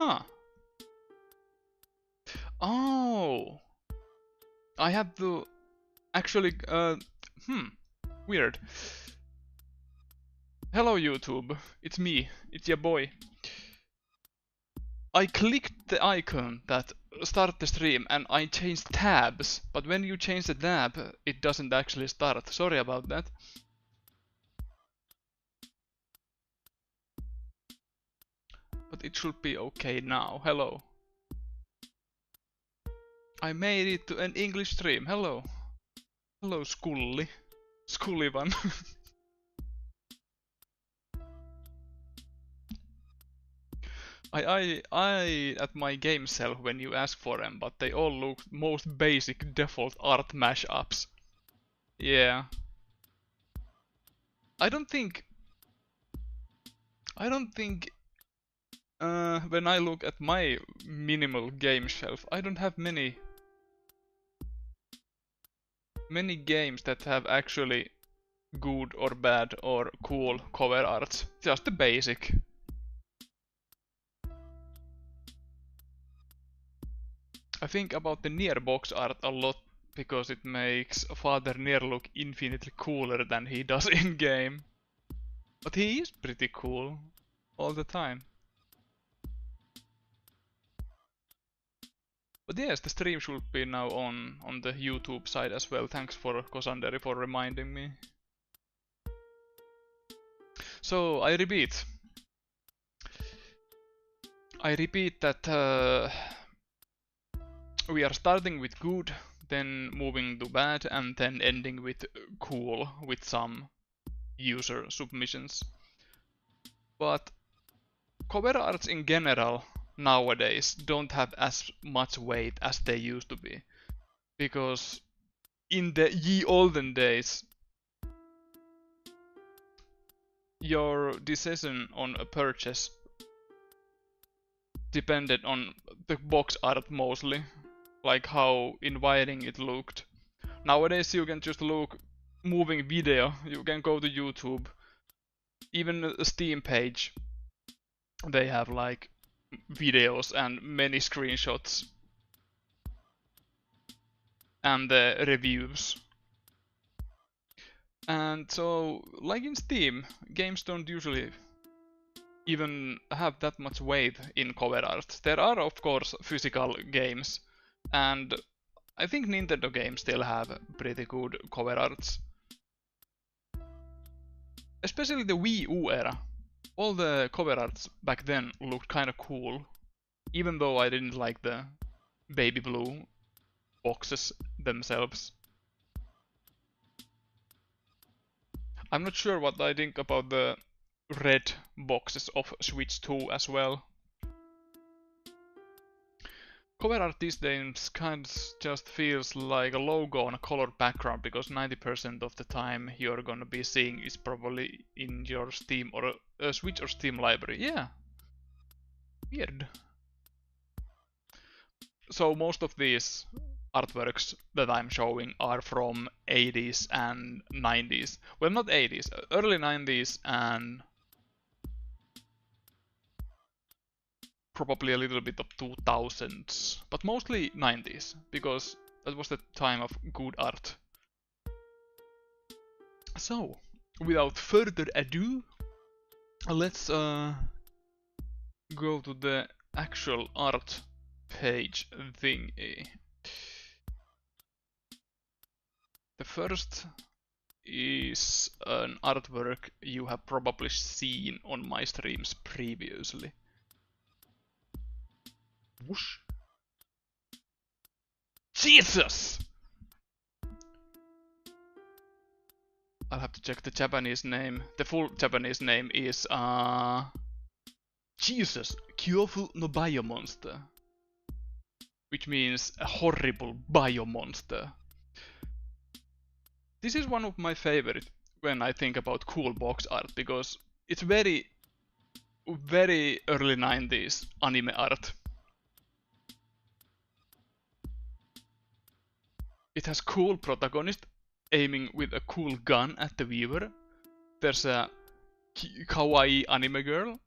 Huh. Oh! I have to actually, weird. Hello YouTube, it's me, it's your boy. I clicked the icon that start the stream and I changed tabs, but when you change the tab, it doesn't actually start. Sorry about that. But it should be okay now. Hello. I made it to an English stream. Hello. Hello, Skulli. Skullivan. I at my game shelf when you ask for them, but they all look most basic default art mashups. Yeah. I don't think when I look at my minimal game shelf, I don't have many games that have actually good or bad or cool cover arts. Just the basic. I think about the Nier box art a lot because it makes Father Nier look infinitely cooler than he does in game. But he is pretty cool all the time. But yes, the stream should be now on the YouTube side as well. Thanks for Kosanderi for reminding me. So I repeat that we are starting with good, then moving to bad, and then ending with cool with some user submissions. But cover arts in general nowadays don't have as much weight as they used to be. Because in the ye olden days, your decision on a purchase depended on the box art mostly, like how inviting it looked. Nowadays you can just look moving video, you can go to YouTube, even a Steam page, they have like videos and many screenshots and the reviews. And so, like in Steam, games don't usually even have that much weight in cover art. There are of course physical games, and I think Nintendo games still have pretty good cover arts. Especially the Wii U era. All the cover arts back then looked kinda cool, even though I didn't like the baby blue boxes themselves. I'm not sure what I think about the red boxes of Switch 2 as well. Cover art these days kind of just feels like a logo on a colored background, because 90% of the time you're gonna be seeing is probably in your Steam or a Switch or Steam library. Yeah. Weird. So most of these artworks that I'm showing are from 80s and 90s. Well, not 80s, early 90s and probably a little bit of 2000s, but mostly 90s, because that was the time of good art. So, without further ado, let's go to the actual art page thingy. The first is an artwork you have probably seen on my streams previously. Whoosh. Jesus! I'll have to check the Japanese name. The full Japanese name is Jesus, Kyofu no Bio Monster, which means a horrible bio monster. This is one of my favorite when I think about cool box art, because it's very early 90s anime art. It has cool protagonist aiming with a cool gun at the viewer. There's a kawaii anime girl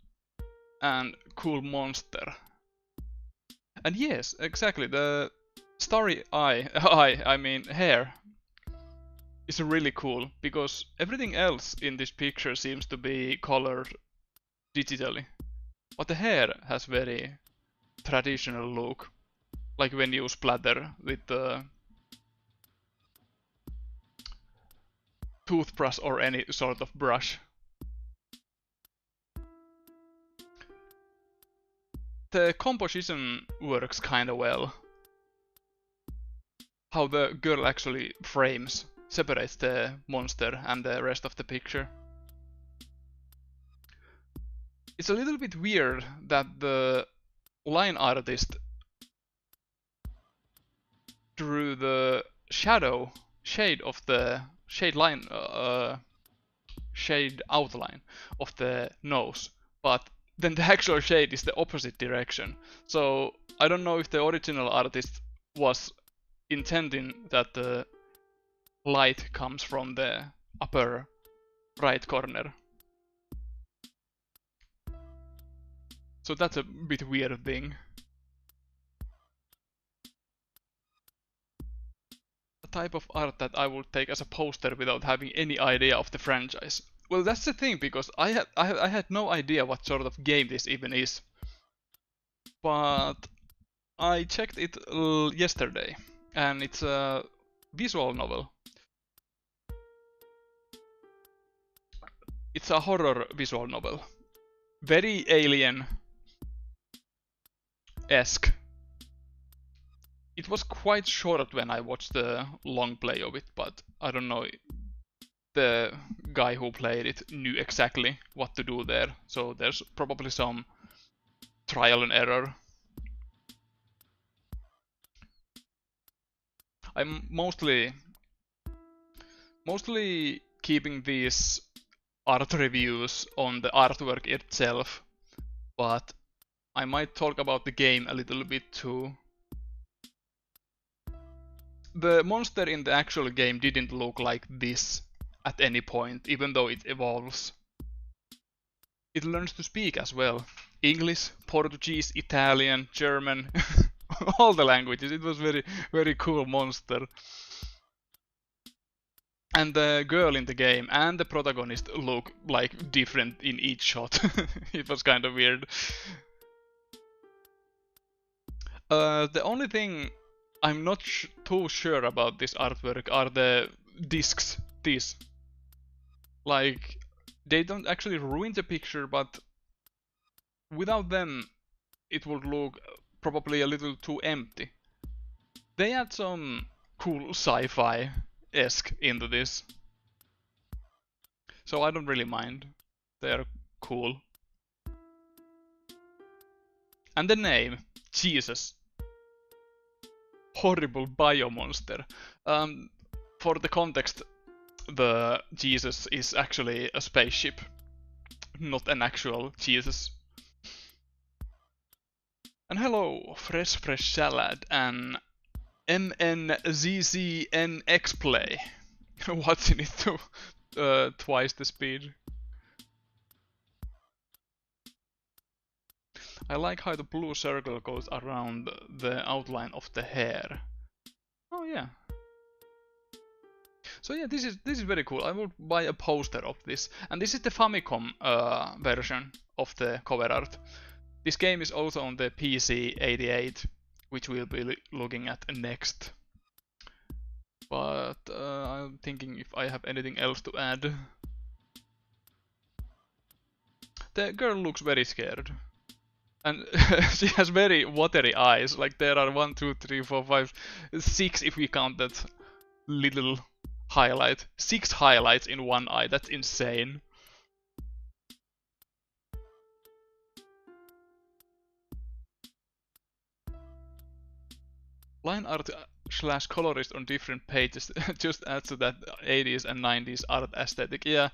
and cool monster And yes, exactly, the starry I mean hair, is really cool, because everything else in this picture seems to be colored digitally. But the hair has very traditional look, like when you splatter with the toothbrush or any sort of brush. The composition works kinda well. How the girl actually frames, separates the monster and the rest of the picture. It's a little bit weird that the line artist drew the shade of the shade outline of the nose, but then the actual shade is the opposite direction. So I don't know if the original artist was intending that the light comes from the upper right corner. So that's a bit weird thing. A type of art that I would take as a poster without having any idea of the franchise. Well, that's the thing, because I had no idea what sort of game this even is. But I checked it yesterday, and it's a visual novel. It's a horror visual novel. Very Alien-esque. It was quite short when I watched the long play of it, but I don't know, the guy who played it knew exactly what to do there, so there's probably some trial and error. I'm mostly keeping these art reviews on the artwork itself, but I might talk about the game a little bit too. The monster in the actual game didn't look like this at any point, even though it evolves. It learns to speak as well. English, Portuguese, Italian, German, all the languages. It was very cool monster. And the girl in the game and the protagonist look like different in each shot. It was kind of weird. The only thing I'm not too sure about this artwork are the discs. These. Like, they don't actually ruin the picture, but without them it would look probably a little too empty. They add some cool sci-fi-esque into this, so I don't really mind. They're cool. And the name, Jesus. Horrible biomonster. For the context, the Jesus is actually a spaceship, not an actual Jesus. And hello, fresh salad and MNZZNX play. What's in it to twice the speed? I like how the blue circle goes around the outline of the hair. Oh yeah. So yeah, this is very cool. I will buy a poster of this. And this is the Famicom version of the cover art. This game is also on the PC 88, which we'll be looking at next. But I'm thinking if I have anything else to add. The girl looks very scared. And she has very watery eyes. Like there are 1, 2, 3, 4, 5, 6 if we count that little highlight. 6 highlights in one eye. That's insane. Line art / colorist on different pages just adds to that 80s and 90s art aesthetic. Yeah,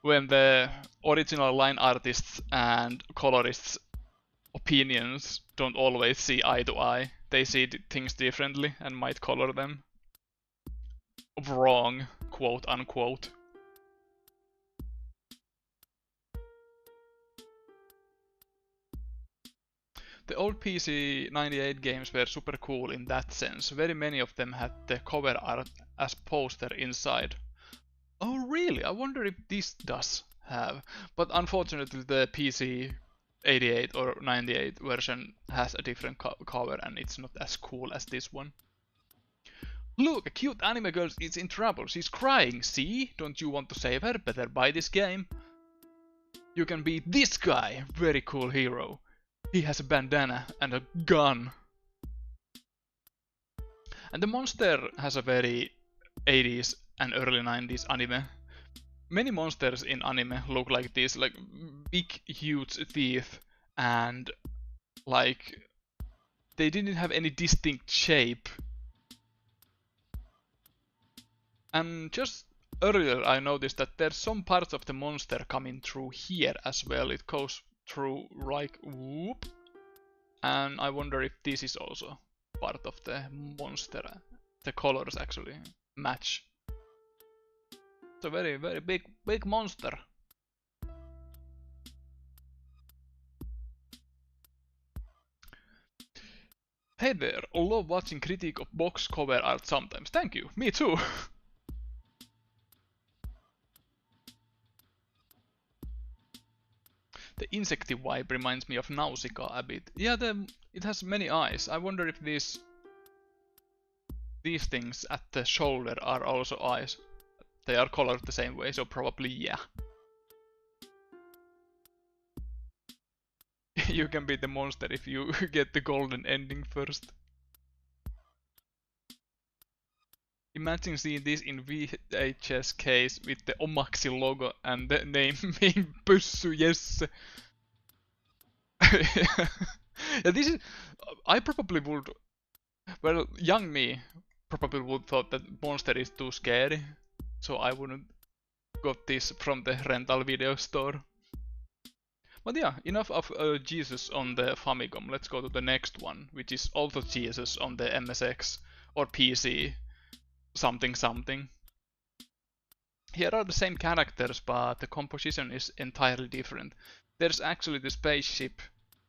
when the original line artists and colorists' opinions don't always see eye to eye. They see things differently and might color them wrong, quote unquote. The old PC 98 games were super cool in that sense. Very many of them had the cover art as poster inside. Oh really? I wonder if this does have. But unfortunately the PC 88 or 98 version has a different cover and it's not as cool as this one. Look, a cute anime girl is in trouble. She's crying. See? Don't you want to save her? Better buy this game. You can be this guy. Very cool hero. He has a bandana and a gun. And the monster has a very 80s and early 90s anime. Many monsters in anime look like this, like big, huge teeth, and like they didn't have any distinct shape. And just earlier I noticed that there's some parts of the monster coming through here as well. It goes through like whoop. And I wonder if this is also part of the monster. The colors actually match. It's a very, very big monster. Hey there, I love watching critique of box cover art sometimes. Thank you, me too. The insecty vibe reminds me of Nausicaa a bit. Yeah, it has many eyes. I wonder if these things at the shoulder are also eyes. They are colored the same way, so probably yeah. You can be the monster if you get the golden ending first. Imagine seeing this in VHS case with the Omaxi logo and the name being Pössy Jesse. Yeah, this is. I probably would. Well, young me probably would thought that monster is too scary, so I wouldn't got this from the rental video store. But yeah, enough of Jesus on the Famicom. Let's go to the next one, which is also Jesus on the MSX or PC. Something something. Here are the same characters, but the composition is entirely different. There's actually the spaceship,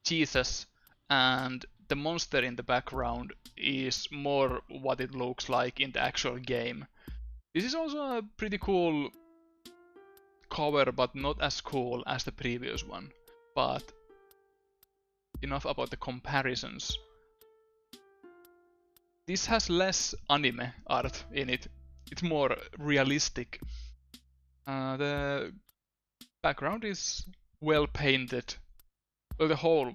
Jesus, and the monster in the background is more what it looks like in the actual game. This is also a pretty cool cover, but not as cool as the previous one. But enough about the comparisons. This has less anime art in it. It's more realistic. The background is well painted. Well, the whole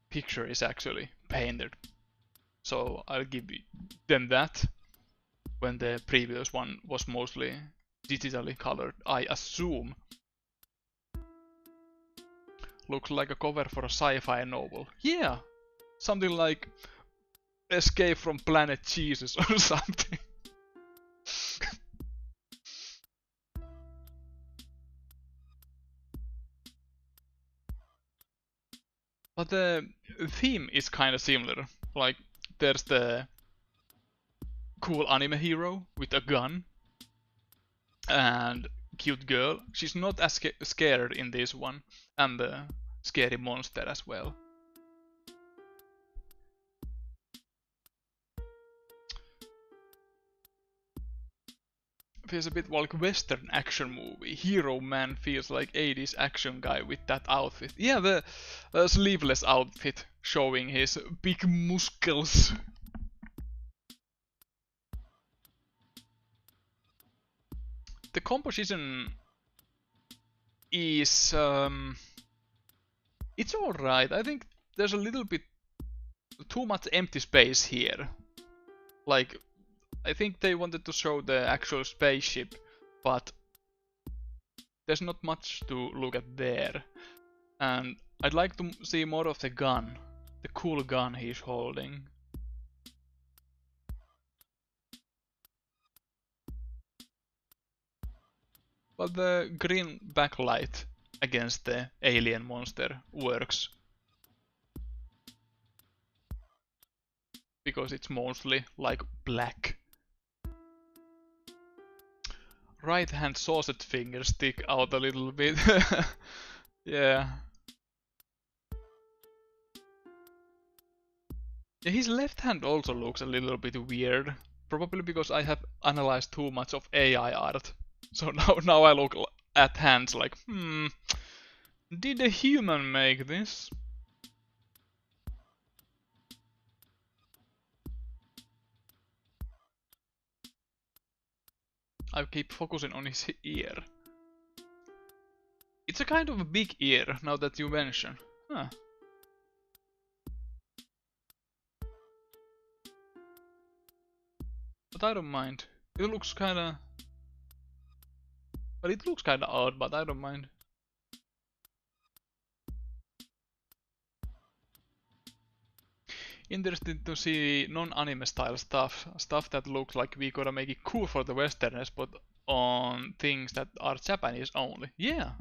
picture is actually painted. So I'll give them that. When the previous one was mostly digitally colored, I assume. Looks like a cover for a sci-fi novel. Yeah! Something like Escape from Planet Jesus or something. But the theme is kinda similar. Like, there's the cool anime hero with a gun and cute girl. She's not as scared in this one, and the scary monster as well. Feels a bit like western action movie. Hero man feels like 80s action guy with that outfit. Yeah, the sleeveless outfit showing his big muscles. The composition is it's alright. I think there's a little bit too much empty space here. Like, I think they wanted to show the actual spaceship, but there's not much to look at there. And I'd like to see more of the gun, the cool gun he's holding. But the green backlight against the alien monster works. Because it's mostly like black. Right hand sausage finger stick out a little bit. Yeah. Yeah, his left hand also looks a little bit weird. Probably because I have analyzed too much of AI art. So now I look at hands like, did a human make this? I keep focusing on his ear. It's a kind of a big ear, now that you mention. Huh. But I don't mind. It looks kinda... Well, it looks kinda odd, but I don't mind. Interesting to see non-anime style stuff. Stuff that looks like we gotta make it cool for the westerners, but on things that are Japanese only. Yeah.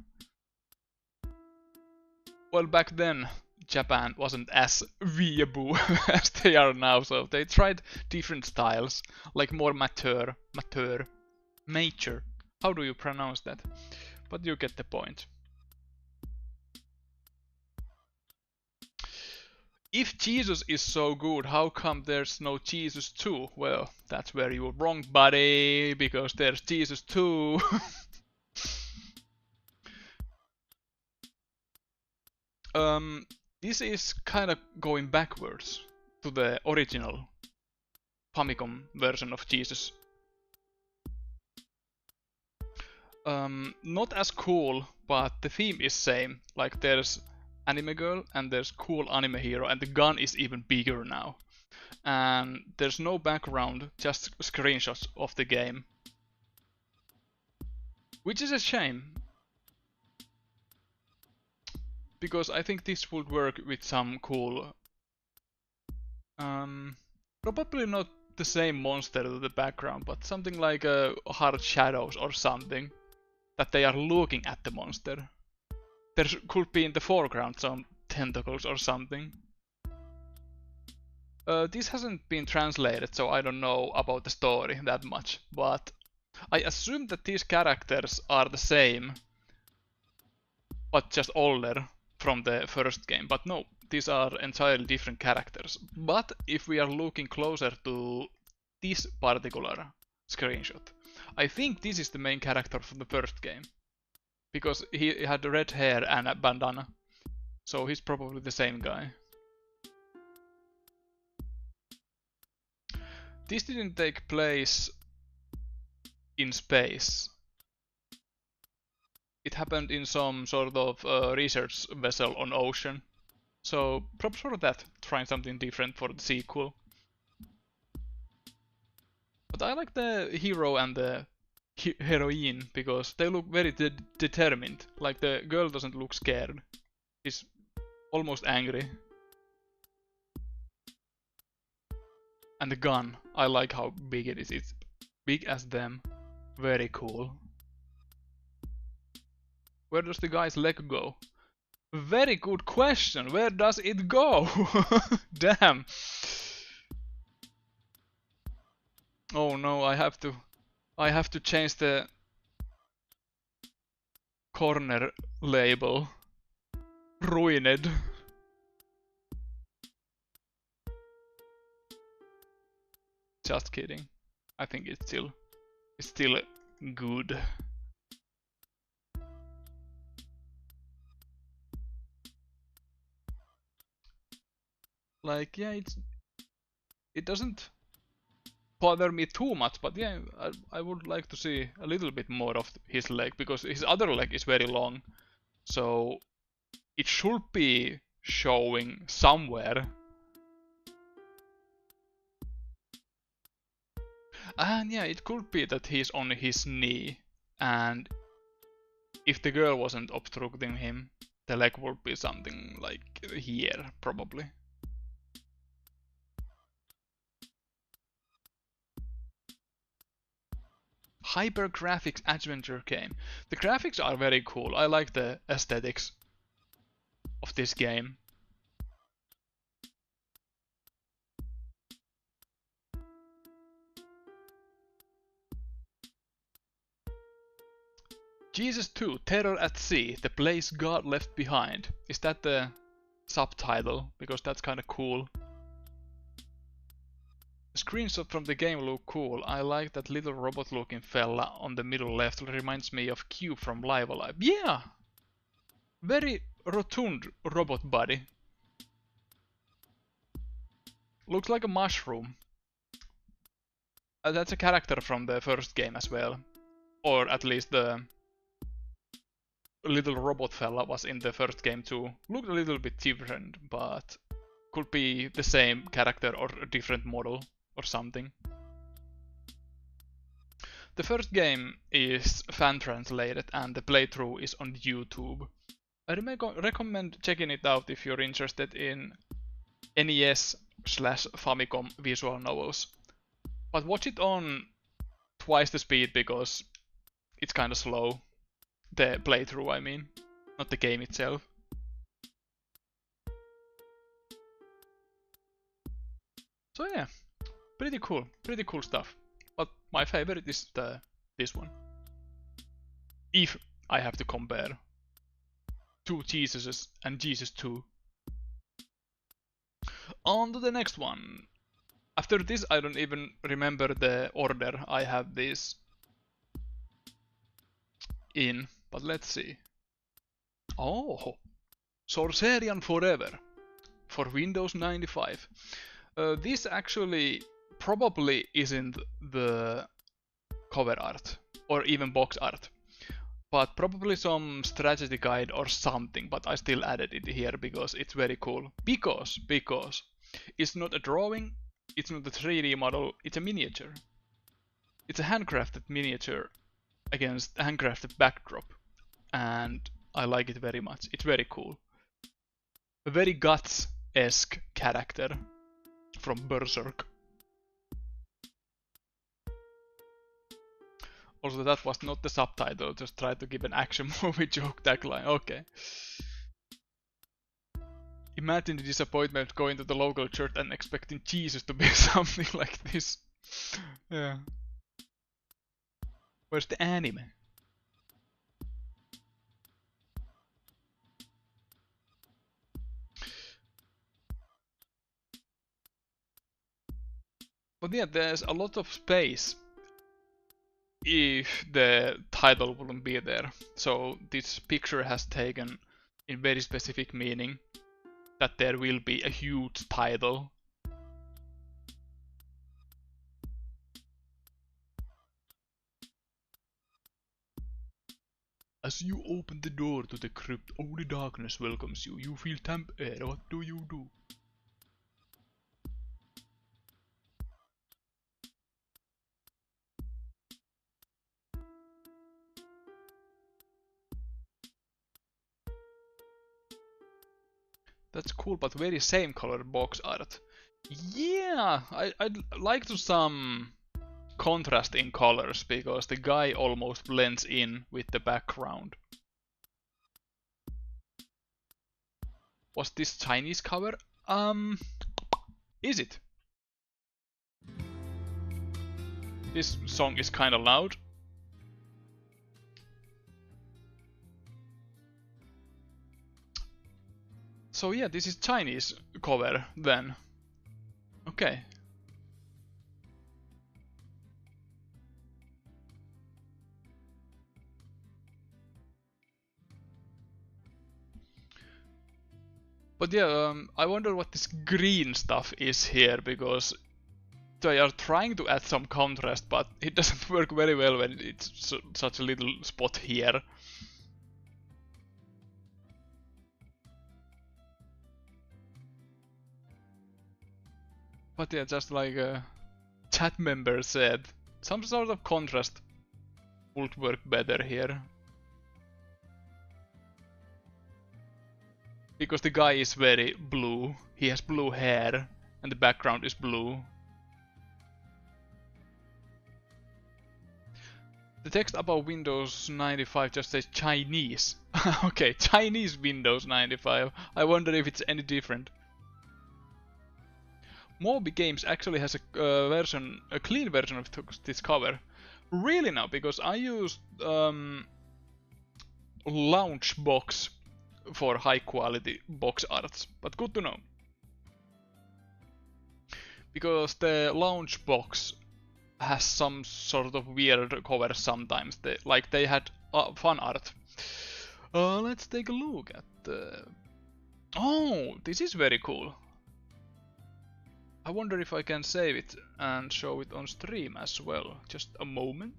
Well, back then, Japan wasn't as weeaboo as they are now, so they tried different styles, like more mature. How do you pronounce that? But you get the point. If Jesus is so good, how come there's no Jesus 2? Well, that's where you're wrong, buddy, because there's Jesus 2. This is kind of going backwards to the original Famicom version of Jesus. Not as cool, but the theme is same. Like there's anime girl and there's cool anime hero, and the gun is even bigger now. And there's no background, just screenshots of the game. Which is a shame. Because I think this would work with some cool... probably not the same monster to the background, but something like hard shadows or something. That they are looking at the monster. There could be in the foreground some tentacles or something. This hasn't been translated, so I don't know about the story that much, but I assume that these characters are the same, but just older from the first game. But no, these are entirely different characters. But if we are looking closer to this particular screenshot, I think this is the main character from the first game. Because he had red hair and a bandana. So he's probably the same guy. This didn't take place in space. It happened in some sort of research vessel on ocean. So props for that, trying something different for the sequel. But I like the hero and the heroine because they look very determined. Like the girl doesn't look scared. She's almost angry. And the gun, I like how big it is. It's big as them. Very cool. Where does the guy's leg go? Very good question. Where does it go? Damn. Oh no, I have to change the corner label. Ruined. Just kidding. I think it's still good. Like, yeah, it doesn't bother me too much, but yeah, I would like to see a little bit more of his leg, because his other leg is very long, so it should be showing somewhere. And yeah, it could be that he's on his knee, and if the girl wasn't obstructing him, the leg would be something like here, probably. Hyper graphics adventure game. The graphics are very cool. I like the aesthetics of this game. Jesus 2, Terror at Sea, the place God left behind. Is that the subtitle? Because that's kinda cool. Screenshot from the game look cool. I like that little robot looking fella on the middle left. Reminds me of Cube from Live Alive. Yeah! Very rotund robot body. Looks like a mushroom. That's a character from the first game as well. Or at least the little robot fella was in the first game too. Looked a little bit different, but could be the same character or a different model or something. The first game is fan translated and the playthrough is on YouTube. I recommend checking it out if you're interested in NES/Famicom visual novels. But watch it on twice the speed because it's kinda slow. The playthrough, I mean. Not the game itself. So yeah, pretty cool stuff. But my favorite is this one. If I have to compare two Jesuses and Jesus 2. On to the next one. After this, I don't even remember the order I have this in, but let's see. Oh, Sorcerer Forever for Windows 95. This actually probably isn't the cover art or even box art, but probably some strategy guide or something, but I still added it here because it's very cool. Because it's not a drawing, it's not a 3D model, it's a miniature. It's a handcrafted miniature against a handcrafted backdrop, and I like it very much. It's very cool. A very Guts-esque character from Berserk. Also, that was not the subtitle, just tried to give an action movie joke tagline. Okay. Imagine the disappointment going to the local church and expecting Jesus to be something like this. Yeah. Where's the anime? But yeah, there's a lot of space if the title wouldn't be there. So this picture has taken in very specific meaning that there will be a huge title. As you open the door to the crypt, only darkness welcomes you. You feel damp air. What do you do? That's cool, but very same color box art. Yeah, I'd like to some contrast in colors because the guy almost blends in with the background. Was this Chinese cover? Is it? This song is kinda loud. So yeah, this is Chinese cover then. Okay. But yeah, I wonder what this green stuff is here, because they are trying to add some contrast, but it doesn't work very well when it's such a little spot here. But yeah, just like a chat member said, some sort of contrast would work better here. Because the guy is very blue, he has blue hair, and the background is blue. The text above Windows 95 just says Chinese. Okay, Chinese Windows 95. I wonder if it's any different. Moby Games actually has a clean version of this cover. Really now, because I used Launchbox for high quality box arts, but good to know. because the launch box has some sort of weird cover sometimes. They had fun art. Let's take a look at the... Oh, this is very cool. I wonder if I can save it and show it on stream as well. Just a moment.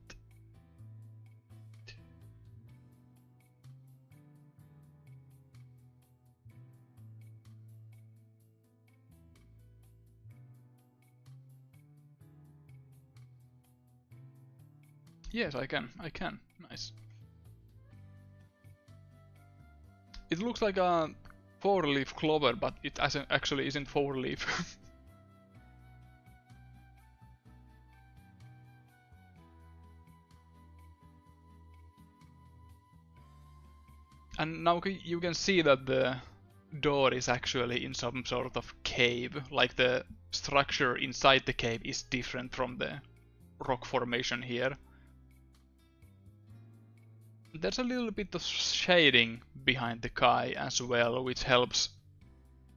Yes, I can. Nice. It looks like a 4-leaf clover, but it actually isn't 4-leaf. And now you can see that the door is actually in some sort of cave, like the structure inside the cave is different from the rock formation here. There's a little bit of shading behind the guy as well, which helps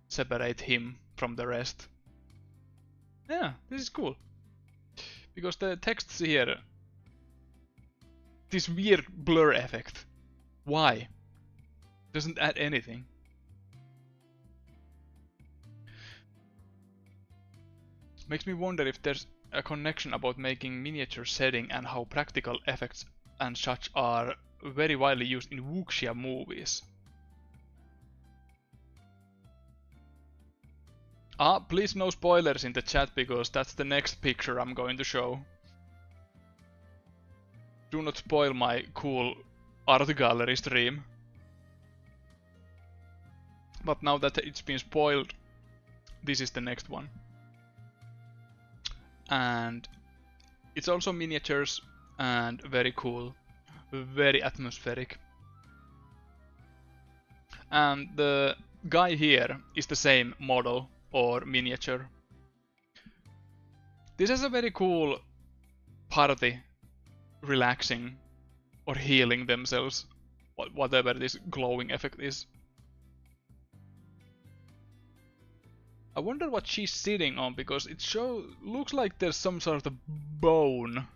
separate him from the rest. Yeah, this is cool. Because the texts here, this weird blur effect, why? Doesn't add anything. Makes me wonder if there's a connection about making miniature setting and how practical effects and such are very widely used in wuxia movies. Please no spoilers in the chat because that's the next picture I'm going to show. Do not spoil my cool art gallery stream. But now that it's been spoiled, this is the next one. And it's also miniatures and very cool, very atmospheric. And the guy here is the same model or miniature. This has a very cool party relaxing or healing themselves, whatever this glowing effect is. I wonder what she's sitting on, because it looks like there's some sort of bone.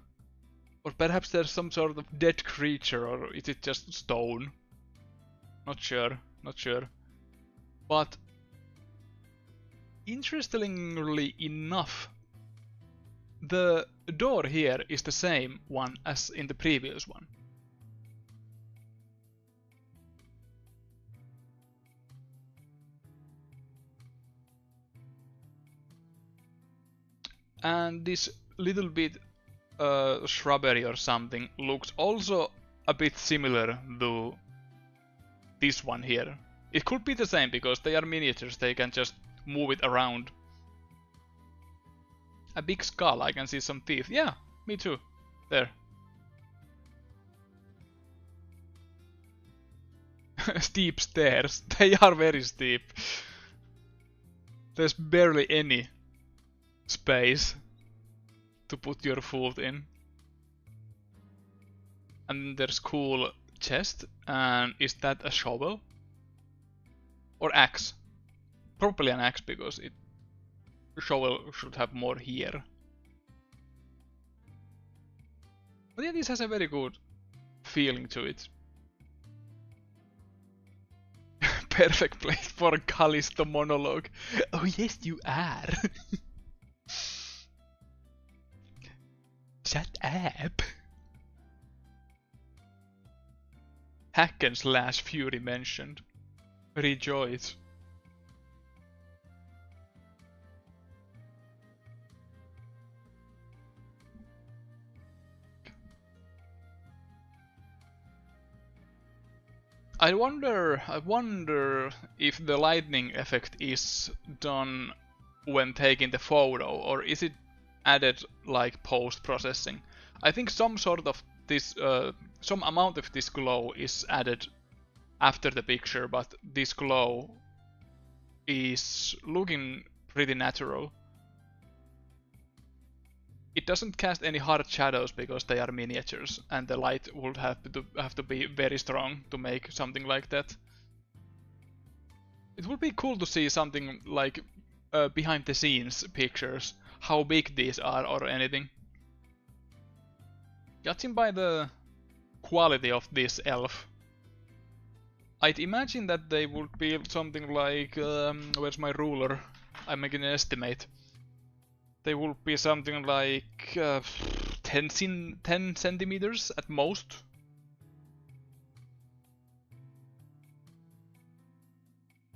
Or perhaps there's some sort of dead creature, or is it just stone? Not sure. But interestingly enough, the door here is the same one as in the previous one. And this little bit shrubbery or something looks also a bit similar to this one here. It could be the same because they are miniatures, they can just move it around. A big skull, I can see some teeth. Yeah, me too. There. Steep stairs. They are very steep. There's barely any space to put your foot in. And there's cool chest. And is that a shovel? Or axe? Probably an axe because shovel should have more here. But yeah, this has a very good feeling to it. Perfect place for a Kalista monologue. Oh yes, you are. Shut up. Hack and slash fury mentioned. Rejoice. I wonder if the lightning effect is done when taking the photo, or is it added like post-processing. I think some sort of this, some amount of this glow is added after the picture, but this glow is looking pretty natural. It doesn't cast any hard shadows because they are miniatures, and the light would have to be very strong to make something like that. It would be cool to see something like behind the scenes pictures, how big these are or anything. Judging by the quality of this elf, I'd imagine that they would be something like, where's my ruler? I'm making an estimate. They would be something like 10 centimeters at most.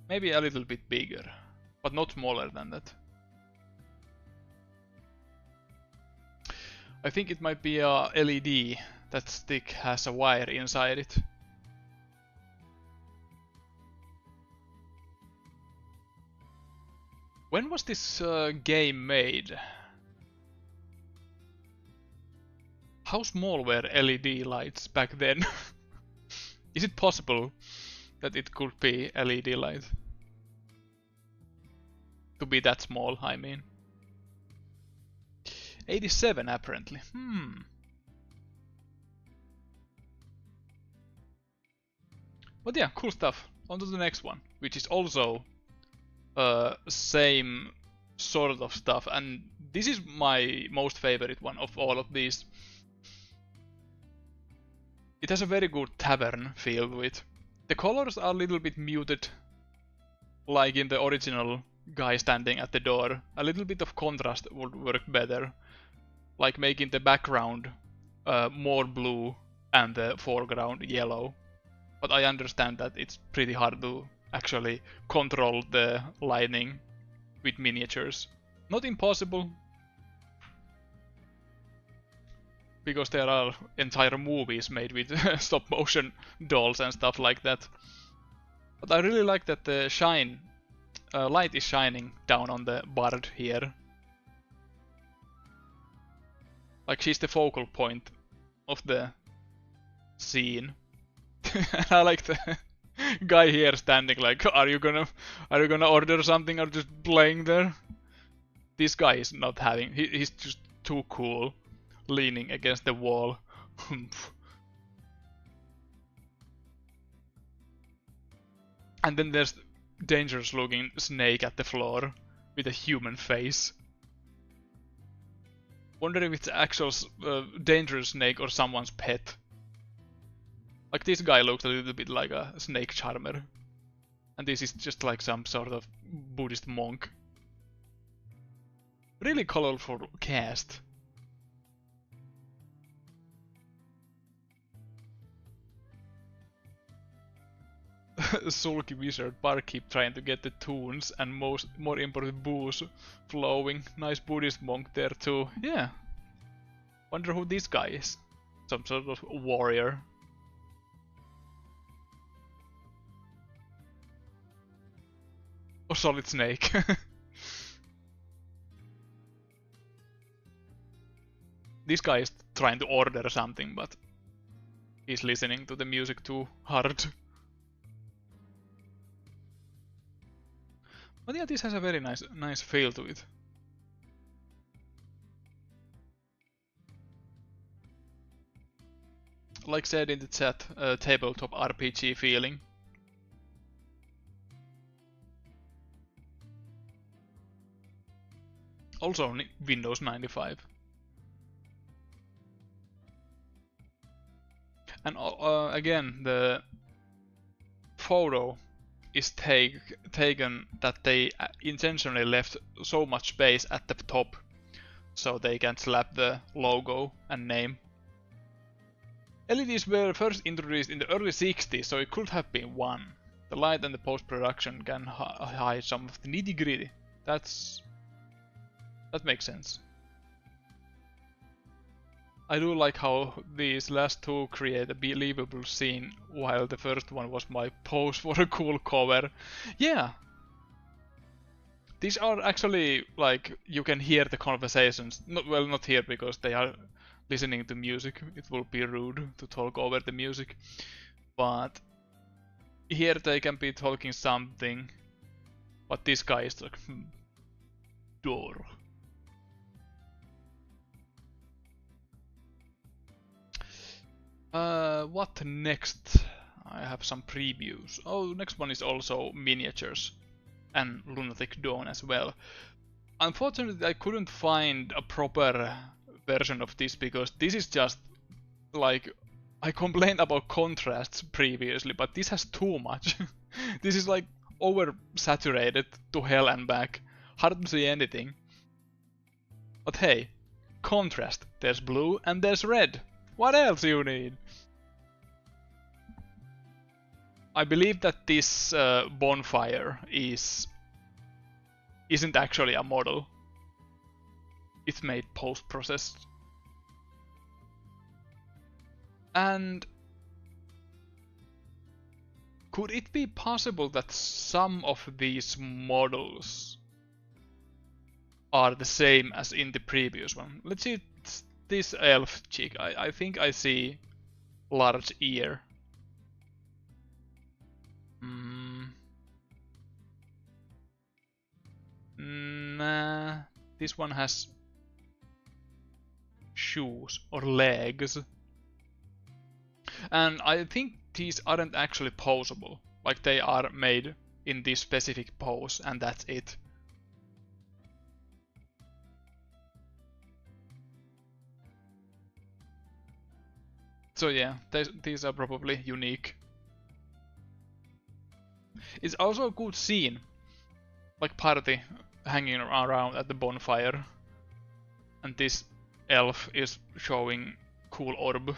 Maybe a little bit bigger, but not smaller than that. I think it might be a LED. That stick has a wire inside it. When was this game made? How small were LED lights back then? Is it possible that it could be LED light? To be that small, I mean. 87 apparently. But yeah, cool stuff. On to the next one, which is also same sort of stuff, and this is my most favorite one of all of these. It has a very good tavern feel to it. The colors are a little bit muted, like in the original guy standing at the door. A little bit of contrast would work better, like making the background more blue and the foreground yellow. But I understand that it's pretty hard to actually control the lighting with miniatures. Not impossible, because there are entire movies made with stop motion dolls and stuff like that. But I really like that the light is shining down on the bard here. Like she's the focal point of the scene. I like the guy here standing like, are you gonna order something or just playing there? This guy is not having, he's just too cool, leaning against the wall. And then there's dangerous looking snake at the floor with a human face. Wondering if it's actual dangerous snake or someone's pet. Like this guy looks a little bit like a snake charmer. And this is just like some sort of Buddhist monk. Really colorful cast. Sulky wizard barkeep trying to get the tunes and more important booze flowing. Nice Buddhist monk there too. Yeah. Wonder who this guy is. Some sort of warrior. Or solid snake. This guy is trying to order something, but he's listening to the music too hard. But yeah, this has a very nice feel to it. Like said in the chat, tabletop RPG feeling. Also Windows 95. And again, the photo is taken that they intentionally left so much space at the top so they can slap the logo and name. LEDs were first introduced in the early 60s, so it could have been one. The light and the post-production can hide some of the nitty-gritty. That makes sense. I do like how these last two create a believable scene, while the first one was my pose for a cool cover. Yeah! These are actually, like, you can hear the conversations. Not here because they are listening to music. It will be rude to talk over the music. But here they can be talking something. But this guy is like, door. What next? I have some previews. Oh, next one is also miniatures and Lunatic Dawn as well. unfortunately, I couldn't find a proper version of this because this is just like, I complained about contrasts previously, but this has too much. This is like oversaturated to hell and back. Hard to see anything. But hey, contrast. There's blue and there's red. What else you need? I believe that this bonfire isn't actually a model. It's made post-processed. And could it be possible that some of these models are the same as in the previous one? Let's see, this elf chick. I think I see large ear. Nah, this one has shoes or legs. And I think these aren't actually poseable. Like, they are made in this specific pose and that's it. So yeah, these are probably unique. It's also a good scene. Like party hanging around at the bonfire. And this elf is showing cool orb.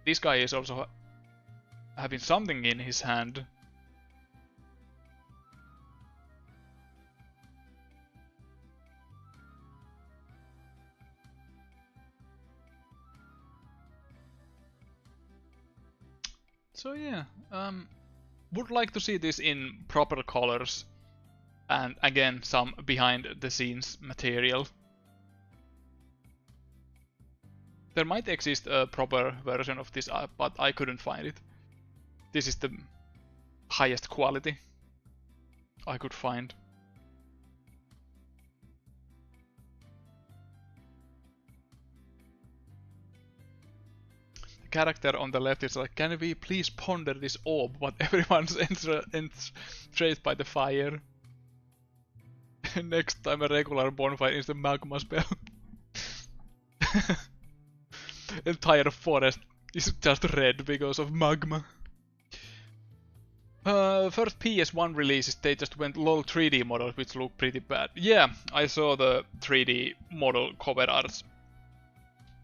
This guy is also having something in his hand. So yeah, would like to see this in proper colors. And again, some behind the scenes material. There might exist a proper version of this, but I couldn't find it. This is the highest quality I could find. The character on the left is like, can we please ponder this orb, but everyone's straight by the fire. Next time a regular bonfire is the magma spell. Entire forest is just red because of magma. First PS1 releases, they just went lol 3D models, which look pretty bad. Yeah, I saw the 3D model cover arts.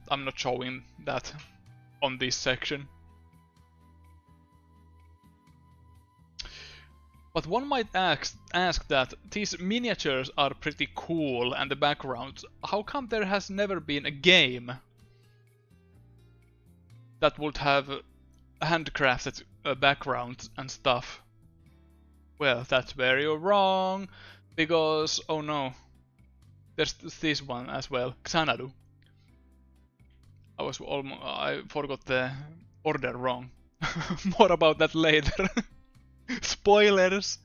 I'm not showing that on this section. But one might ask that these miniatures are pretty cool and the backgrounds, how come there has never been a game that would have handcrafted backgrounds and stuff? Well, that's where you're wrong, because, oh no, there's this one as well, Xanadu. I forgot the order wrong. More about that later. Spoilers!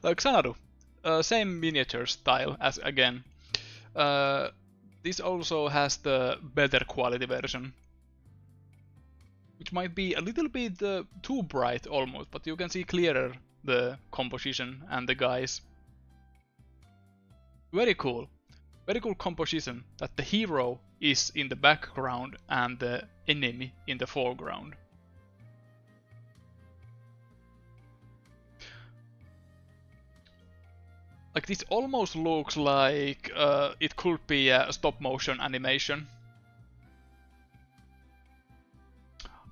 Xanadu, same miniature style as again. This also has the better quality version, which might be a little bit too bright almost, but you can see clearer the composition and the guys. Very cool. Very cool composition that the hero is in the background and the enemy in the foreground. Like, this almost looks like it could be a stop motion animation.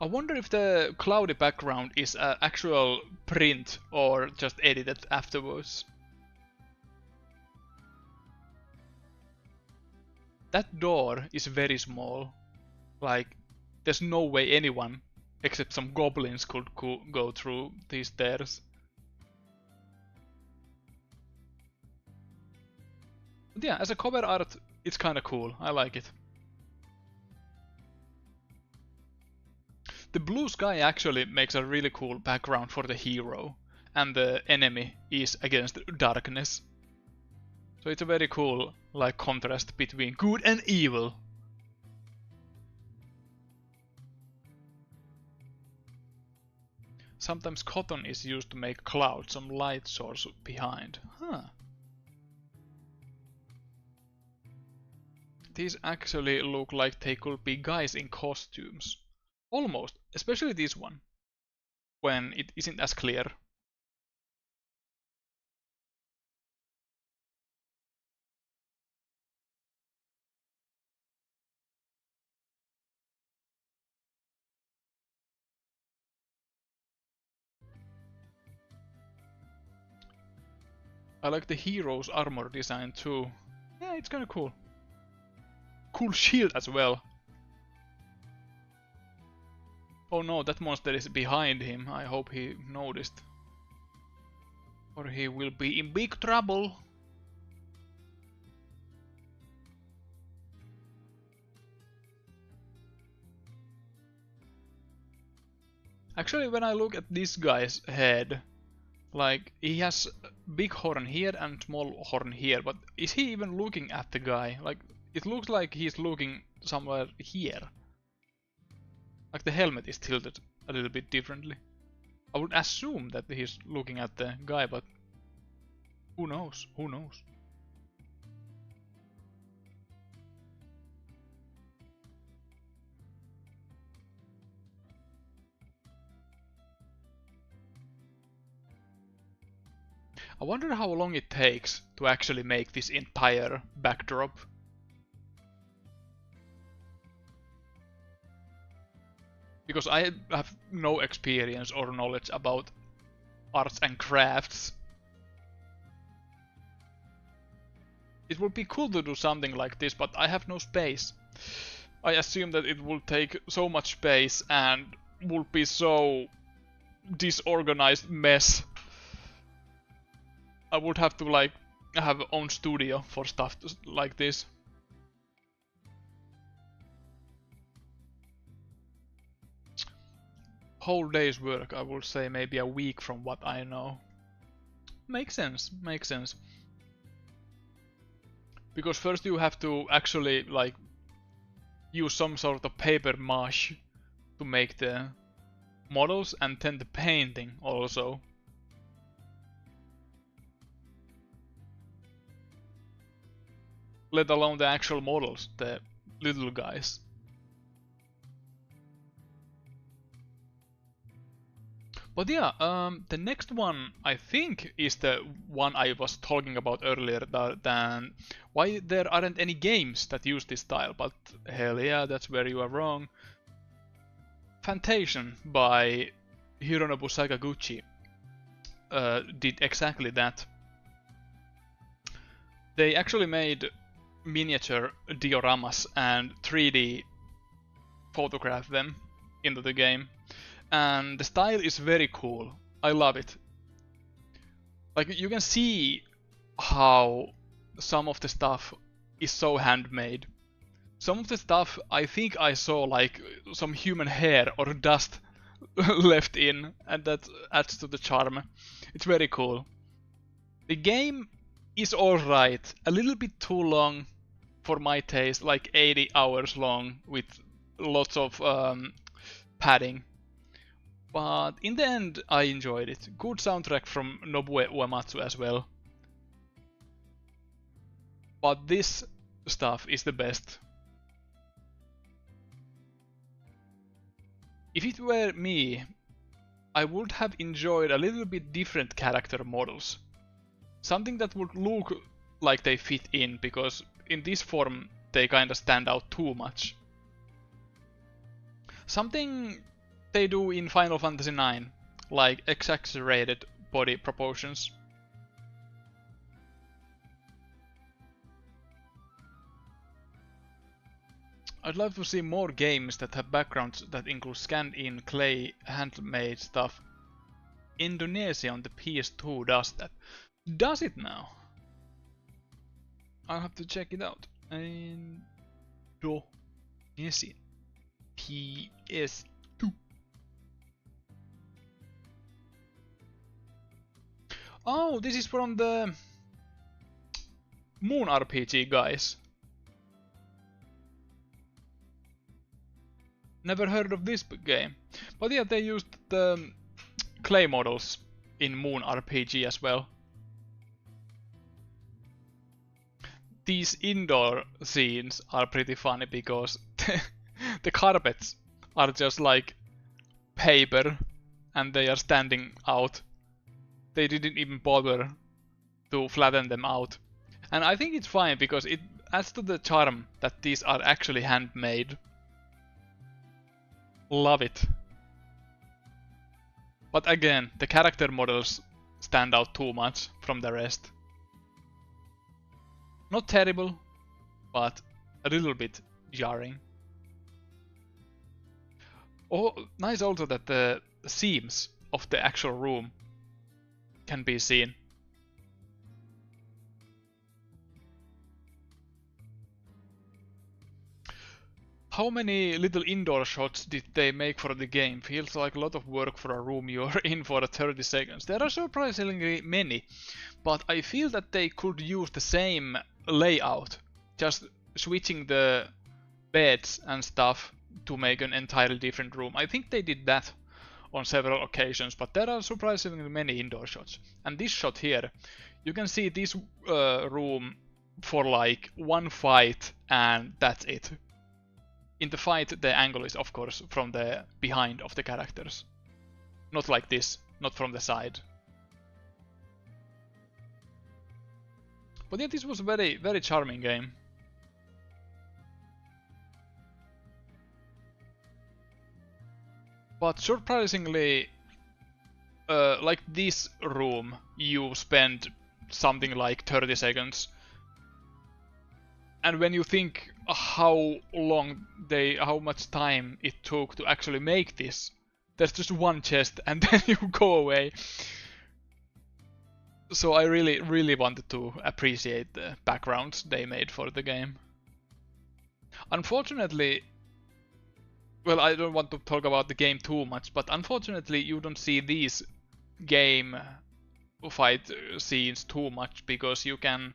I wonder if the cloudy background is an actual print or just edited afterwards. That door is very small. Like, there's no way anyone, except some goblins, could go through these stairs. But yeah, as a cover art, it's kinda cool. I like it. The blue sky actually makes a really cool background for the hero, and the enemy is against darkness. So it's a very cool, like, contrast between good and evil. sometimes cotton is used to make clouds, some light source behind. Huh. These actually look like they could be guys in costumes. Almost, especially this one, when it isn't as clear. I like the hero's armor design too. Yeah, it's kinda cool. Cool shield as well. Oh no, that monster is behind him. I hope he noticed. Or he will be in big trouble. Actually, when I look at this guy's head, like, he has big horn here and small horn here, but is he even looking at the guy? Like, it looks like he's looking somewhere here. Like the helmet is tilted a little bit differently. I would assume that he's looking at the guy, but who knows? Who knows? I wonder how long it takes to actually make this entire backdrop. Because I have no experience or knowledge about arts and crafts. It would be cool to do something like this, but I have no space. I assume that it will take so much space and would be so disorganized mess. I would have to like have own studio for stuff like this. Whole day's work, I would say maybe a week from what I know. Makes sense, makes sense. Because first you have to actually like use some sort of paper mache to make the models and then the painting also. Let alone the actual models, the little guys. But yeah, the next one I think is the one I was talking about earlier, than why there aren't any games that use this style, but hell yeah, that's where you are wrong. Fantasian by Hironobu Sakaguchi did exactly that. They actually made miniature dioramas and 3D photograph them into the game, and the style is very cool. I love it. Like, you can see how some of the stuff is so handmade. Some of the stuff I think I saw like some human hair or dust left in, and that adds to the charm. It's very cool. The game is alright, a little bit too long for my taste, like 80 hours long with lots of padding. But in the end, I enjoyed it. Good soundtrack from Nobuo Uematsu as well. But this stuff is the best. If it were me, I would have enjoyed a little bit different character models. Something that would look like they fit in, because in this form they kinda stand out too much. Something they do in Final Fantasy IX, like exaggerated body proportions. I'd love to see more games that have backgrounds that include scanned-in clay handmade stuff. Indonesia on the PS2 does that. Does it now? I'll have to check it out. Indonesia. PS2. Oh, this is from the Moon RPG guys. Never heard of this game. But yeah, they used the clay models in Moon RPG as well. These indoor scenes are pretty funny because the carpets are just like paper and they are standing out. They didn't even bother to flatten them out. And I think it's fine because it adds to the charm that these are actually handmade. Love it. But again, the character models stand out too much from the rest. Not terrible, but a little bit jarring. Oh, nice also that the seams of the actual room can be seen. How many little indoor shots did they make for the game? Feels like a lot of work for a room you're in for 30 seconds. There are surprisingly many, but I feel that they could use the same layout, just switching the beds and stuff to make an entirely different room. I think they did that on several occasions, but there are surprisingly many indoor shots. And this shot here, you can see this room for like one fight and that's it. In the fight, the angle is of course from the behind of the characters. Not like this, not from the side. But yeah, this was a very, very charming game. But surprisingly, like this room, you spend something like 30 seconds. And when you think how much time it took to actually make this, there's just one chest and then you go away. So I really, really wanted to appreciate the backgrounds they made for the game. Unfortunately, well, I don't want to talk about the game too much, but unfortunately you don't see these game fight scenes too much because you can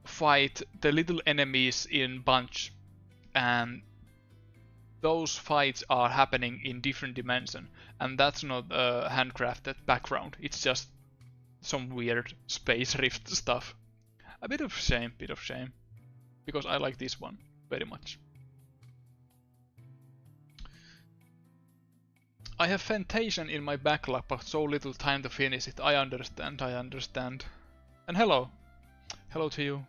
fight the little enemies in bunch, and those fights are happening in different dimensions, and that's not a handcrafted background, it's just some weird space rift stuff. A bit of shame, because I like this one very much. I have Fantasian in my backlog, but so little time to finish it. I understand. And hello to you.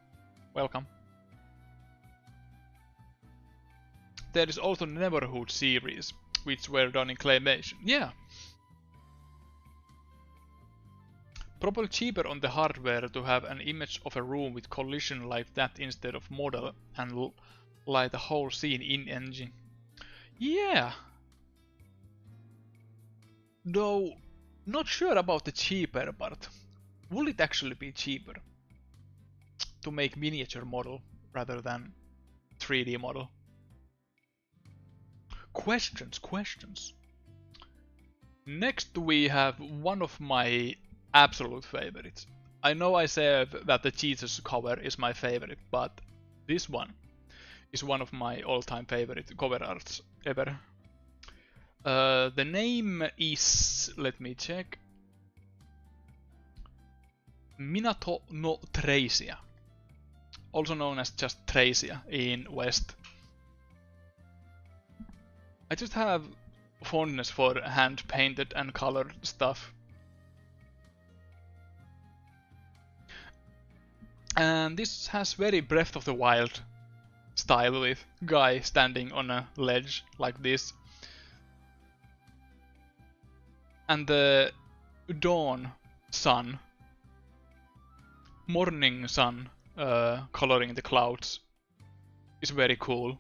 Welcome. There is also Neighborhood series, which were done in claymation. Yeah. Probably cheaper on the hardware to have an image of a room with collision like that instead of model and light the whole scene in engine. Yeah. Though, not sure about the cheaper part. Will it actually be cheaper to make miniature model rather than 3D model? Questions. Next we have one of my absolute favorites. I know I said that the Jesus cover is my favorite, but this one is one of my all-time favorite cover arts ever. The name is, let me check, Minato Tracia, also known as just Tracia in West. I just have fondness for hand-painted and colored stuff. And this has very Breath of the Wild style with guy standing on a ledge like this. And the dawn sun, morning sun coloring the clouds is very cool.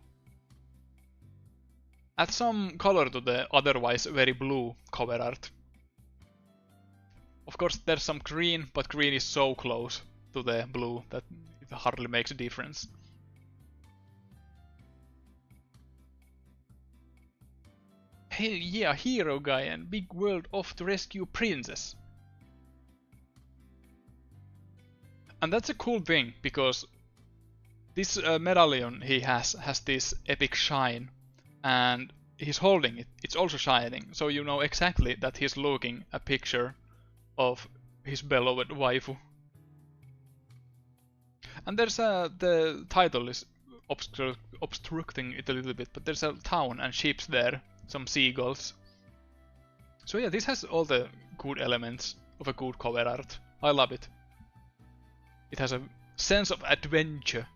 Add some color to the otherwise very blue cover art. Of course there's some green, but green is so close to the blue that it hardly makes a difference. Hey, yeah, hero guy and big world off to rescue princess. And that's a cool thing, because this medallion he has this epic shine, and he's holding it, it's also shining, so you know exactly that he's looking a picture of his beloved waifu. And there's the title is obstructing it a little bit, but there's a town and ships there, some seagulls. So yeah, this has all the good elements of a good cover art. I love it. It has a sense of adventure.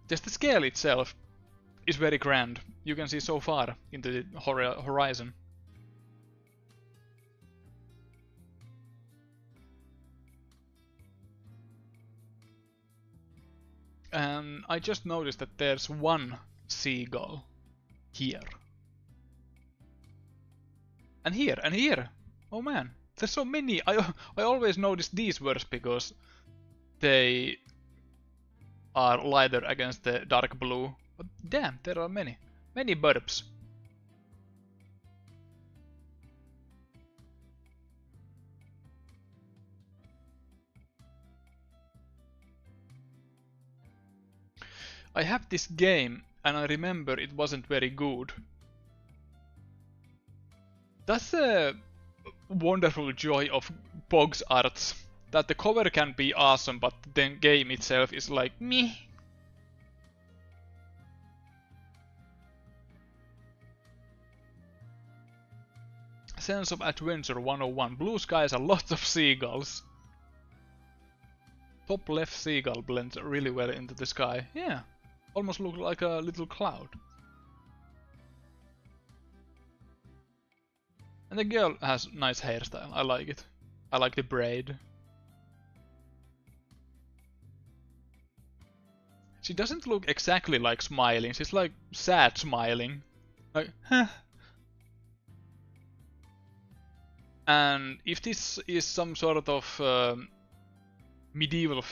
Just the scale itself is very grand. You can see so far into the horizon. And I just noticed that there's one seagull here. And here, and here! Oh man, there's so many! I always notice these words because they are lighter against the dark blue. But damn, there are many. Many burps. I have this game and I remember it wasn't very good. That's a wonderful joy of Pogs arts. That the cover can be awesome, but the game itself is like meh. Sense of Adventure 101. Blue skies and lots of seagulls. Top left seagull blends really well into the sky. Yeah, almost look like a little cloud. And the girl has nice hairstyle. I like it. I like the braid. She doesn't look exactly like smiling. She's like sad smiling. Like, huh. And if this is some sort of medieval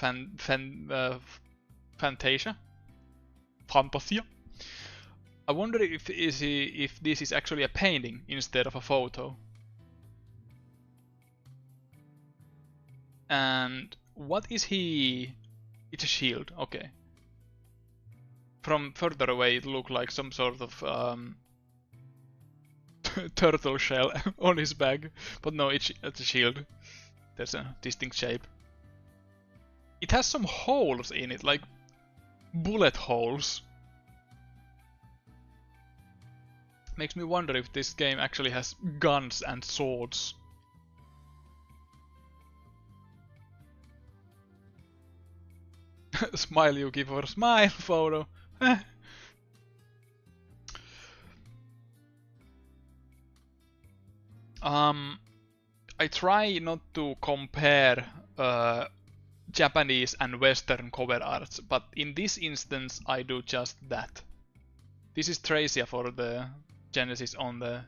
Fantasia, I wonder if this is actually a painting instead of a photo. And what is he? It's a shield, okay. From further away it looked like some sort of turtle shell on his back, but no, it's a shield. There's a distinct shape. It has some holes in it, like bullet holes. Makes me wonder if this game actually has guns and swords. Smile you give her smile photo. I try not to compare Japanese and Western cover arts, but in this instance I do just that. This is Tracia for the Genesis on the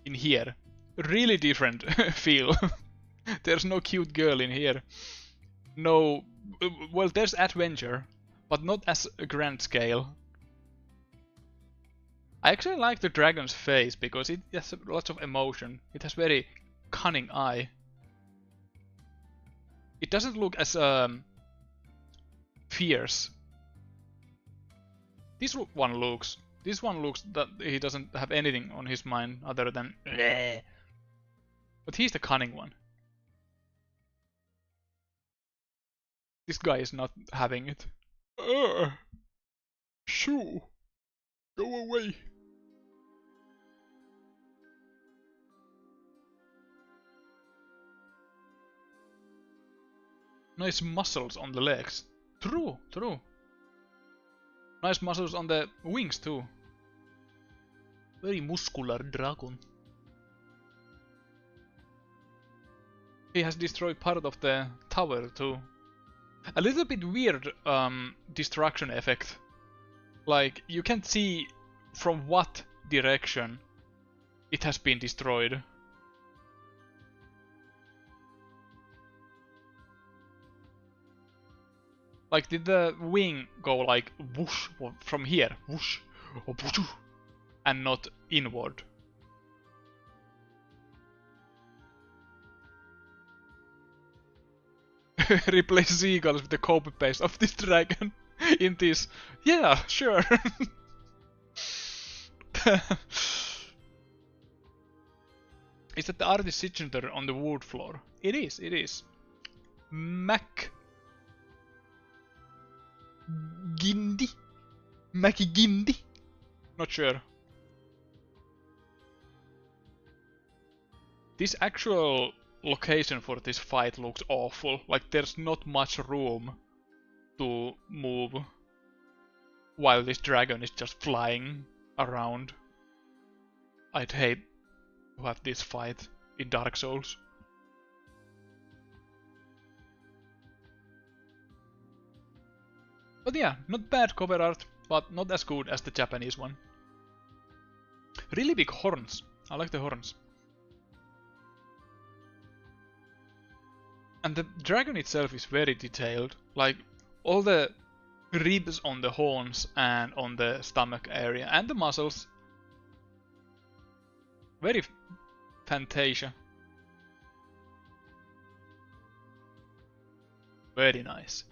in here. Really different feel. There's no cute girl in here. No, well, there's adventure, but not as a grand scale. I actually like the dragon's face because it has lots of emotion. It has very cunning eye. It doesn't look as fierce. This one looks that he doesn't have anything on his mind other than bleh. But he's the cunning one. This guy is not having it. Shoo! Go away! Nice muscles on the legs. True, true. Nice muscles on the wings too. Very muscular dragon. He has destroyed part of the tower too. A little bit weird destruction effect. Like, you can't see from what direction it has been destroyed. Like, did the wing go like whoosh from here, whoosh, or whoosh, and not inward? Replace seagulls with the copy paste of this dragon. in this. Yeah, sure. Is that the artist signature on the wood floor? It is, it is. Gindi? Gindi? Not sure. This actual location for this fight looks awful. Like there's not much room to move while this dragon is just flying around. I'd hate to have this fight in Dark Souls. But yeah, not bad cover art, but not as good as the Japanese one. Really big horns. I like the horns. And the dragon itself is very detailed. Like all the ribs on the horns and on the stomach area and the muscles. Very Fantasia. Very nice.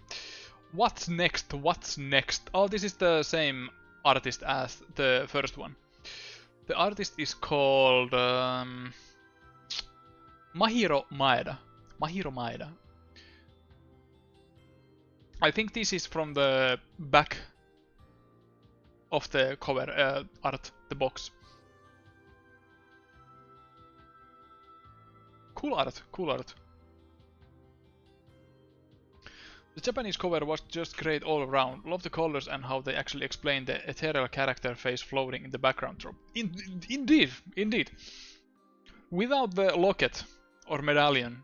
What's next? What's next? Oh, this is the same artist as the first one. The artist is called Mahiro Maeda. Mahiro Maeda. I think this is from the back of the cover art, the box. Cool art, cool art. The Japanese cover was just great all around. Love the colors and how they actually explain the ethereal character face floating in the background drop. Indeed, indeed. Without the locket or medallion,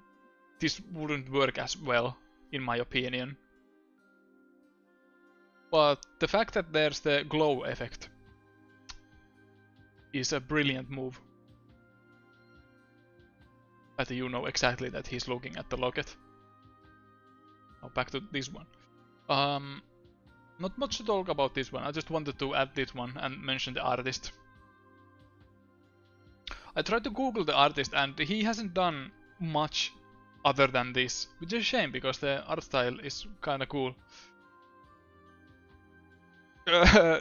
this wouldn't work as well, in my opinion. But the fact that there's the glow effect is a brilliant move. That you know exactly that he's looking at the locket. Now back to this one. Not much to talk about this one. I just wanted to add this one and mention the artist. I tried to Google the artist and he hasn't done much other than this, which is a shame because the art style is kinda cool.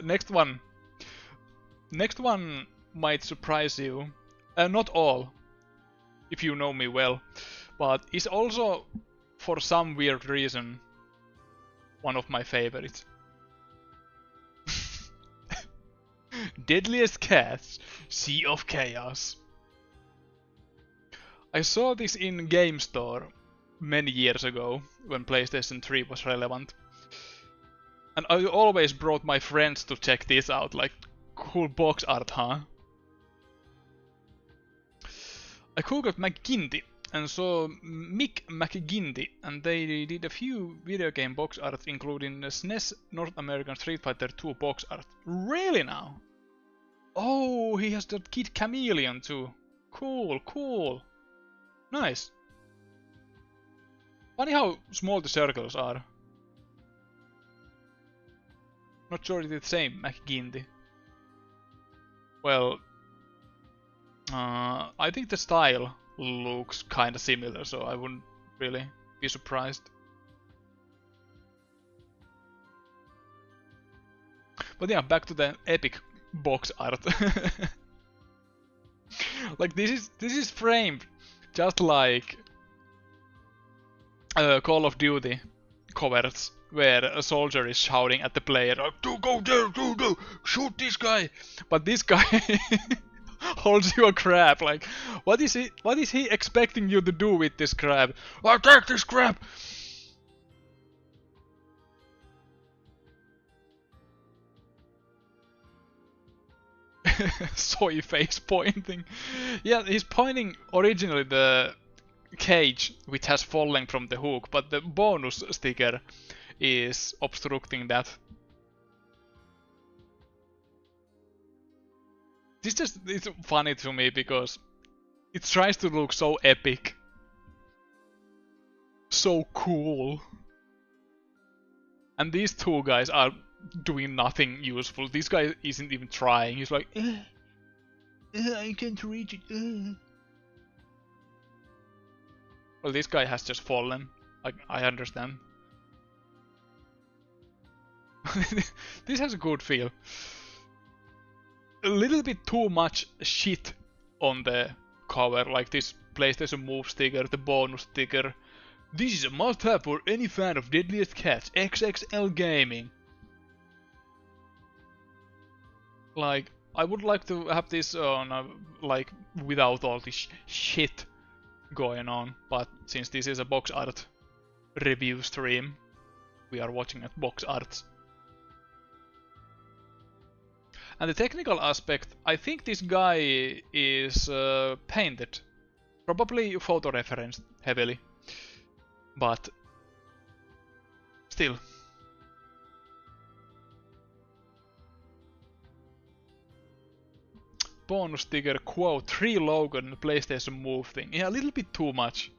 Next one. Next one might surprise you. Not all, if you know me well, but it's also, for some weird reason, one of my favorites. Deadliest Cats, Sea of Chaos. I saw this in Game Store many years ago, when PlayStation 3 was relevant. And I always brought my friends to check this out, like, cool box art, huh? I googled McGindy and saw Mick McGindy, and they did a few video game box art, including the SNES North American Street Fighter 2 box art. Really now? Oh, he has the Kid Chameleon too. Cool, cool. Nice. Funny how small the circles are. Not sure it's the same McGindy. Well, I think the style looks kinda similar, so I wouldn't really be surprised. But yeah, back to the epic box art. Like this is framed just like Call of Duty covers, where a soldier is shouting at the player, "Do go there, do shoot this guy!" But this guy holds you a crab. Like, what is he expecting you to do with this crab? I'll take this crab. Soy face pointing. Yeah, he's pointing originally the cage which has fallen from the hook, but the bonus sticker is obstructing that. It's funny to me because it tries to look so epic, so cool, and these two guys are doing nothing useful. This guy isn't even trying. He's like, I can't reach it. Well, this guy has just fallen. Like, I understand. This has a good feel. A little bit too much shit on the cover, like this PlayStation Move sticker, the bonus sticker. This is a must-have for any fan of Deadliest Catch, XXL Gaming. Like, I would like to have this on, like, without all this shit going on, but since this is a box art review stream, we are watching at box arts. And the technical aspect, I think this guy is painted. Probably photo referenced heavily. But still. Bonus sticker, quote, 3 logo and PlayStation Move thing. Yeah, a little bit too much.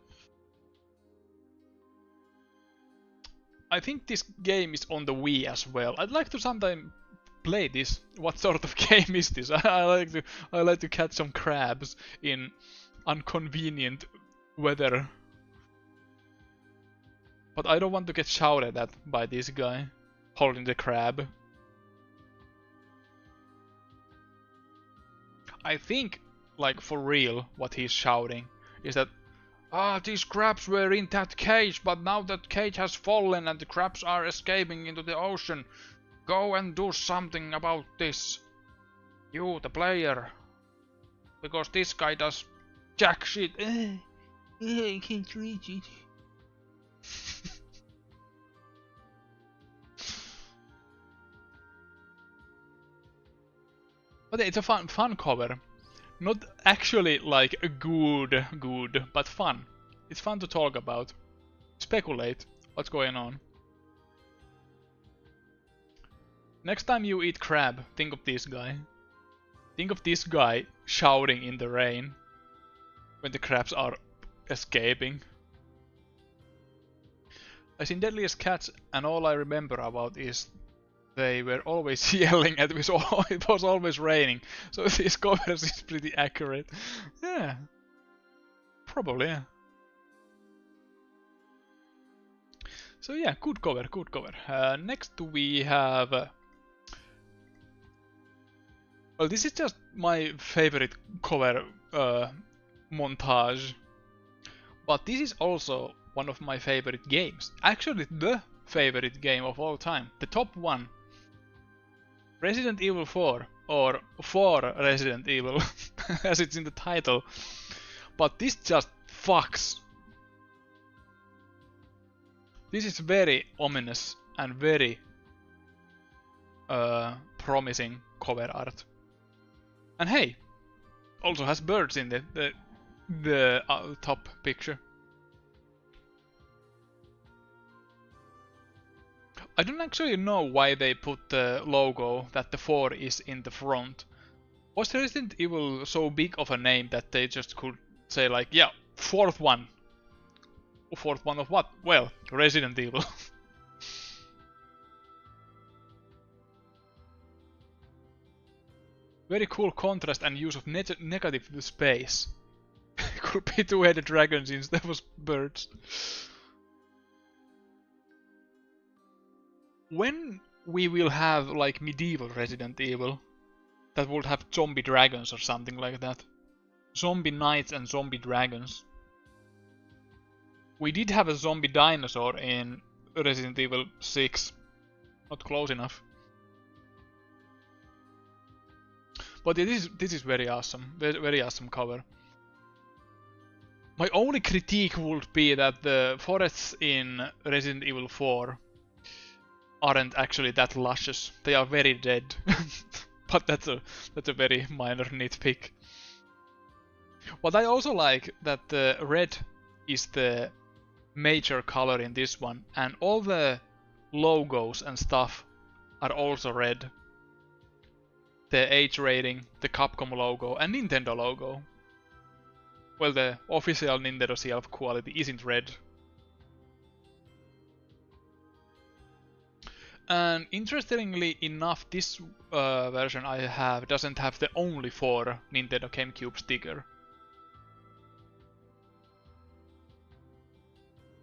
I think this game is on the Wii as well. I'd like to sometime play this. What sort of game is this? I like to catch some crabs in inconvenient weather. But I don't want to get shouted at by this guy holding the crab. I think, like for real, what he's shouting is that these crabs were in that cage, but now that cage has fallen and the crabs are escaping into the ocean. Go and do something about this. You, the player. Because this guy does jack shit. I can't reach it. But it's a fun cover. Not actually like a good, but fun. It's fun to talk about. Speculate what's going on. Next time you eat crab, think of this guy. Think of this guy shouting in the rain when the crabs are escaping. I've seen Deadliest Catch and all I remember about is they were always yelling and it was always raining. So this cover is pretty accurate. Yeah. Probably, yeah. So yeah, good cover, good cover. Next we have... well, this is just my favorite cover montage. But this is also one of my favorite games. Actually, the favorite game of all time. The top one. Resident Evil 4. Or 4 Resident Evil, as it's in the title. But this just fucks. This is very ominous and very promising cover art. And hey, also has birds in the top picture. I don't actually know why they put the logo that the 4 is in the front. Was Resident Evil so big of a name that they just could say like, yeah, 4th one. 4th one of what? Well, Resident Evil. Very cool contrast and use of negative space. Could be two-headed dragons instead of birds. When we will have like medieval Resident Evil that would have zombie dragons or something like that. Zombie knights and zombie dragons. We did have a zombie dinosaur in Resident Evil 6. Not close enough. But this is very awesome. Very awesome cover. My only critique would be that the forests in Resident Evil 4 aren't actually that luscious. They are very dead. But that's a very minor nitpick. What I also like that the red is the major color in this one, and all the logos and stuff are also red. The age rating, the Capcom logo, and Nintendo logo. Well, the official Nintendo shelf quality isn't red. And interestingly enough, this version I have doesn't have the only 4 Nintendo GameCube sticker.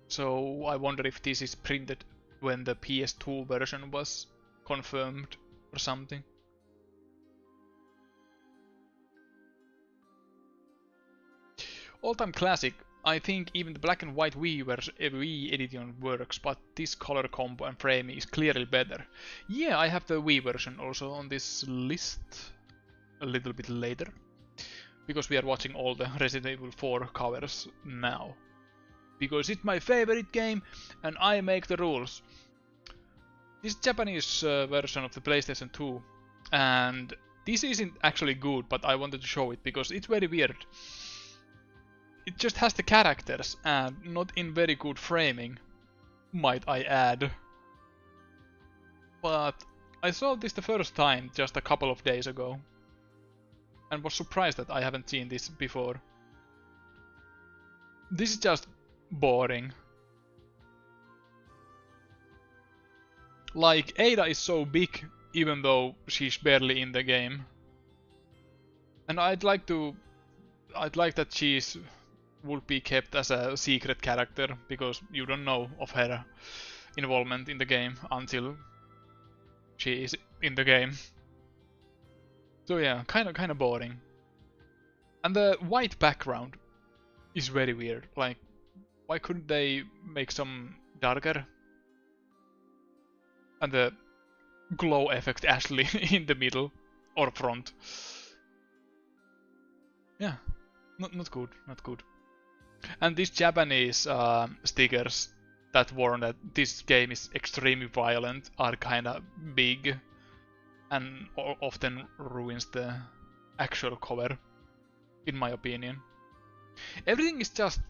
So I wonder if this is printed when the PS2 version was confirmed or something. All-time classic. I think even the black and white Wii edition works, but this color combo and framing is clearly better. Yeah, I have the Wii version also on this list a little bit later, because we are watching all the Resident Evil 4 covers now. Because it's my favorite game and I make the rules. This Japanese version of the PlayStation 2, and this isn't actually good, but I wanted to show it because it's very weird. It just has the characters and not in very good framing, might I add. But I saw this the first time just a couple of days ago and was surprised that I haven't seen this before. This is just boring. Like, Ada is so big even though she's barely in the game. And I'd like that she's would be kept as a secret character, because you don't know of her involvement in the game until she is in the game. So yeah, kind of boring. And the white background is very weird. Like, why couldn't they make some darker? And the glow effect actually in the middle or front. Yeah, not good, not good. And these Japanese stickers that warn that this game is extremely violent are kinda big and often ruins the actual cover, in my opinion. Everything is just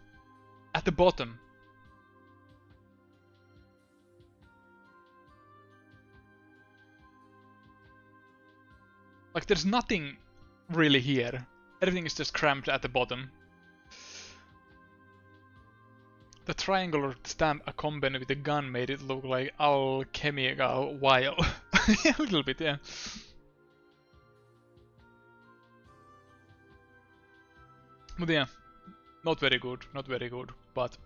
at the bottom. Like, there's nothing really here. Everything is just cramped at the bottom. The triangular stamp accompanied with the gun made it look like alchemical wile. A little bit, yeah. But yeah, not very good, not very good, but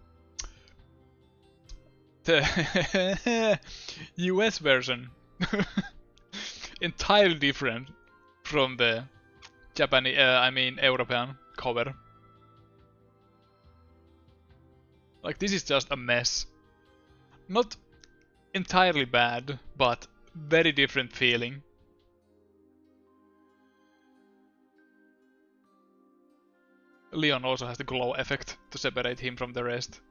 the US version entirely different from the Japanese, European cover. Like, this is just a mess. Not entirely bad, but very different feeling. Leon also has the glow effect to separate him from the rest.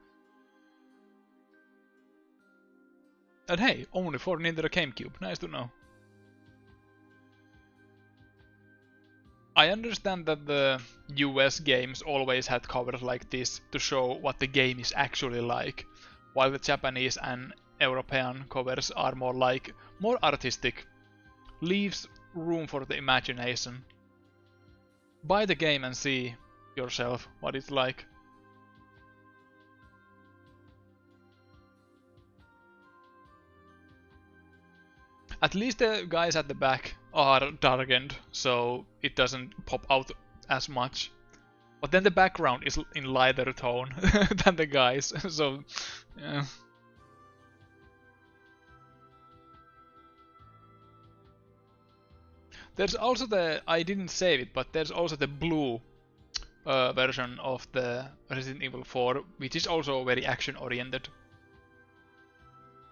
And hey, only for Nintendo GameCube, nice to know. I understand that the US games always had covers like this to show what the game is actually like, while the Japanese and European covers are more artistic, leaves room for the imagination. Buy the game and see yourself what it's like. At least the guys at the back are darkened, so it doesn't pop out as much. But then the background is in lighter tone than the guys, so yeah. There's also I didn't save it, but there's also the blue version of the Resident Evil 4, which is also very action oriented.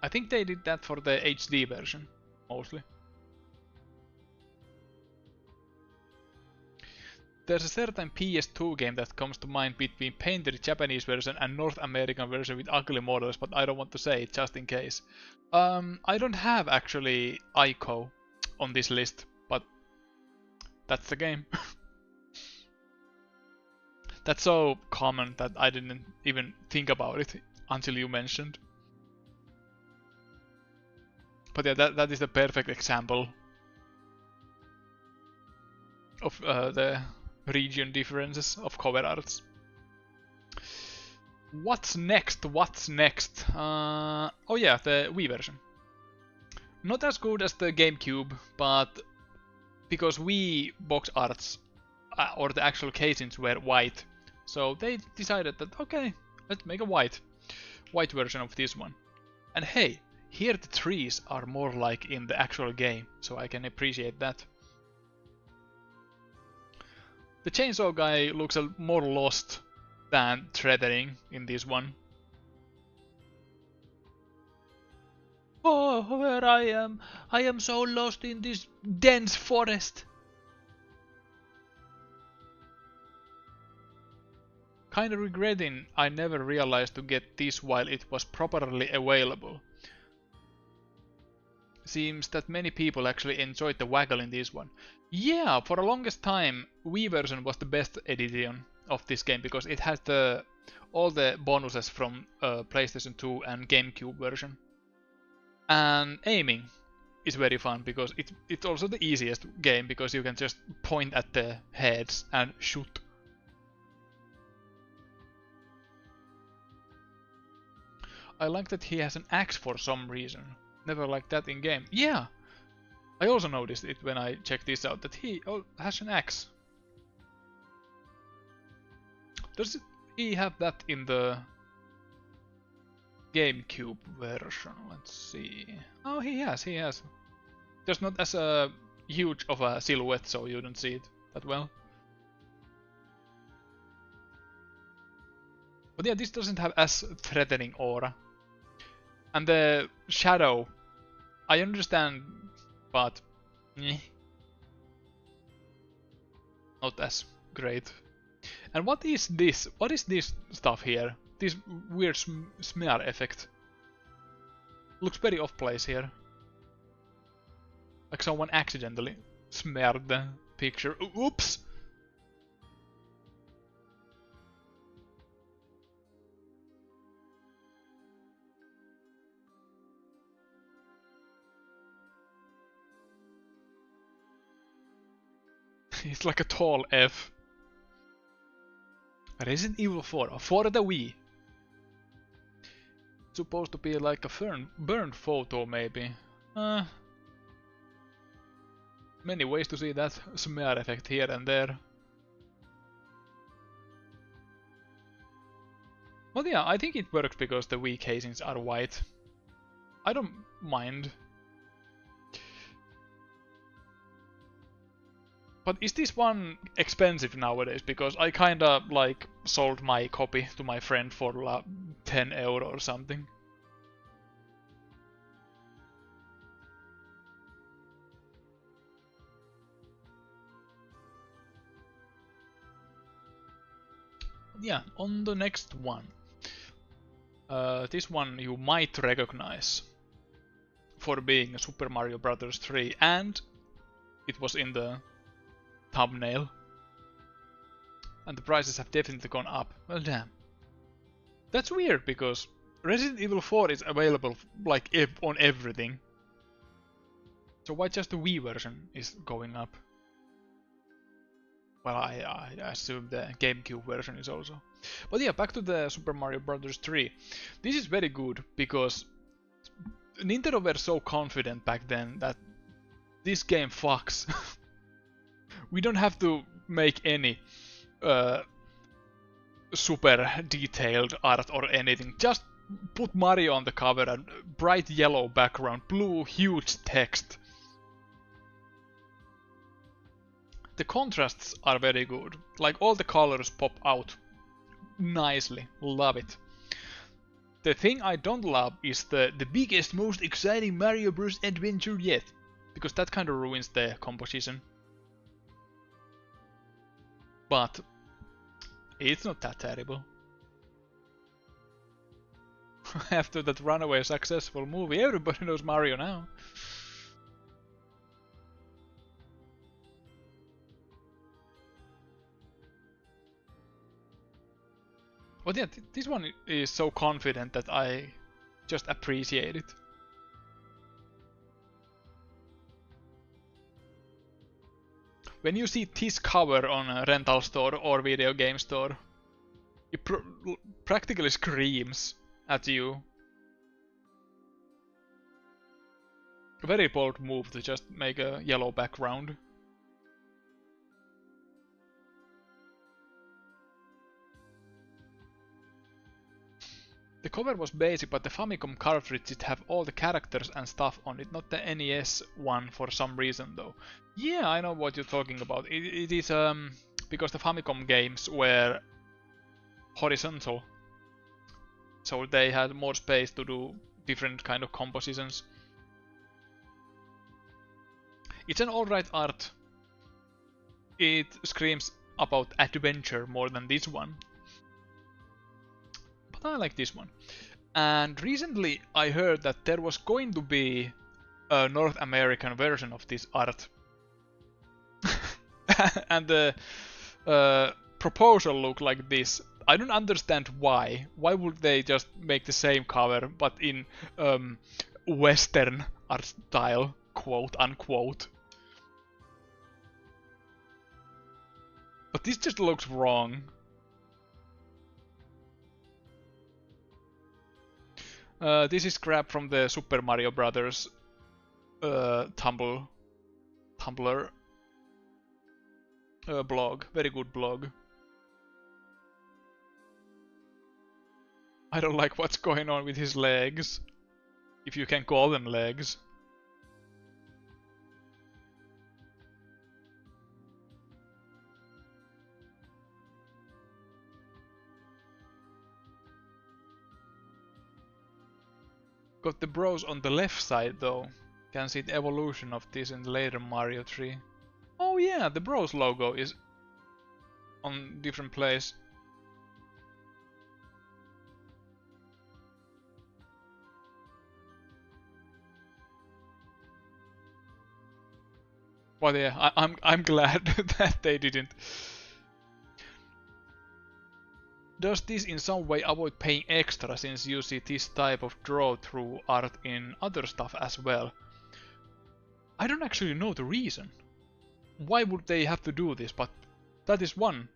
I think they did that for the HD version, mostly. There's a certain PS2 game that comes to mind between painted Japanese version and North American version with ugly models, but I don't want to say it just in case. I don't have actually Ico on this list, but that's the game. That's so common that I didn't even think about it until you mentioned. But yeah, that is the perfect example of the region differences of cover arts. What's next? What's next? Oh yeah, the Wii version. Not as good as the GameCube, but because Wii box arts or the actual casings were white, so they decided that okay, let's make a white version of this one. And hey, Here the trees are more like in the actual game, so I can appreciate that. The chainsaw guy looks more lost than threatening in this one. Oh, where I am so lost in this dense forest. Kinda regretting I never realized to get this while it was properly available. Seems that many people actually enjoyed the waggle in this one. Yeah, for the longest time, Wii version was the best edition of this game because it has all the bonuses from PlayStation 2 and GameCube version. And aiming is very fun because it's also the easiest game because you can just point at the heads and shoot. I like that he has an axe for some reason. Never liked that in game. Yeah! I also noticed it when I checked this out, that he has an axe. Does he have that in the GameCube version? Let's see. Oh, he has. Just not as a huge of a silhouette, so you don't see it that well. But yeah, this doesn't have as threatening aura. And the shadow, I understand, but not as great. And what is this? What is this stuff here? This weird smear effect. Looks very off place here. Like someone accidentally smeared the picture. Oops! It's like a tall F. Resident Evil 4 for the Wii. It's supposed to be like a burned photo, maybe. Many ways to see that smear effect here and there. But yeah, I think it works because the Wii casings are white. I don't mind. But is this one expensive nowadays? Because I kinda like sold my copy to my friend for like 10 euro or something. Yeah, on the next one. This one you might recognize for being Super Mario Bros. 3, and it was in the thumbnail. And the prices have definitely gone up. Well, damn. That's weird because Resident Evil 4 is available like on everything. So why just the Wii version is going up? Well, I assume the GameCube version is also. But yeah, back to the Super Mario Bros. 3. This is very good because Nintendo were so confident back then that this game fucks. We don't have to make any super detailed art or anything. Just put Mario on the cover and bright yellow background, blue huge text. The contrasts are very good. Like all the colors pop out nicely. Love it. The thing I don't love is the biggest, most exciting Mario Bros. Adventure yet. Because that kind of ruins the composition. But it's not that terrible. After that runaway successful movie, everybody knows Mario now. But yeah, this one is so confident that I just appreciate it. When you see this cover on a rental store or video game store, it practically screams at you. A very bold move to just make a yellow background. The cover was basic, but the Famicom cartridge did have all the characters and stuff on it, not the NES one for some reason though. Yeah, I know what you're talking about. It is because the Famicom games were horizontal, so they had more space to do different kind of compositions. It's an alright art. It screams about adventure more than this one. But I like this one. And recently I heard that there was going to be a North American version of this art. And the proposal looked like this. I don't understand why. Why would they just make the same cover but in Western art style, quote unquote. But this just looks wrong. This is crap from the Super Mario Brothers Tumblr blog. Very good blog. I don't like what's going on with his legs. If you can call them legs. Got the bros on the left side though. Can see the evolution of this in the later Mario 3. Oh yeah, the bros logo is on different place. But yeah, I'm glad that they didn't. Does this in some way avoid paying extra since you see this type of draw-through art in other stuff as well? I don't actually know the reason. Why would they have to do this, but that is one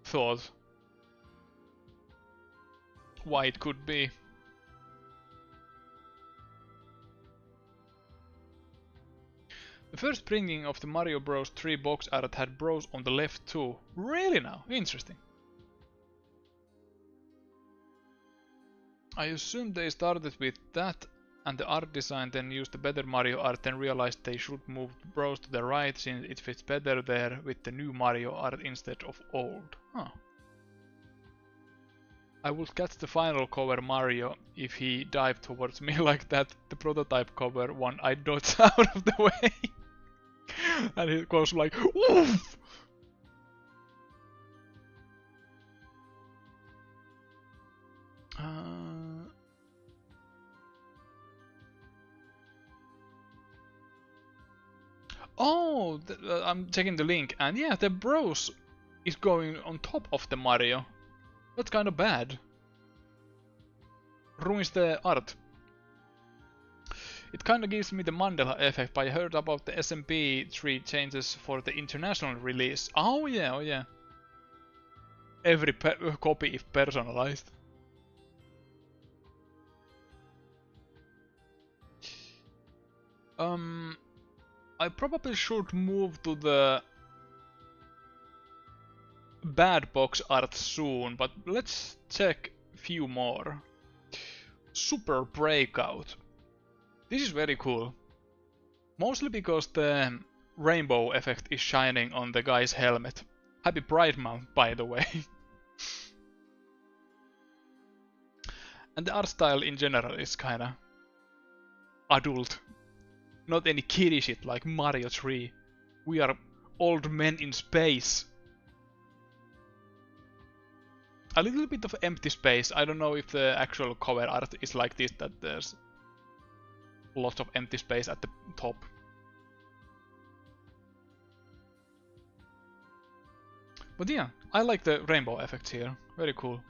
thought. Why it could be. The first printing of the Mario Bros 3 box art had bros on the left too. Really now? Interesting. I assume they started with that and the art design, then used the better Mario art, then realized they should move bros to the right since it fits better there with the new Mario art instead of old. Huh. I would catch the final cover Mario if he dived towards me like that. The prototype cover one I dodge out of the way. And he goes like, oof! Oh, I'm checking the link, and yeah, the bros is going on top of the Mario. That's kind of bad. Ruins the art. It kinda gives me the Mandela effect, but I heard about the SMP3 changes for the international release. Oh yeah, oh yeah. Every copy is personalized. I probably should move to the bad box art soon, but let's check few more. Super Breakout. This is very cool. Mostly because the rainbow effect is shining on the guy's helmet. Happy Pride Month, by the way. And the art style in general is kinda adult. Not any kiddie shit like Mario 3. We are old men in space. A little bit of empty space. I don't know if the actual cover art is like this, that there's lots of empty space at the top. But yeah, I like the rainbow effects here. Very cool.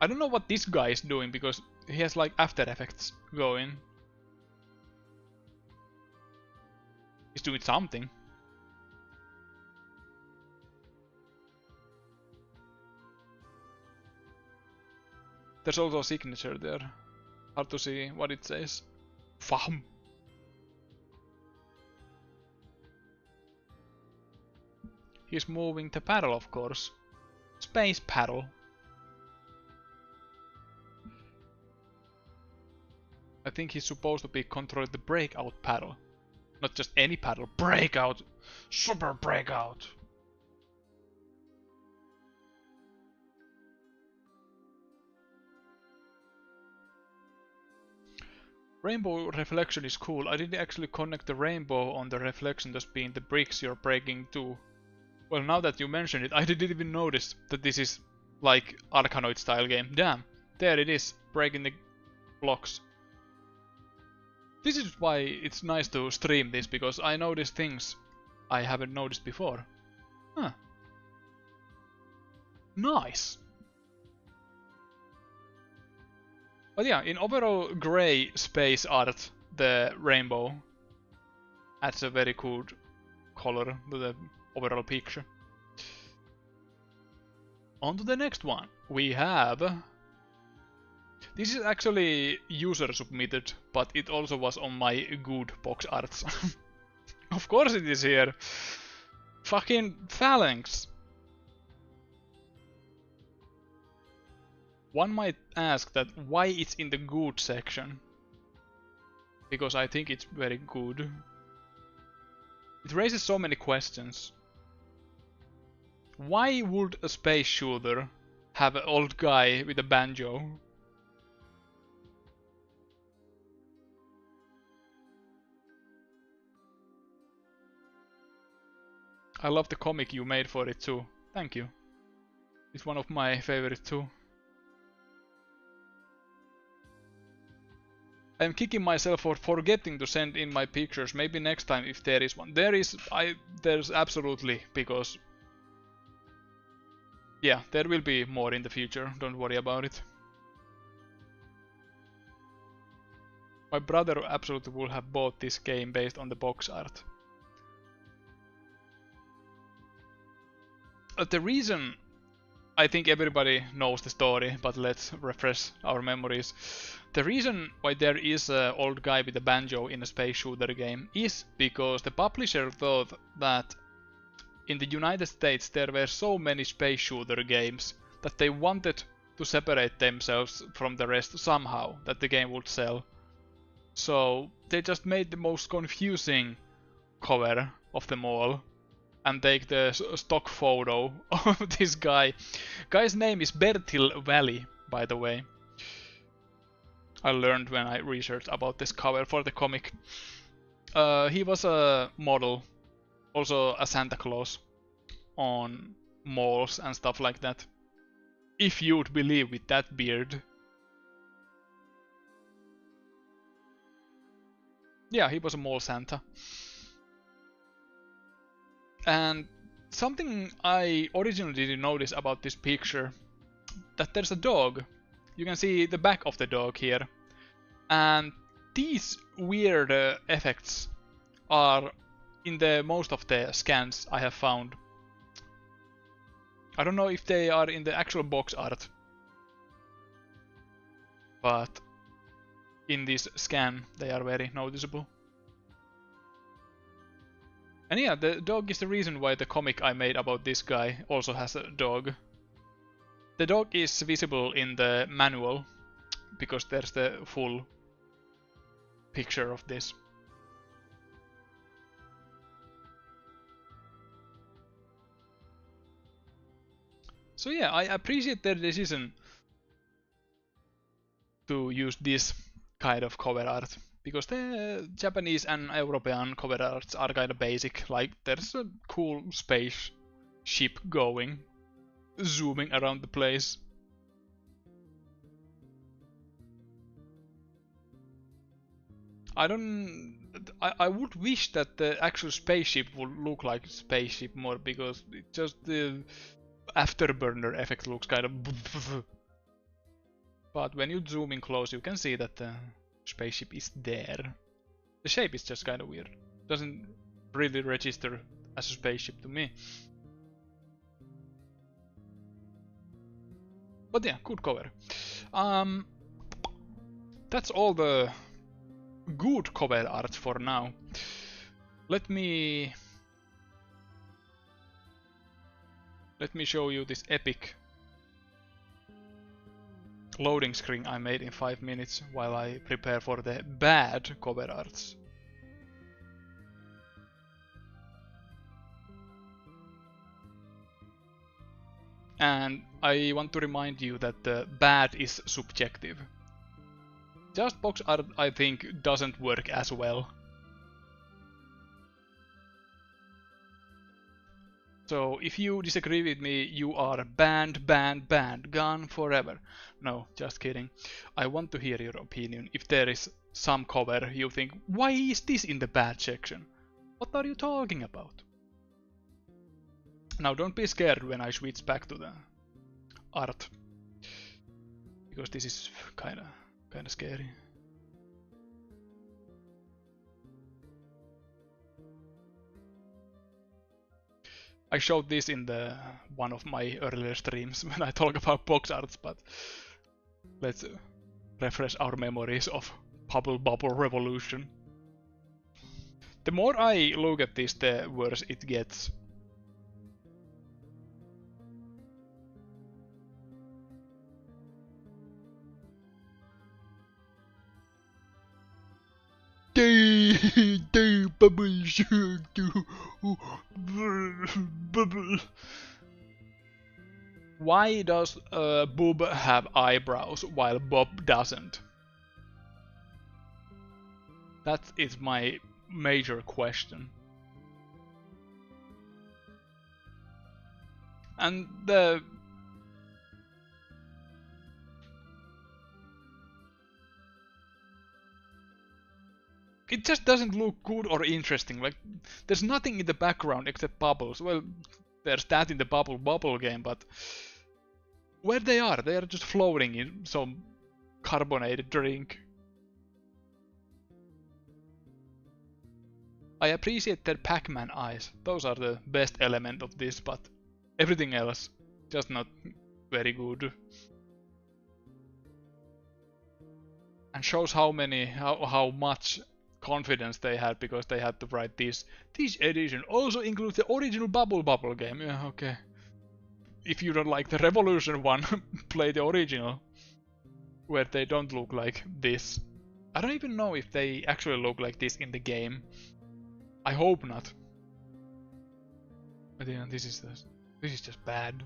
I don't know what this guy is doing because he has like After Effects going. He's doing something. There's also a signature there. Hard to see what it says. Fam. He's moving the paddle, of course. Space paddle. I think he's supposed to be controlling the breakout paddle. Not just any paddle, breakout! Super breakout! Rainbow reflection is cool. I didn't actually connect the rainbow on the reflection as being the bricks you're breaking too. Well, now that you mention it, I didn't even notice that this is like Arkanoid style game. Damn, there it is, breaking the blocks. This is why it's nice to stream this, because I notice things I haven't noticed before. Huh. Nice! But yeah, in overall grey space art, the rainbow adds a very cool color to the overall picture. On to the next one. We have... This is actually user submitted, but it also was on my good box arts. Of course it is here. Fucking phalanx. One might ask that why it's in the good section. Because I think it's very good. It raises so many questions. Why would a space shooter have an old guy with a banjo? I love the comic you made for it too. Thank you. It's one of my favorites too. I'm kicking myself for forgetting to send in my pictures. Maybe next time if there is one. There's absolutely, because... Yeah, there will be more in the future. Don't worry about it. My brother absolutely would have bought this game based on the box art. The reason... I think everybody knows the story, but let's refresh our memories. The reason why there is an old guy with a banjo in a space shooter game is because the publisher thought that in the United States there were so many space shooter games that they wanted to separate themselves from the rest somehow, that the game would sell. So they just made the most confusing cover of them all and take the stock photo of this guy. Guy's name is Bertil Valley, by the way. I learned when I researched about this cover for the comic. He was a model, also a Santa Claus, on malls and stuff like that. If you'd believe with that beard. Yeah, he was a mall Santa. And something I originally didn't notice about this picture, that there's a dog. You can see the back of the dog here. And these weird effects are in the most of the scans I have found. I don't know if they are in the actual box art, but in this scan they are very noticeable. And yeah, the dog is the reason why the comic I made about this guy also has a dog. The dog is visible in the manual, because there's the full picture of this. So yeah, I appreciate their decision to use this kind of cover art, because the Japanese and European cover arts are kind of basic, like there's a cool space ship going, zooming around the place. I would wish that the actual spaceship would look like a spaceship more, because it just the afterburner effect looks kind of. But when you zoom in close, you can see that the spaceship is there. The shape is just kind of weird. Doesn't really register as a spaceship to me. But yeah, good cover. That's all the good cover art for now. Let me Let me show you this epic loading screen I made in 5 minutes while I prepare for the bad cover arts. And I want to remind you that the bad is subjective. Just box art, I think, doesn't work as well. So if you disagree with me, you are banned, banned, banned, gone forever. No, just kidding. I want to hear your opinion. If there is some cover you think, why is this in the bad section? What are you talking about? Now don't be scared when I switch back to the art. Because this is kinda scary. I showed this in one of my earlier streams when I talk about box arts, but let's refresh our memories of Bubble Bubble Revolution. The more I look at this, the worse it gets. Bubble. Why does Boob have eyebrows while Bob doesn't? That is my major question. And it just doesn't look good or interesting. Like, there's nothing in the background except bubbles. Well, there's that in the Bubble game, but where they are just floating in some carbonated drink. I appreciate their Pac-Man eyes. Those are the best element of this, but everything else just not very good. And shows how much confidence they had, because they had to write this edition also includes the original Bubble game. Yeah, okay. If you don't like the Revolution one, play the original, where they don't look like this. I don't even know if they actually look like this in the game. I hope not. But yeah, this is just bad.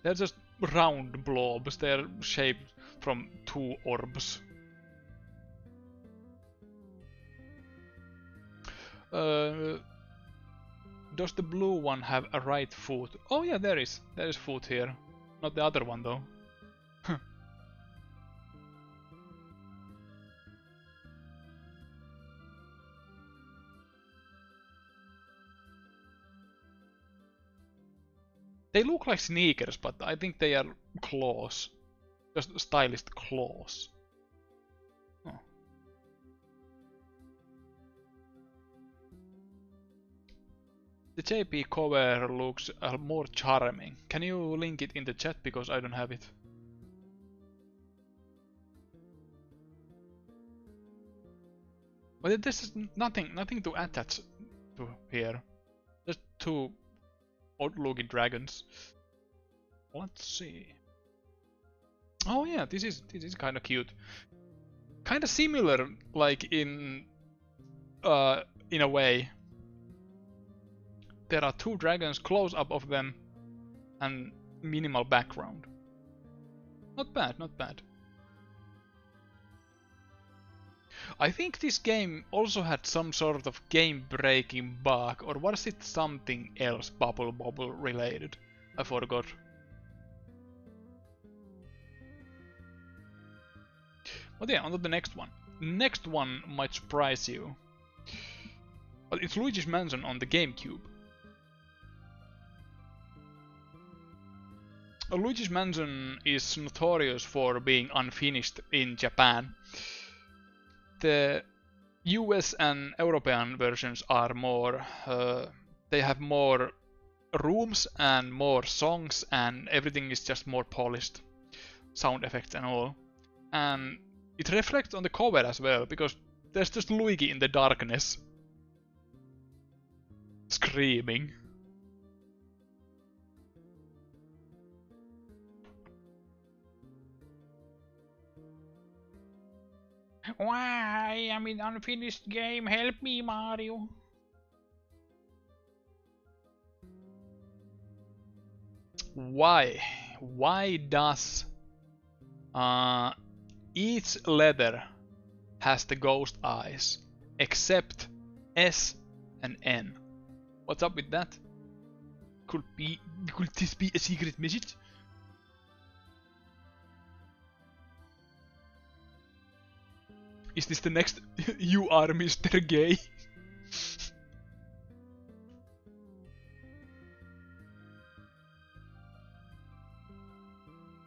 They're just round blobs. They're shaped from 2 orbs. Does the blue one have a right foot? Oh yeah, there is foot here. Not the other one though. They look like sneakers, but I think they are claws. Just stylist claws. Oh. The JP cover looks more charming. Can you link it in the chat, because I don't have it? But there's nothing to attach to here. Just 2 odd-looking dragons. Let's see. Oh yeah, this is kind of cute. Kind of similar, like in a way. There are 2 dragons, close up of them, and minimal background. Not bad, not bad. I think this game also had some sort of game-breaking bug, or was it something else Bubble related? I forgot. But yeah, on to the next one. Next one might surprise you. But it's Luigi's Mansion on the GameCube. Luigi's Mansion is notorious for being unfinished in Japan. The US and European versions are more, they have more rooms and more songs, and everything is just more polished. Sound effects and all. And it reflects on the cover as well, because there's just Luigi in the darkness. screaming. Why? I'm in unfinished game. Help me, Mario. Why? Why does each letter has the ghost eyes except S and N? What's up with that? Could this be a secret message? Is this the next You Are Mr. Gay?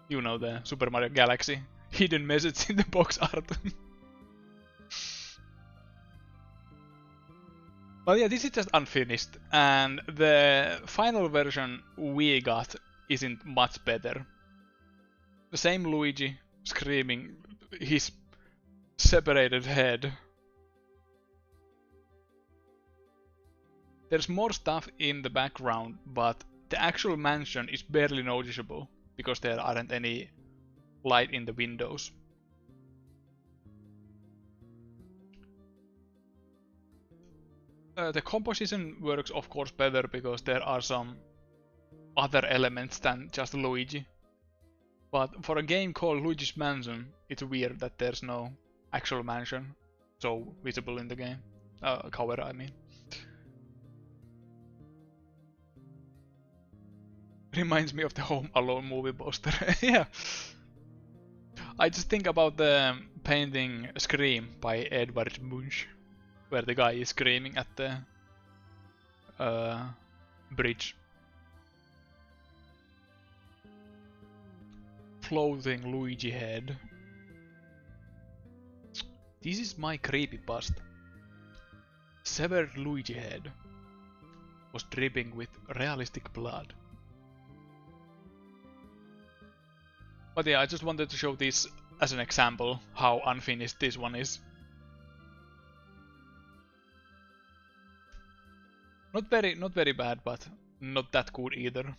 You know, the Super Mario Galaxy hidden message in the box art. But yeah, this is just unfinished, and the final version we got isn't much better. The same Luigi screaming his separated head. There's more stuff in the background, but the actual mansion is barely noticeable because there aren't any light in the windows. The composition works of course better because there are some other elements than just Luigi. But for a game called Luigi's Mansion, it's weird that there's no actual mansion so visible in the game. Cover, I mean. Reminds me of the Home Alone movie poster. Yeah. I just think about the painting Scream by Edvard Munch, where the guy is screaming at the bridge. Floating Luigi head. This is my creepypasta. Severed Luigi head was dripping with realistic blood. But yeah, I just wanted to show this as an example how unfinished this one is. Not very bad, but not that good either.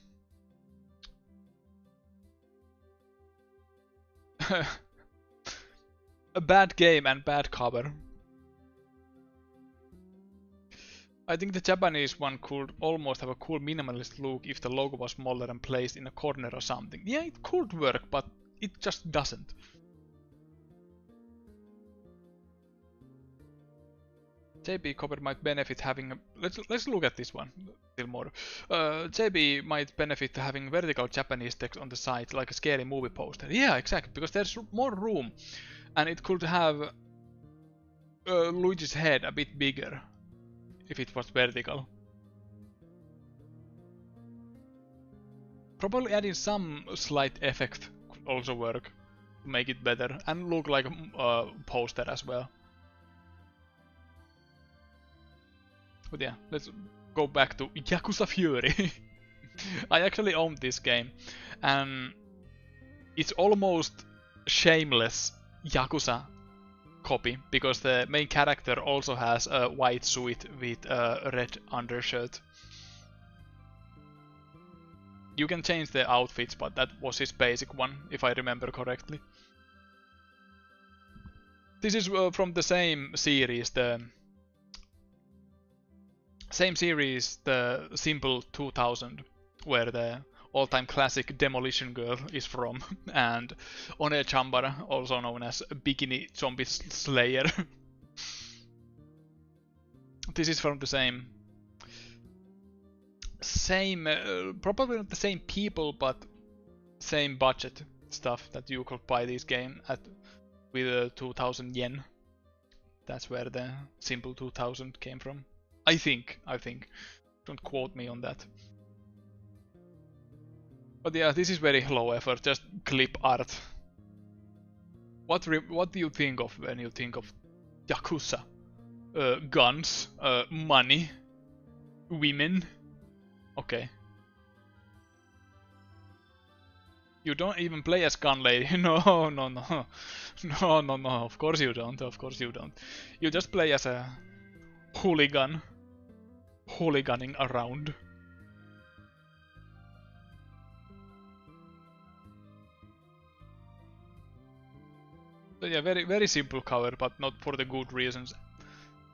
A bad game and bad cover. I think the Japanese one could almost have a cool minimalist look if the logo was smaller and placed in a corner or something. Yeah, it could work, but it just doesn't. JB Copper might benefit having a... Let's look at this one still more. JB might benefit having vertical Japanese text on the side, like a scary movie poster. Yeah, exactly, because there's more room, and it could have Luigi's head a bit bigger if it was vertical. Probably adding some slight effect could also work to make it better and look like a poster as well. But yeah, let's go back to Yakuza Fury. I actually own this game, and it's almost shameless Yakuza copy, because the main character also has a white suit with a red undershirt. You can change the outfits, but that was his basic one, if I remember correctly. This is from the same series, the Simple 2000, where the all-time classic Demolition Girl is from, and One Chambara, also known as Bikini Zombie Slayer. This is from the same, probably not the same people, but same budget stuff that you could buy this game at with 2000 yen. That's where the Simple 2000 came from. I think. Don't quote me on that. But yeah, this is very low effort, just clip art. What do you think of when you think of Yakuza? Guns, money, women. Okay. You don't even play as gun lady. No. Of course you don't. You just play as a hooligan. hooliganing around. So yeah, very simple cover, but not for the good reasons.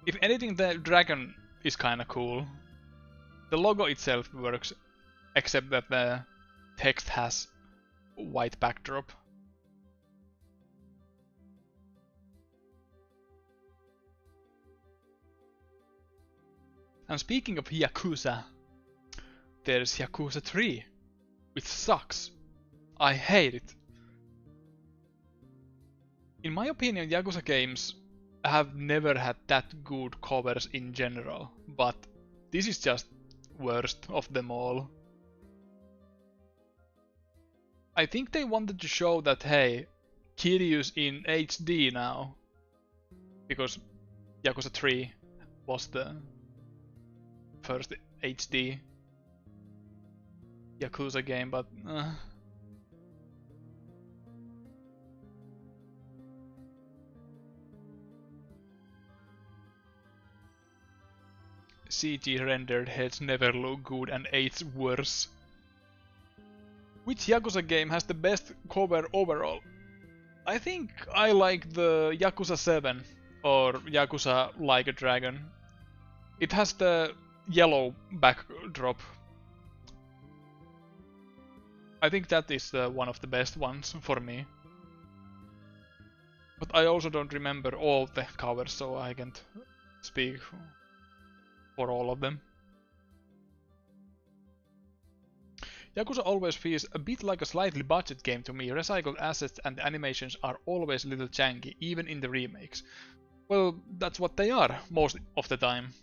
If anything, the dragon is kinda cool. The logo itself works, except that the text has white backdrop. And speaking of Yakuza, there's Yakuza 3, which sucks. I hate it. In my opinion, Yakuza games have never had that good covers in general, but this is just worst of them all. I think they wanted to show that, hey, Kiryu's in HD now, because Yakuza 3 was the first HD Yakuza game, but CG rendered heads never look good and age worse. Which Yakuza game has the best cover overall? I think I like the Yakuza 7 or Yakuza Like a Dragon. It has the yellow backdrop. I think that is one of the best ones for me. But I also don't remember all the covers, so I can't speak for all of them. Yakuza always feels a bit like a slightly budget game to me. Recycled assets and the animations are always a little janky, even in the remakes. Well, that's what they are, most of the time.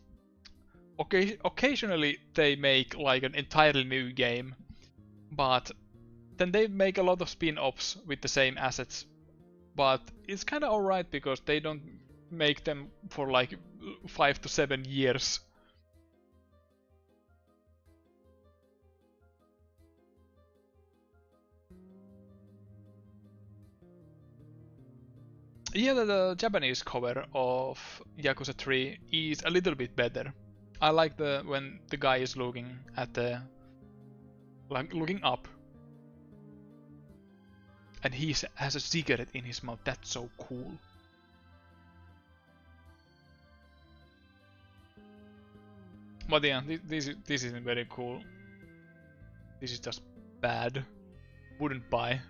Occasionally they make like an entirely new game, but then they make a lot of spin-offs with the same assets. But it's kinda alright because they don't make them for like 5 to 7 years. Yeah, the Japanese cover of Yakuza 3 is a little bit better. I like when the guy is looking at the looking up, and he has a cigarette in his mouth. That's so cool. But yeah, this isn't very cool. This is just bad. Wouldn't buy.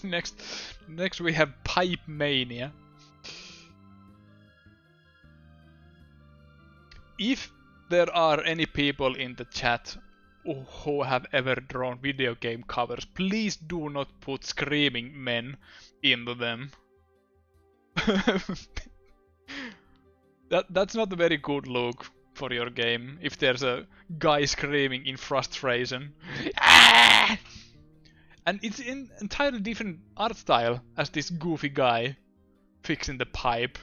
Next we have Pipe Mania. If there are any people in the chat who have ever drawn video game covers, please do not put screaming men into them. That's not a very good look for your game if there's a guy screaming in frustration. Ah! And it's in entirely different art style as this goofy guy fixing the pipe.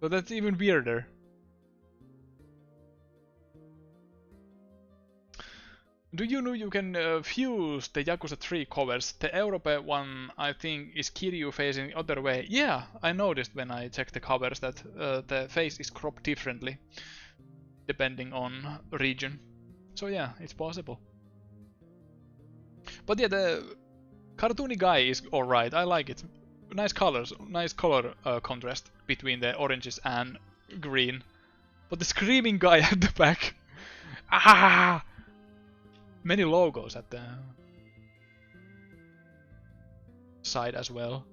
So that's even weirder. Do you know you can fuse the Yakuza 3 covers? The Europe one, I think, is Kiryu facing the other way. Yeah, I noticed when I checked the covers that the face is cropped differently, depending on region. So yeah, it's possible. But yeah, the cartoony guy is alright, I like it. Nice colors, nice color contrast between the oranges and green. But the screaming guy at the back. Ah! Many logos at the side as well.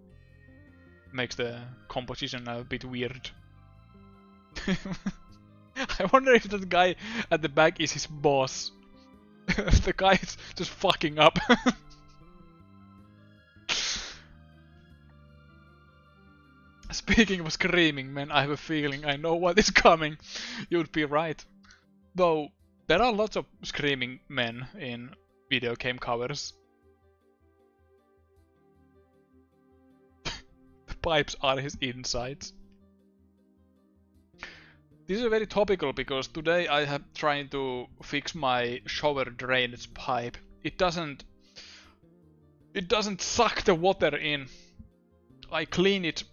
Makes the composition a bit weird. I wonder if that guy at the back is his boss. The guy is just fucking up. Speaking of screaming, man, I have a feeling I know what is coming. You'd be right. Though, there are lots of screaming men in video game covers. The pipes are his insides. This is very topical because today I have trying to fix my shower drainage pipe. It doesn't suck the water in. I clean it.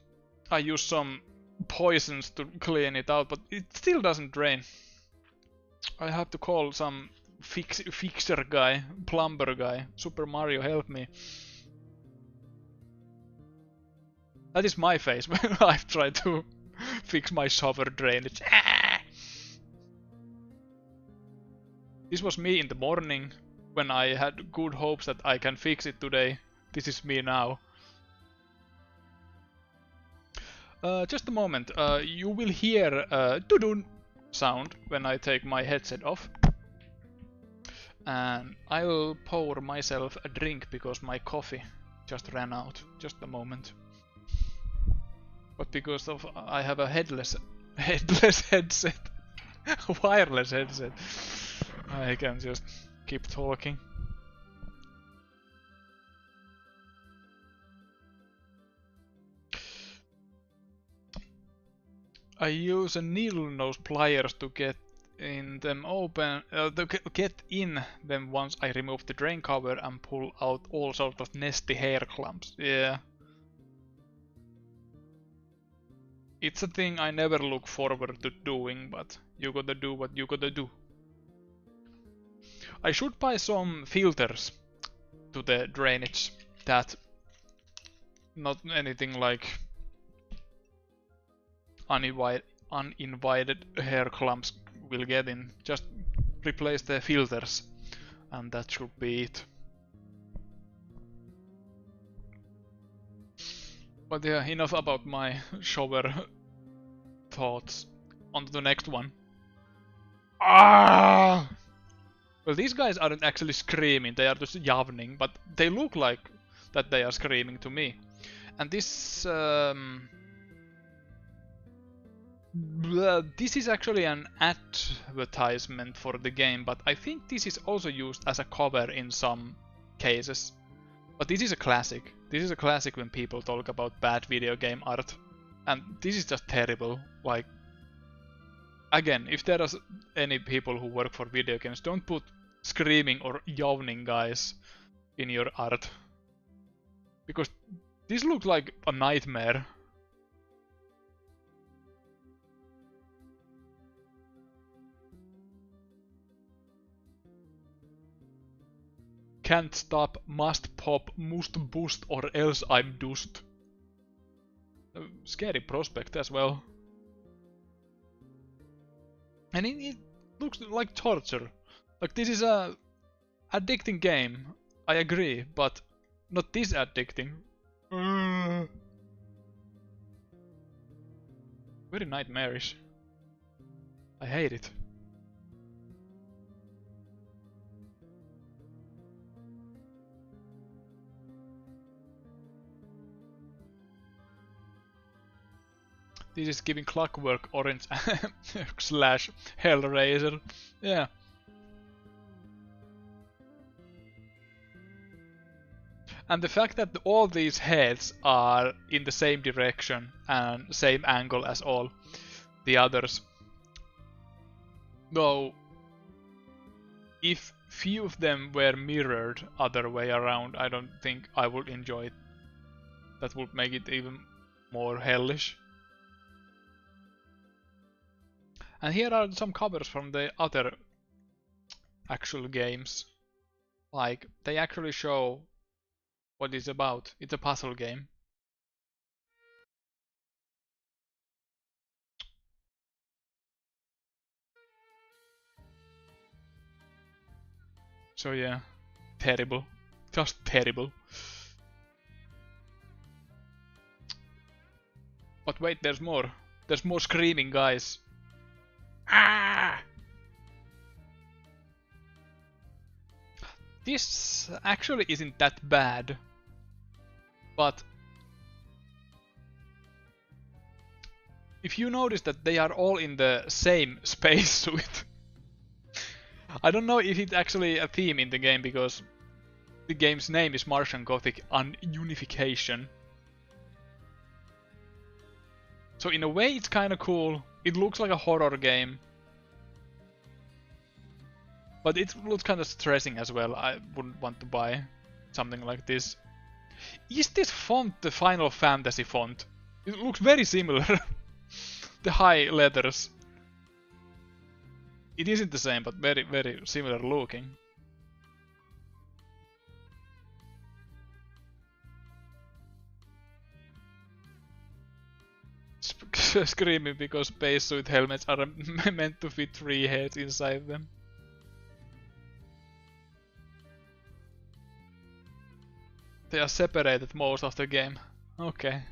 I use some poisons to clean it out, but it still doesn't drain. I have to call some fixer guy, plumber guy. Super Mario, help me. That is my face when I've tried to fix my shower drainage. This was me in the morning when I had good hopes that I can fix it today. This is me now. Just a moment. You will hear a doo-doo sound when I take my headset off. And I'll pour myself a drink because my coffee just ran out. Just a moment. But because of I have a headless headset, wireless headset, I can just keep talking. I use a needle nose pliers to get in them open, to get in them once I remove the drain cover and pull out all sorts of nasty hair clumps. Yeah. It's a thing I never look forward to doing, but you gotta do what you gotta do. I should buy some filters to the drainage that not anything like uninvited hair clumps will get in. Just replace the filters and that should be it. But yeah, enough about my shower thoughts. On to the next one. Ah! Well, these guys aren't actually screaming, they are just yawning, but they look like that they are screaming to me. And this this is actually an advertisement for the game, but I think this is also used as a cover in some cases. But this is a classic. This is a classic when people talk about bad video game art. And this is just terrible. Like, again, if there are any people who work for video games, don't put screaming or yawning guys in your art. Because this looks like a nightmare. Can't stop, must pop, must boost, or else I'm dust. A scary prospect as well. And it looks like torture. Like, this is a addicting game, I agree, but not this addicting. Very nightmarish. I hate it. This is giving Clockwork Orange slash Hellraiser. Yeah. And the fact that all these heads are in the same direction and same angle as all the others. Though, if few of them were mirrored other way around, I don't think I would enjoy it. That would make it even more hellish. And here are some covers from the other actual games. Like, they actually show what it's about. It's a puzzle game. So yeah, terrible. Just terrible. But wait, there's more. There's more screaming guys. Ah! This actually isn't that bad, but if you notice that they are all in the same spacesuit, I don't know if it's actually a theme in the game because the game's name is Martian Gothic Ununification. So in a way it's kinda cool. It looks like a horror game. But it looks kinda stressing as well. I wouldn't want to buy something like this. Is this font the Final Fantasy font? It looks very similar. The high letters. It isn't the same, but very, very similar looking. Screaming because spacesuit helmets are meant to fit 3 heads inside them. They are separated most of the game. Okay.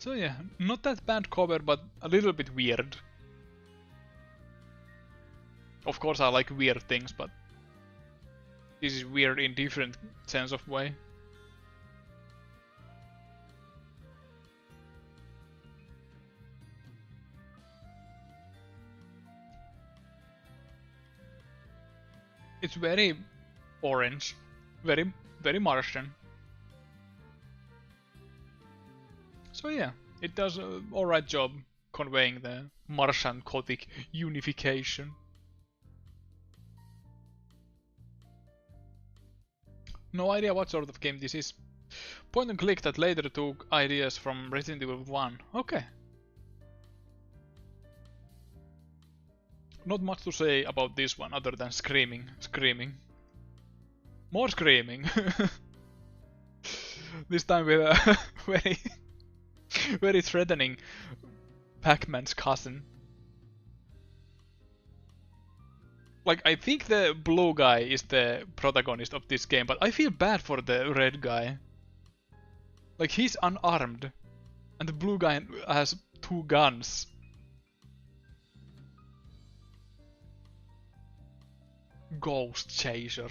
So yeah, not that bad cover, but a little bit weird. Of course I like weird things, but this is weird in different sense of way. It's very orange, very, very Martian. So yeah, it does an alright job conveying the Martian Gothic unification. No idea what sort of game this is. Point and click that later took ideas from Resident Evil 1. Okay. Not much to say about this one other than screaming. More screaming. This time with a very, very threatening Pac-Man's cousin. Like, I think the blue guy is the protagonist of this game, but I feel bad for the red guy. Like, he's unarmed, and the blue guy has 2 guns. Ghost chaser.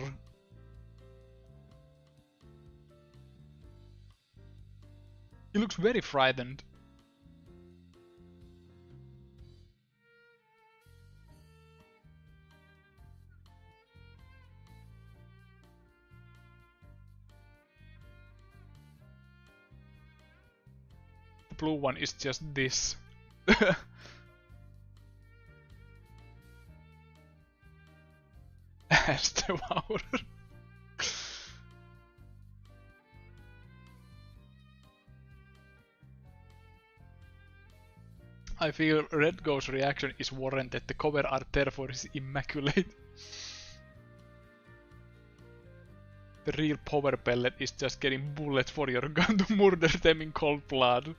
He looks very frightened. The blue one is just this. As Devourer. I feel Red Ghost's reaction is warranted. The cover art therefore is immaculate. The real power pellet is just getting bullets for your gun to murder them in cold blood.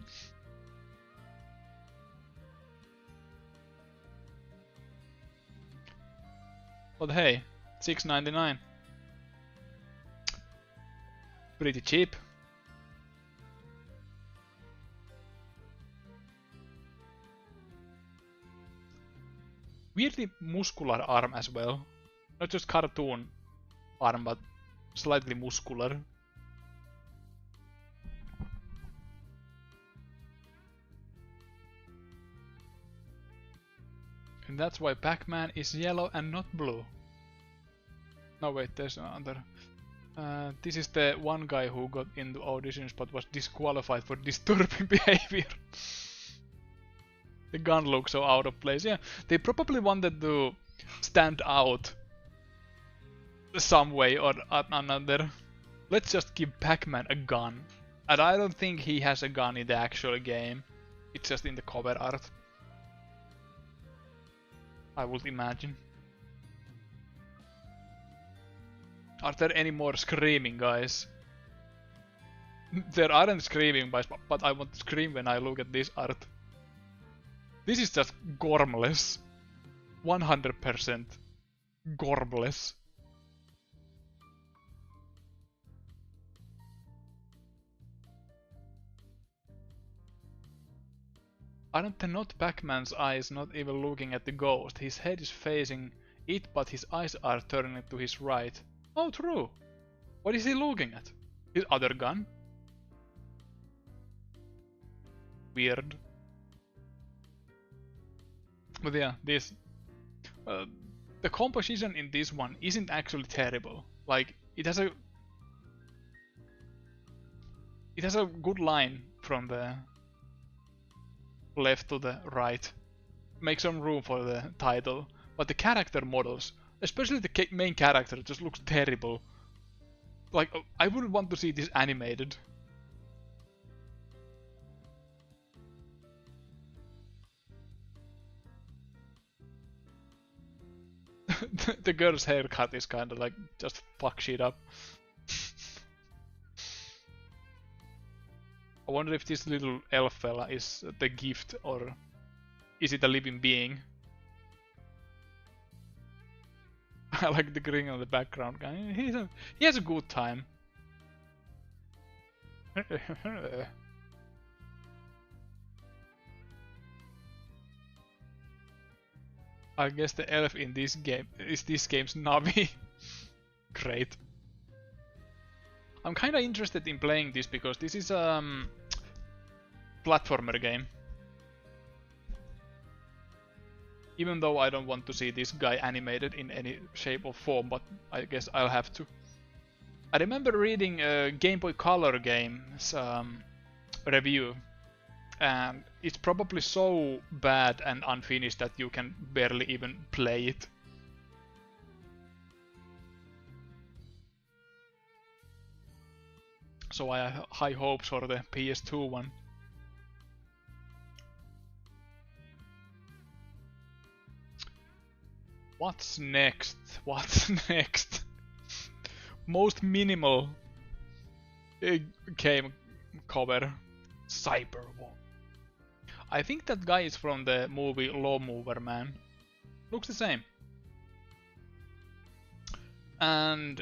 But hey, $6.99. Pretty cheap. Weirdly muscular arm as well. Not just cartoon arm, but slightly muscular. And that's why Pac-Man is yellow and not blue. No wait, there's another. This is the one guy who got into auditions but was disqualified for disturbing behavior. The gun looks so out of place. Yeah, they probably wanted to stand out some way or another. Let's just give Pac-Man a gun. And I don't think he has a gun in the actual game. It's just in the cover art. I would imagine. Are there any more screaming guys? There aren't screaming guys, but I want to scream when I look at this art. This is just gormless. 100% gormless. Aren't not Pac-Man's eyes not even looking at the ghost? His head is facing it, but his eyes are turning to his right. Oh, true. What is he looking at? His other gun? Weird. But yeah, this... the composition in this one isn't actually terrible. Like, it has a good line from the left to the right. Make some room for the title. But the character models Especially the main character just looks terrible. Like, I wouldn't want to see this animated. The girl's haircut is kinda like, just fuck shit up. I wonder if this little elf fella is the gift, or is it a living being? I like the grin on the background guy. He has a good time. I guess the elf in this game is this game's Navi. Great. I'm kinda interested in playing this because this is a platformer game. Even though I don't want to see this guy animated in any shape or form, but I guess I'll have to. I remember reading a Game Boy Color game's review, and it's probably so bad and unfinished that you can barely even play it. So I have high hopes for the PS2 one. What's next? What's next? Most minimal game cover. Cyberwar. I think that guy is from the movie Law Mover Man. Looks the same. And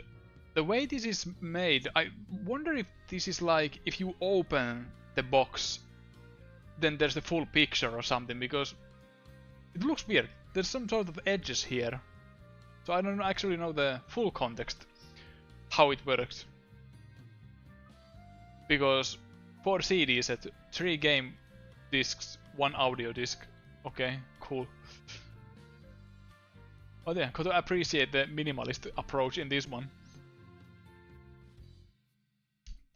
the way this is made, I wonder if this is like, if you open the box, then there's the full picture or something, because it looks weird. There's some sort of edges here. So I don't actually know the full context, how it works. Because 4 CDs at 3 game discs, 1 audio disc. Okay, cool. But yeah, got to appreciate the minimalist approach in this one.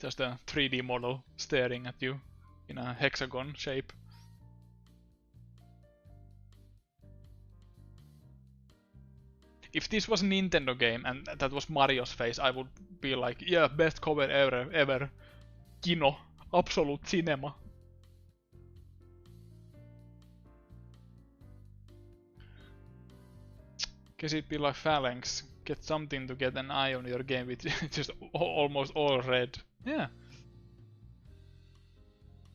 Just a 3D model staring at you in a hexagon shape. If this was a Nintendo game and that was Mario's face, I would be like, yeah, best cover ever. Kino. Absolute cinema. Guess it'd be like Phalanx. Get something to get an eye on your game with just almost all red. Yeah.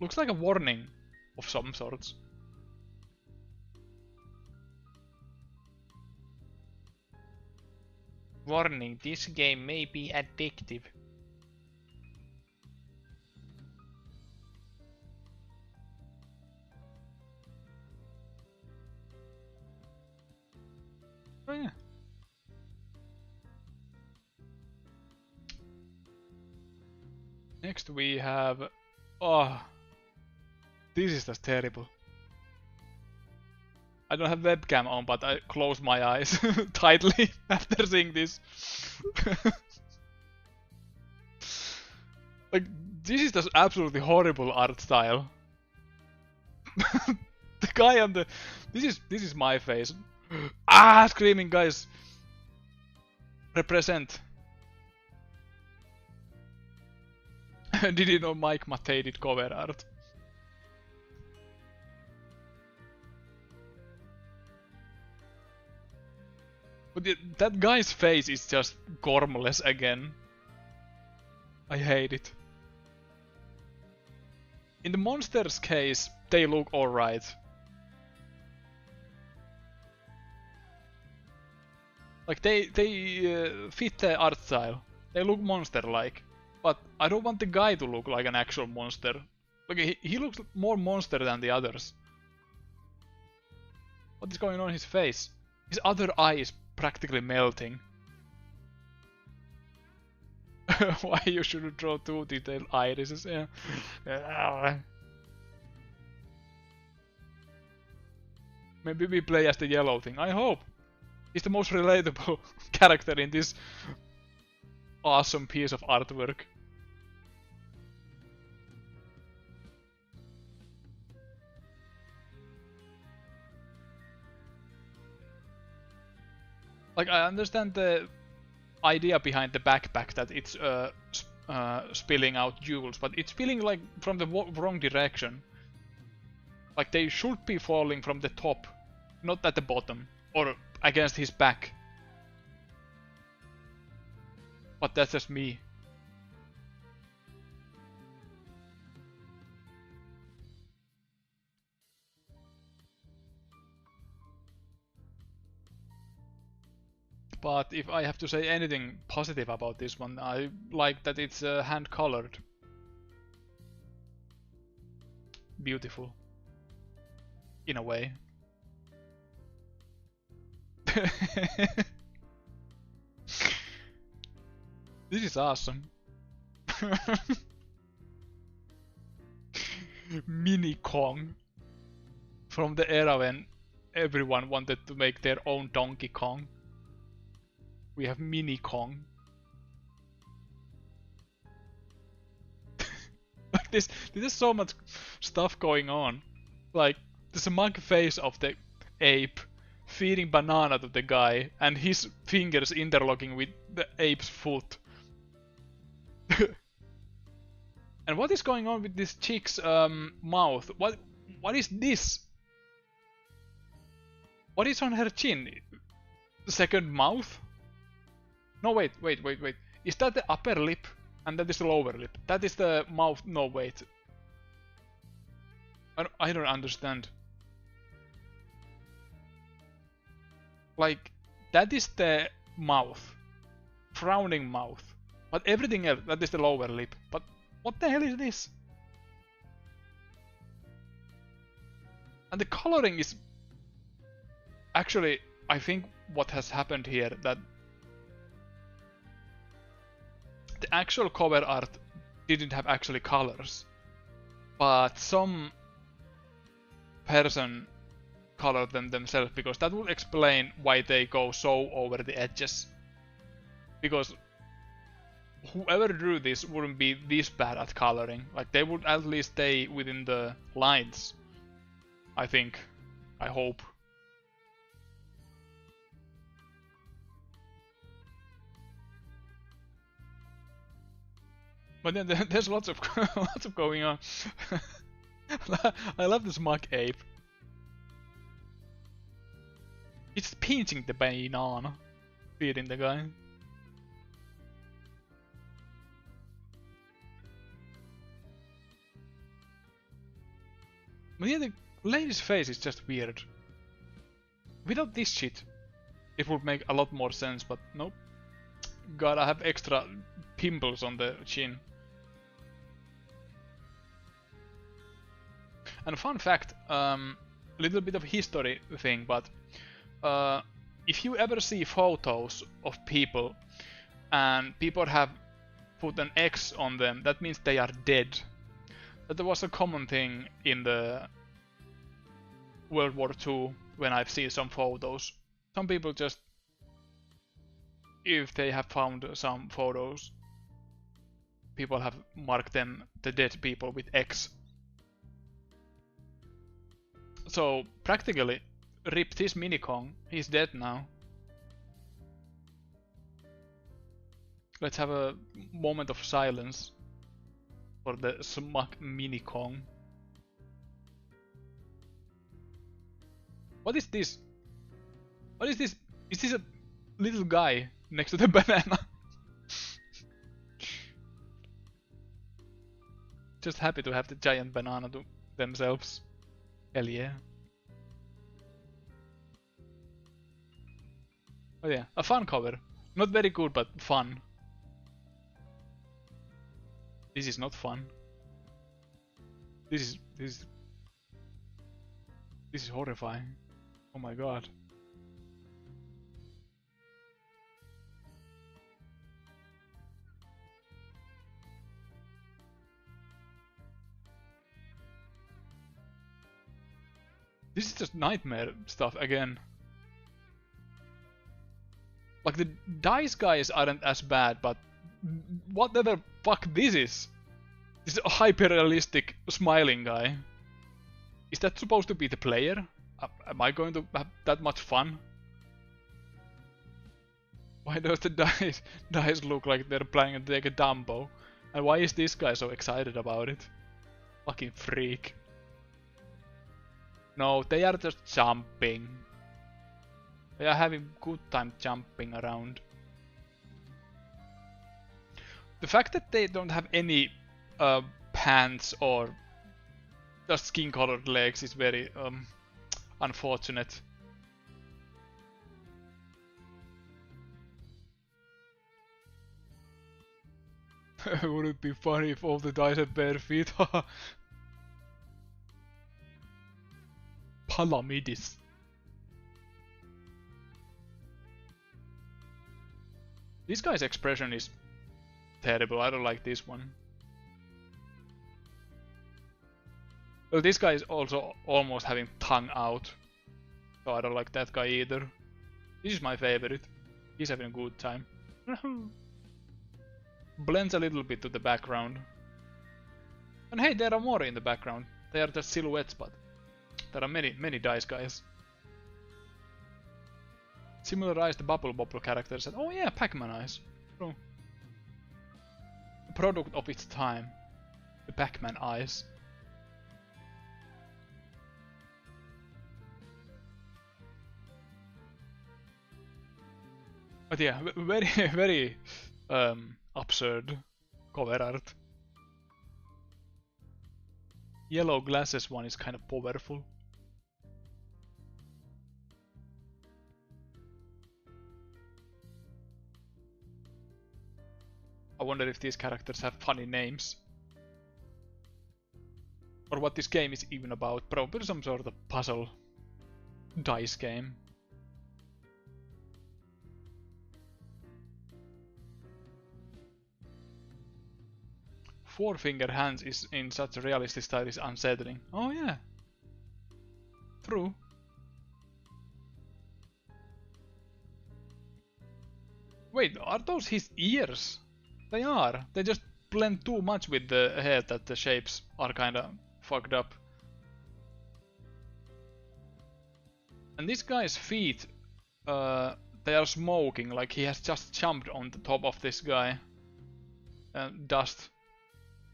Looks like a warning of some sorts. Warning, this game may be addictive. Oh yeah. Next we have... Oh, this is just terrible. I don't have webcam on, but I close my eyes tightly after seeing this. Like, this is just absolutely horrible art style. The guy on the... This is my face. Ah, screaming guys. Represent. Did you know Mike Matei did cover art? But that guy's face is just gormless again. I hate it. In the monsters case, they look alright. Like they fit the art style. They look monster-like. But I don't want the guy to look like an actual monster. Like he looks more monster than the others. What is going on in his face? His other eye is practically melting. Why you shouldn't draw too detailed irises? Yeah. Maybe we play as the yellow thing. I hope. He's the most relatable character in this awesome piece of artwork. Like, I understand the idea behind the backpack, that it's spilling out jewels, but it's spilling like from the wrong direction. Like, they should be falling from the top, not at the bottom, or against his back. But that's just me. But if I have to say anything positive about this one, I like that it's hand colored. Beautiful. In a way. This is awesome. Mini Kong. From the era when everyone wanted to make their own Donkey Kong. We have Mini Kong. Like this is so much stuff going on. Like, the smug face of the ape feeding banana to the guy, and his fingers interlocking with the ape's foot. And what is going on with this chick's mouth? What is this? What is on her chin? The second mouth? No, wait. Is that the upper lip? And that is the lower lip. That is the mouth. No, wait. I don't understand. Like, that is the mouth. Frowning mouth. But everything else, that is the lower lip. But what the hell is this? And the coloring is... Actually, I think what has happened here, that the actual cover art didn't have actually colors, but some person colored them themselves, because that would explain why they go so over the edges. Because whoever drew this wouldn't be this bad at coloring. Like, they would at least stay within the lines, I think. I hope. But then there's lots of lots of going on. I love this mock ape. It's pinching the banana, feeding the guy. But yeah, the lady's face is just weird. Without this shit, it would make a lot more sense, but nope. Gotta have extra pimples on the chin. And fun fact, little bit of history thing, but if you ever see photos of people and people have put an X on them, that means they are dead. That was a common thing in the World War II when I've seen some photos. Some people just, if they have found some photos, people have marked them, the dead people, with X. So practically, ripped his Mini Kong. He's dead now. Let's have a moment of silence for the smug Mini Kong. What is this? What is this? Is this a little guy next to the banana? Just happy to have the giant banana to themselves. Hell yeah. Oh yeah, a fun cover. Not very good, but fun. This is not fun. This is horrifying. Oh my god. This is just nightmare stuff again. Like, the dice guys aren't as bad, but whatever fuck this is. This is a hyper-realistic smiling guy. Is that supposed to be the player? Am I going to have that much fun? Why does the dice look like they're planning to take a Dumbo? And why is this guy so excited about it? Fucking freak. No, they are just jumping. They are having good time jumping around. The fact that they don't have any pants or just skin colored legs is very unfortunate. Would it be funny if all the dice had bare feet? Palamidis. This guy's expression is terrible. I don't like this one. Well, this guy is also almost having tongue out. So I don't like that guy either. This is my favorite. He's having a good time. Blends a little bit to the background. And hey, there are more in the background. They are just silhouettes, but there are many dice guys. Similar eyes to Bubble Bobble characters. And oh yeah, Pac-Man eyes. True. A product of its time. The Pac-Man eyes. But yeah, very absurd cover art. Yellow glasses one is kind of powerful. I wonder if these characters have funny names. Or what this game is even about. Probably some sort of puzzle dice game. Four-finger hands is in such a realistic style is unsettling. Oh yeah. True. Wait, are those his ears? They are. They just blend too much with the head that the shapes are kinda fucked up. And this guy's feet, they are smoking, like he has just jumped on the top of this guy. Dust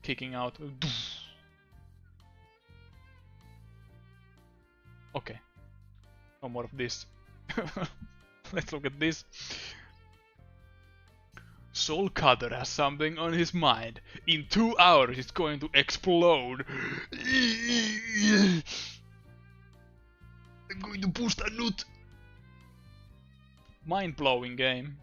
kicking out. Okay. No more of this. Let's look at this. Soul Cutter has something on his mind. In 2 hours it's going to explode. I'm going to push a nut. Mind-blowing game.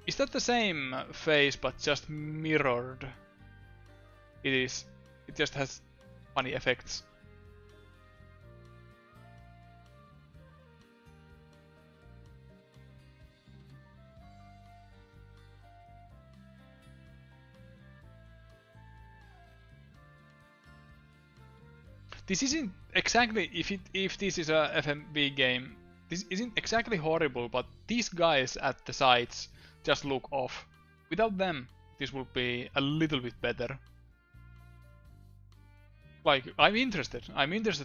Is that the same face but just mirrored? It is. It just has funny effects. This isn't exactly, if this is a FMV game, this isn't exactly horrible, but these guys at the sides just look off. Without them, this would be a little bit better. Like, I'm interested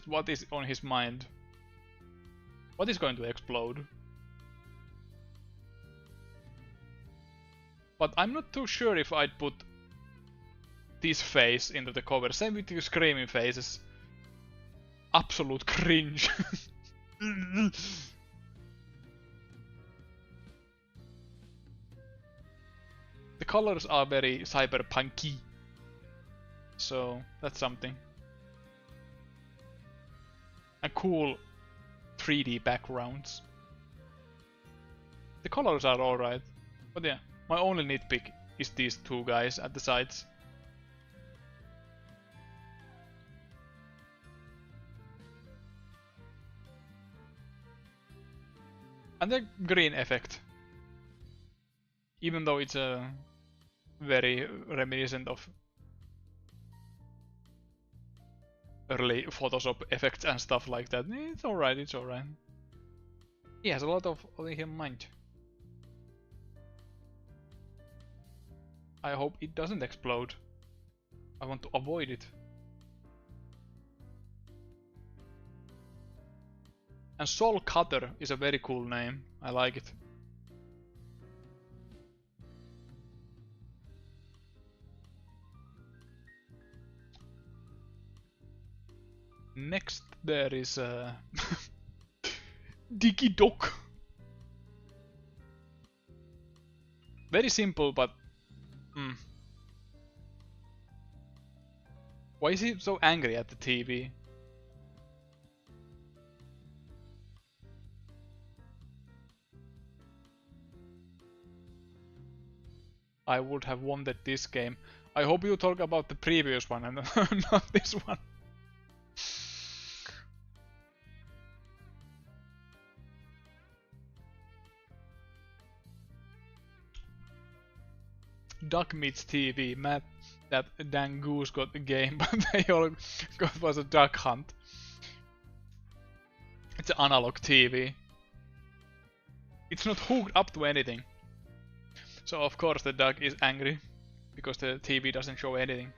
what is on his mind. What is going to explode? But I'm not too sure if I'd put this face into the cover. Same with the screaming faces. Absolute cringe. The colors are very cyberpunky. So that's something. And cool 3D backgrounds. The colors are alright. But yeah, my only nitpick is these two guys at the sides. And the green effect. Even though it's a very reminiscent of early Photoshop effects and stuff like that. It's alright, it's alright. He has a lot of in his mind. I hope it doesn't explode. I want to avoid it. And Soul Cutter is a very cool name. I like it. Next there is Digidoc. Very simple, but why is he so angry at the TV? I would have wanted this game. I hope you talk about the previous one and not this one. Duck meets TV. Mad that dang goose got the game, but they all got was a duck hunt. It's an analog TV. It's not hooked up to anything. So of course the duck is angry, because the TV doesn't show anything.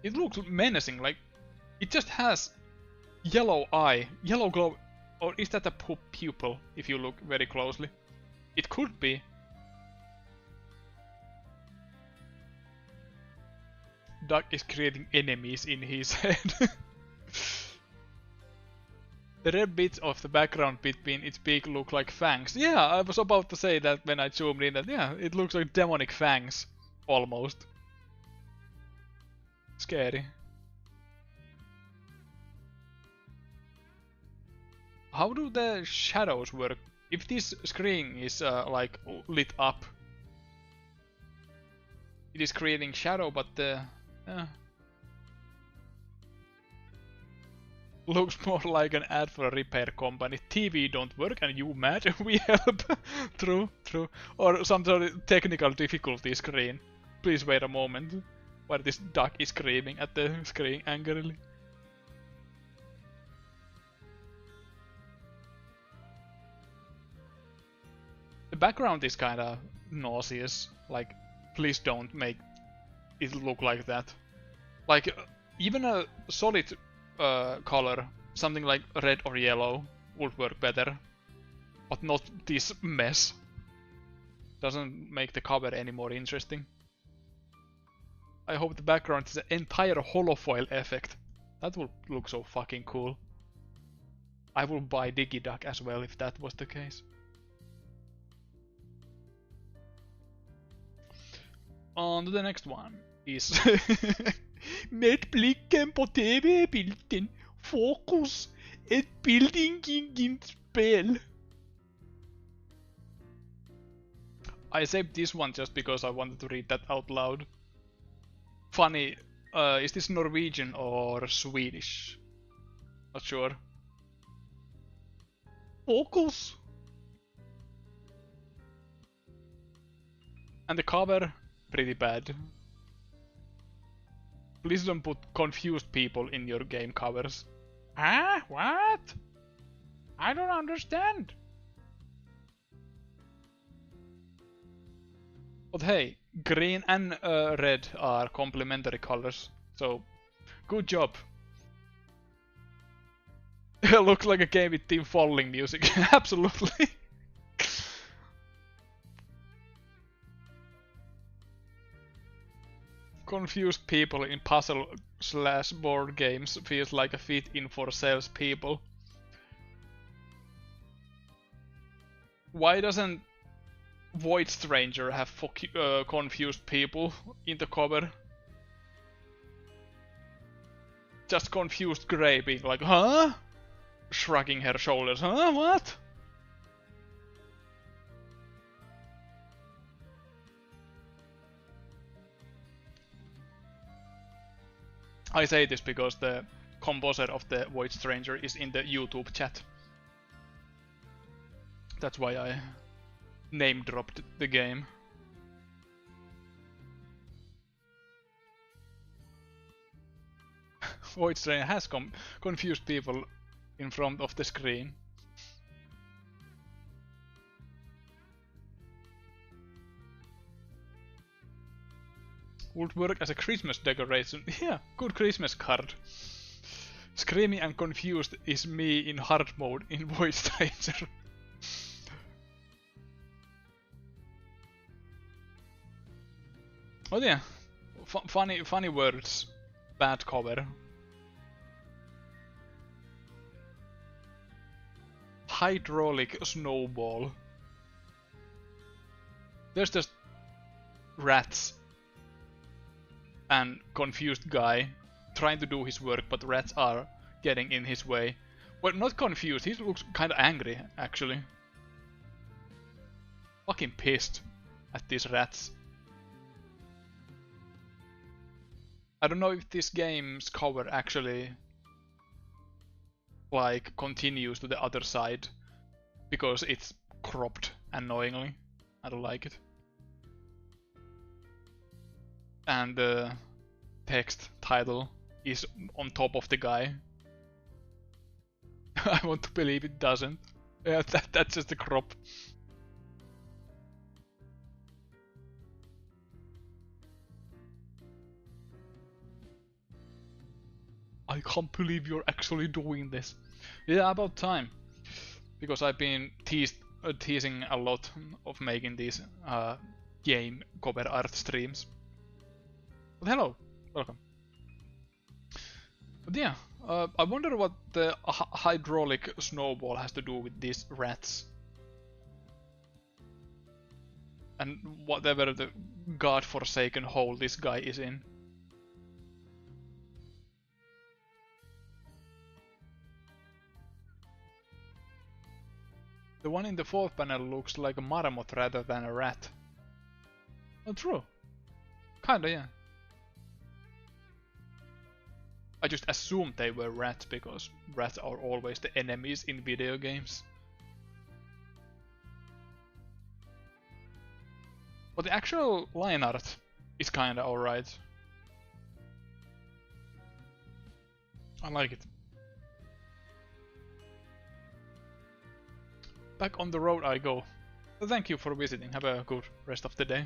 It looks menacing, like it just has yellow eye, yellow glow. Or is that a pupil, if you look very closely? It could be. Duck is creating enemies in his head. The red bits of the background between its beak look like fangs. Yeah, I was about to say that when I zoomed in, that yeah, it looks like demonic fangs. Almost. Scary. How do the shadows work? If this screen is like lit up, it is creating shadow, but the looks more like an ad for a repair company. TV don't work and you mad? We help. True, true. Or some sort of technical difficulty screen. Please wait a moment. Where this duck is screaming at the screen angrily. The background is kinda nauseous. Like, please don't make it look like that. Like, even a solid color, something like red or yellow, would work better. But not this mess. Doesn't make the cover any more interesting. I hope the background is an entire holofoil effect. That would look so fucking cool. I will buy Digiduck as well if that was the case. On to the next one is med blicken på TV-bilden, fokus, ett bildningsspel. I saved this one just because I wanted to read that out loud. Funny, is this Norwegian or Swedish? Not sure. Focus! And the cover, pretty bad. Please don't put confused people in your game covers. Ah, what? I don't understand. But hey, green and red are complementary colors, so good job. It looks like a game with Team Falling music, absolutely. Confused people in puzzle/board games feels like a fit in for salespeople. Why doesn't Void Stranger have confused people in the cover? Just confused Grey being like, huh? Shrugging her shoulders, huh? What? I say this because the composer of the Void Stranger is in the YouTube chat. That's why I name dropped the game. Void Stranger has confused people in front of the screen. Would work as a Christmas decoration. Yeah, good Christmas card. Screaming and confused is me in hard mode in Voice Stranger. Oh yeah, funny words. Bad cover. Hydraulic snowball. There's just rats and confused guy trying to do his work, but rats are getting in his way. Well, not confused, he looks kinda angry, actually. Fucking pissed at these rats. I don't know if this game's cover actually like continues to the other side because it's cropped annoyingly. I don't like it. And the text title is on top of the guy. I want to believe it doesn't. Yeah, that's just a crop. I can't believe you're actually doing this. Yeah, about time. Because I've been teasing a lot of making these game cover art streams. But hello, welcome. But yeah, I wonder what the hydraulic snowball has to do with these rats. And whatever the godforsaken hole this guy is in. The one in the fourth panel looks like a marmot rather than a rat. Oh, true. Kinda, yeah. I just assumed they were rats because rats are always the enemies in video games. But the actual line art is kinda alright. I like it. Back on the road I go. Thank you for visiting. Have a good rest of the day.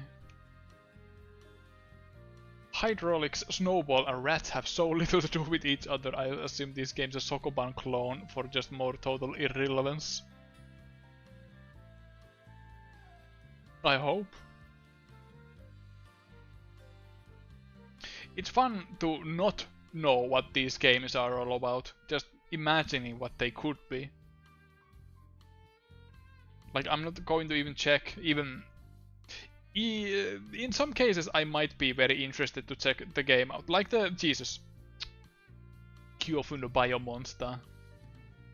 Hydraulics, snowball and rats have so little to do with each other. I assume this game's a Sokoban clone for just more total irrelevance. I hope. It's fun to not know what these games are all about, just imagining what they could be. Like, I'm not going to even check, even... in some cases I might be very interested to check the game out, like the Jesus Kyofu no Biomonster.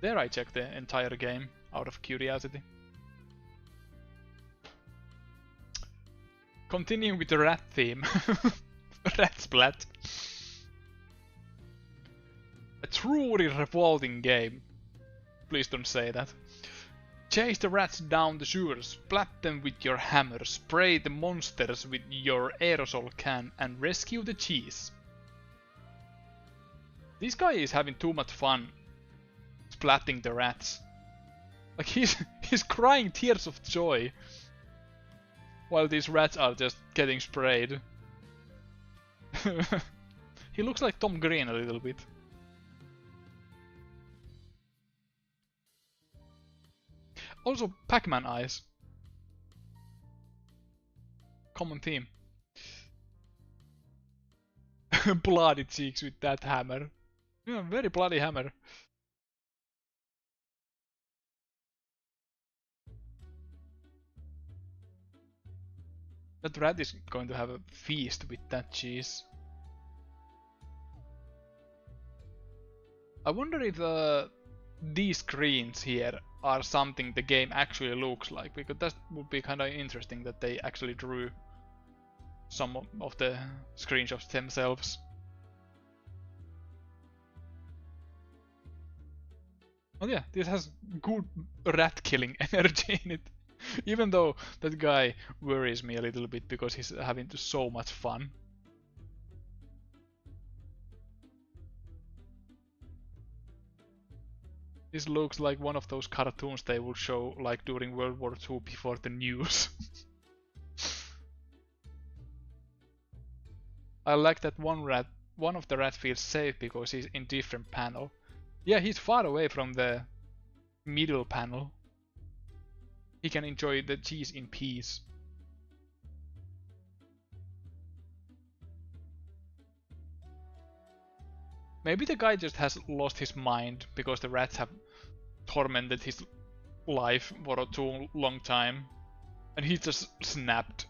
There I checked the entire game out of curiosity. Continuing with the rat theme. Rat splat. A truly revolting game. Please don't say that. Chase the rats down the sewers, splat them with your hammer, spray the monsters with your aerosol can, and rescue the cheese. This guy is having too much fun splatting the rats. Like he's crying tears of joy while these rats are just getting sprayed. He looks like Tom Green a little bit. Also, Pac-Man eyes. Common theme. Bloody cheeks with that hammer. Yeah, very bloody hammer. That rat is going to have a feast with that cheese. I wonder if these screens here are something the game actually looks like, because that would be kind of interesting that they actually drew some of the screenshots themselves. Oh yeah, this has good rat killing energy in it, even though that guy worries me a little bit because he's having so much fun. This looks like one of those cartoons they would show like during World War II before the news. I like that one of the rats feels safe because he's in different panel. Yeah, he's far away from the middle panel. He can enjoy the cheese in peace. Maybe the guy just has lost his mind because the rats have tormented his life for a too long time. And he just snapped.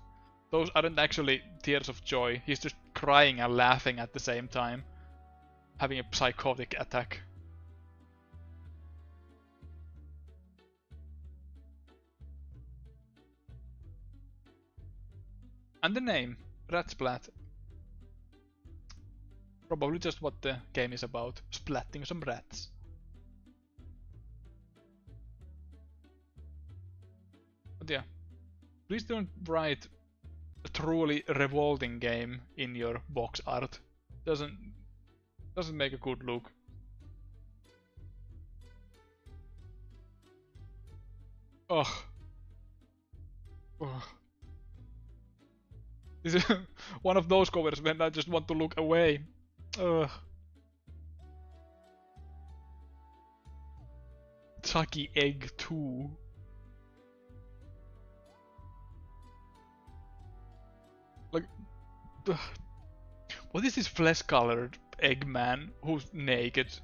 Those aren't actually tears of joy. He's just crying and laughing at the same time. Having a psychotic attack. And the name, Ratsplat. Probably just what the game is about, splatting some rats. But yeah, please don't write a truly revolting game in your box art. Doesn't make a good look. Ugh. Ugh. This is one of those covers when I just want to look away. Ugh. Chucky Egg 2. Like, ugh. What is this flesh-colored Eggman who's naked?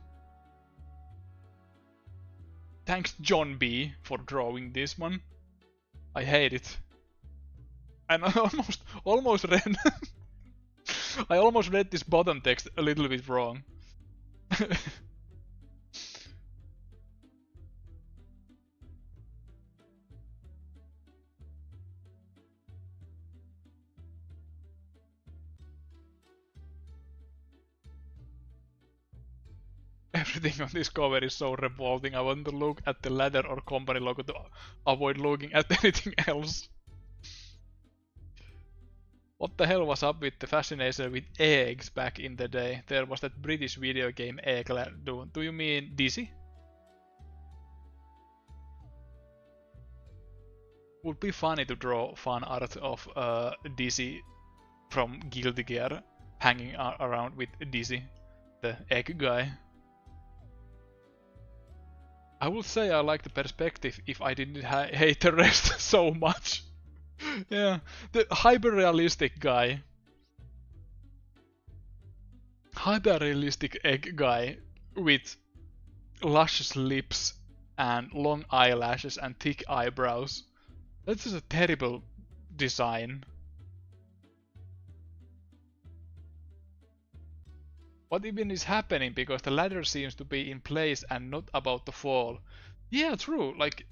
Thanks John B for drawing this one. I hate it. And I almost read I almost read this bottom text a little bit wrong. Everything on this cover is so revolting. I want to look at the ladder or company logo to avoid looking at anything else. What the hell was up with the fascination with eggs back in the day? There was that British video game Egg. Do you mean Dizzy? Would be funny to draw fan art of Dizzy from Guilty Gear hanging around with Dizzy, the egg guy. I would say I like the perspective if I didn't hate the rest so much. Yeah, the hyper-realistic guy. Hyper-realistic egg guy with luscious lips and long eyelashes and thick eyebrows. That's just a terrible design. What even is happening? Because the ladder seems to be in place and not about to fall. Yeah, true. Like,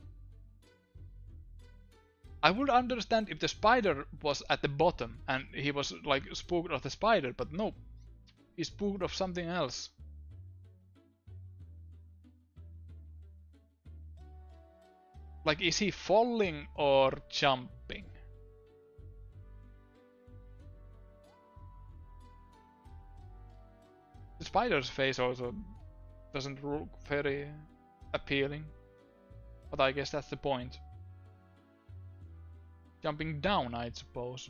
I would understand if the spider was at the bottom and he was like spooked of the spider, but no, he's spooked of something else. Like, is he falling or jumping? The spider's face also doesn't look very appealing, but I guess that's the point. Jumping down, I suppose.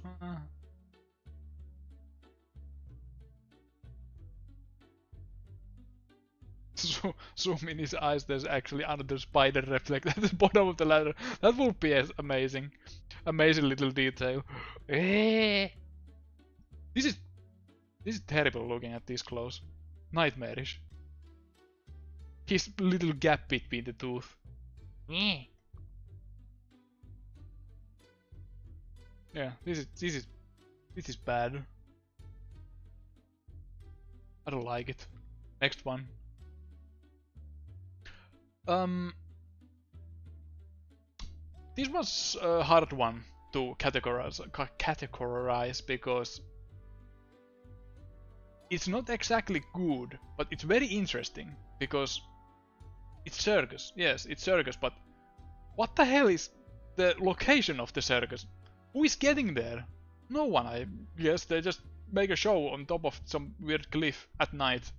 Zoom in his eyes, there's actually another spider reflect at the bottom of the ladder. That would be amazing. Amazing little detail. This is terrible looking at this close. Nightmarish. His little gap between the tooth. Yeah, this is bad. I don't like it. Next one. This was a hard one to categorize because it's not exactly good, but it's very interesting because it's circus. Yes, it's circus, but what the hell is the location of the circus? Who is getting there? No one, I guess. They just make a show on top of some weird cliff at night.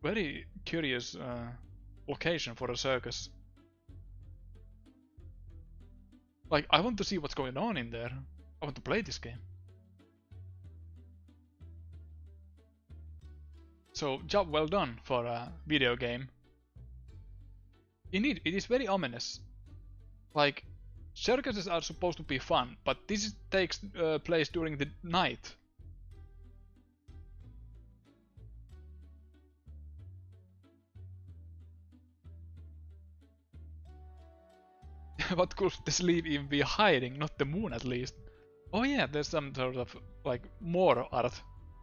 Very curious location for a circus. Like, I want to see what's going on in there. I want to play this game. So, job well done for a video game. Indeed, it is very ominous. Like, circuses are supposed to be fun, but this takes place during the night. What could the sleeve even be hiding? Not the moon, at least. Oh yeah, there's some sort of, like, more art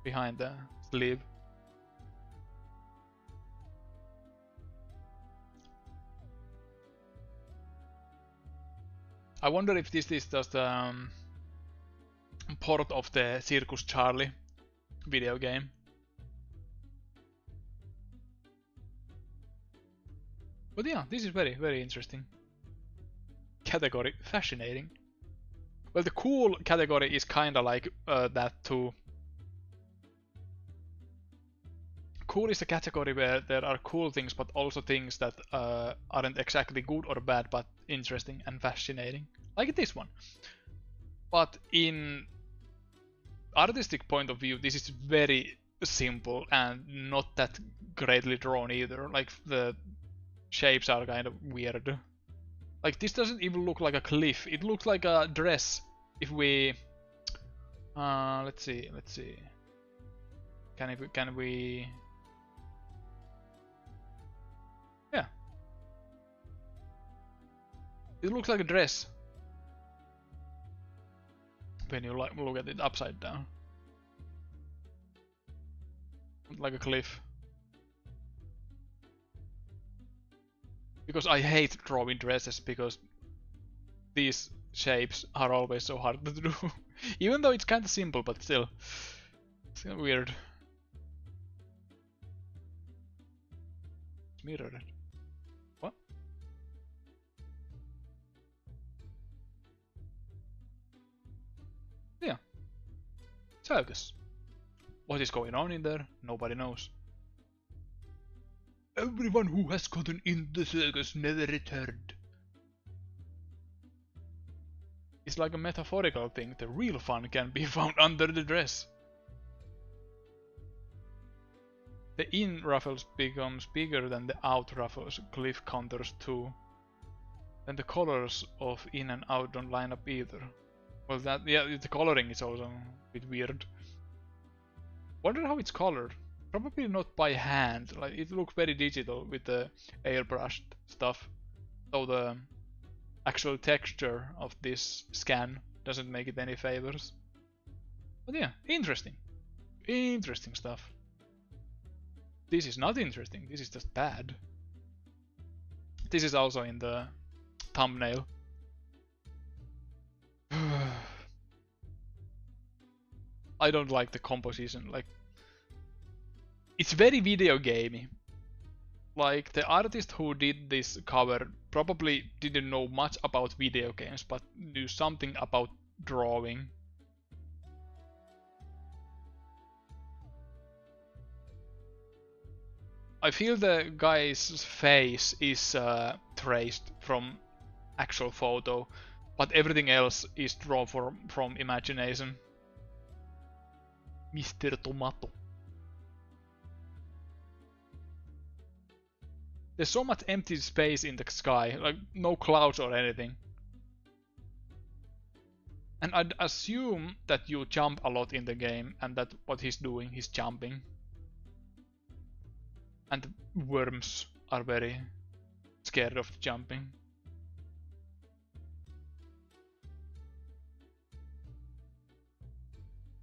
behind the sleeve. I wonder if this is just port of the Circus Charlie video game. But yeah, this is very, very interesting. Category, fascinating. Well, the cool category is kinda like that too. Cool is a category where there are cool things, but also things that aren't exactly good or bad, but interesting and fascinating. Like this one. But in artistic point of view, this is very simple and not that greatly drawn either. Like, the shapes are kind of weird. Like, this doesn't even look like a cliff. It looks like a dress. If we, let's see. Can we? Yeah. It looks like a dress when you look at it upside down, like a cliff. Because I hate drawing dresses, because these shapes are always so hard to do. Even though it's kind of simple, but still weird. It's mirrored. What? Yeah. Circus. What is going on in there? Nobody knows. Everyone who has gotten in the circus never returned. It's like a metaphorical thing. The real fun can be found under the dress. The in ruffles becomes bigger than the out ruffles, cliff contours too. Then the colors of in and out don't line up either. Well, that, yeah, the coloring is also a bit weird. Wonder how it's colored. Probably not by hand. Like, it looks very digital with the airbrushed stuff. So the actual texture of this scan doesn't make it any favors. But yeah, interesting. Interesting stuff. This is not interesting, this is just bad. This is also in the thumbnail. I don't like the composition, like, it's very video gamey. Like, the artist who did this cover probably didn't know much about video games, but knew something about drawing. I feel the guy's face is traced from actual photo, but everything else is drawn from imagination. Mr. Tomato. There's so much empty space in the sky, like no clouds or anything. And I'd assume that you jump a lot in the game, and that what he's doing, he's jumping. And worms are very scared of jumping.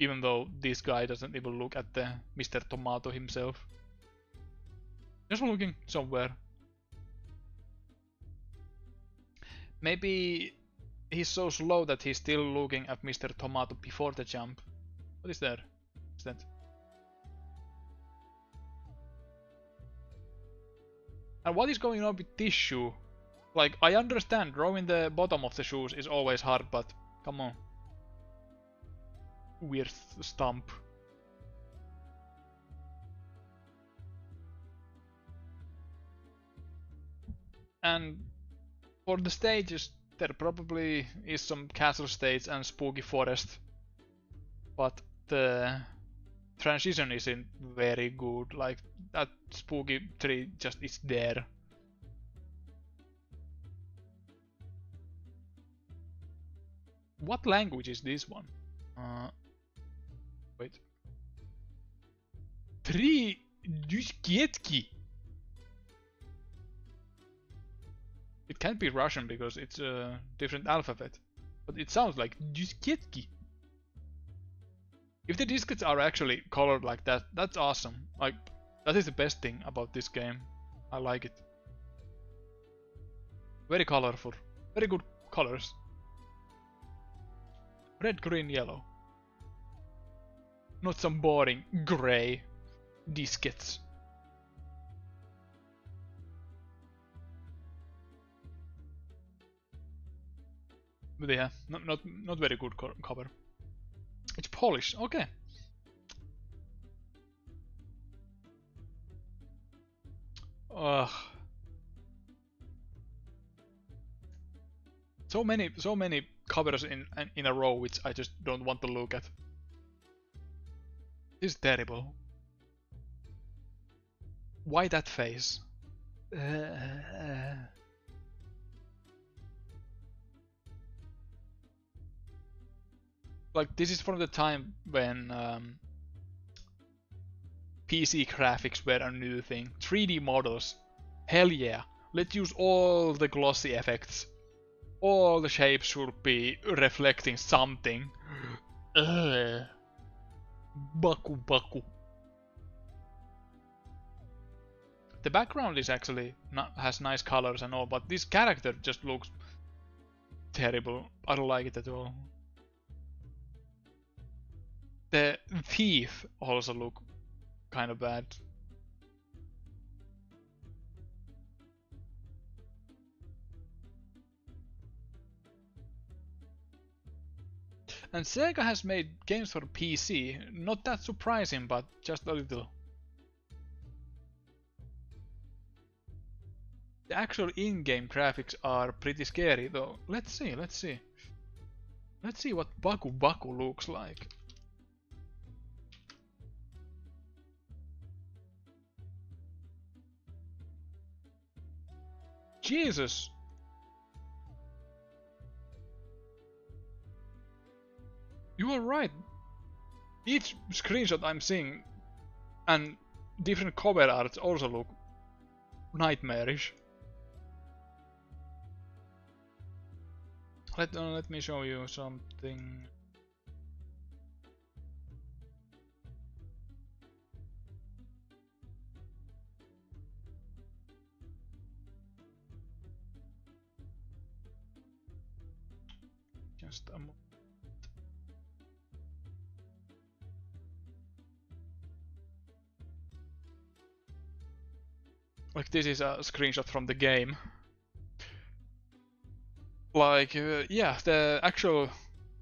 Even though this guy doesn't even look at the Mr. Tomato himself. Just looking somewhere. Maybe he's so slow that he's still looking at Mr. Tomato before the jump. What is there? What's that? And what is going on with this shoe? Like, I understand drawing the bottom of the shoes is always hard, but come on. Weird stump. And for the stages, there probably is some castle states and spooky forest, but the transition isn't very good. Like that spooky tree just is there. What language is this one? Wait. Три дюскетки. It can't be Russian because it's a different alphabet, but it sounds like дюскетки. If the diskettes are actually colored like that, that's awesome. Like, that is the best thing about this game. I like it. Very colorful. Very good colors. Red, green, yellow. Not some boring gray diskettes. But yeah, not very good cover. It's Polish, okay. Ugh. So many covers in a row which I just don't want to look at. This is terrible. Why that face? Like, this is from the time when PC graphics were a new thing. 3D models. Hell yeah. Let's use all the glossy effects. All the shapes should be reflecting something. Baku baku. The background is actually has nice colors and all, but this character just looks terrible. I don't like it at all. The teeth also look kind of bad. And Sega has made games for PC, not that surprising, but just a little. The actual in-game graphics are pretty scary though. Let's see. Let's see what Baku Baku looks like. Jesus! You are right. Each screenshot I'm seeing and different cover arts also look nightmarish. Let me show you something. Just a moment. Like, this is a screenshot from the game. Like, yeah, the actual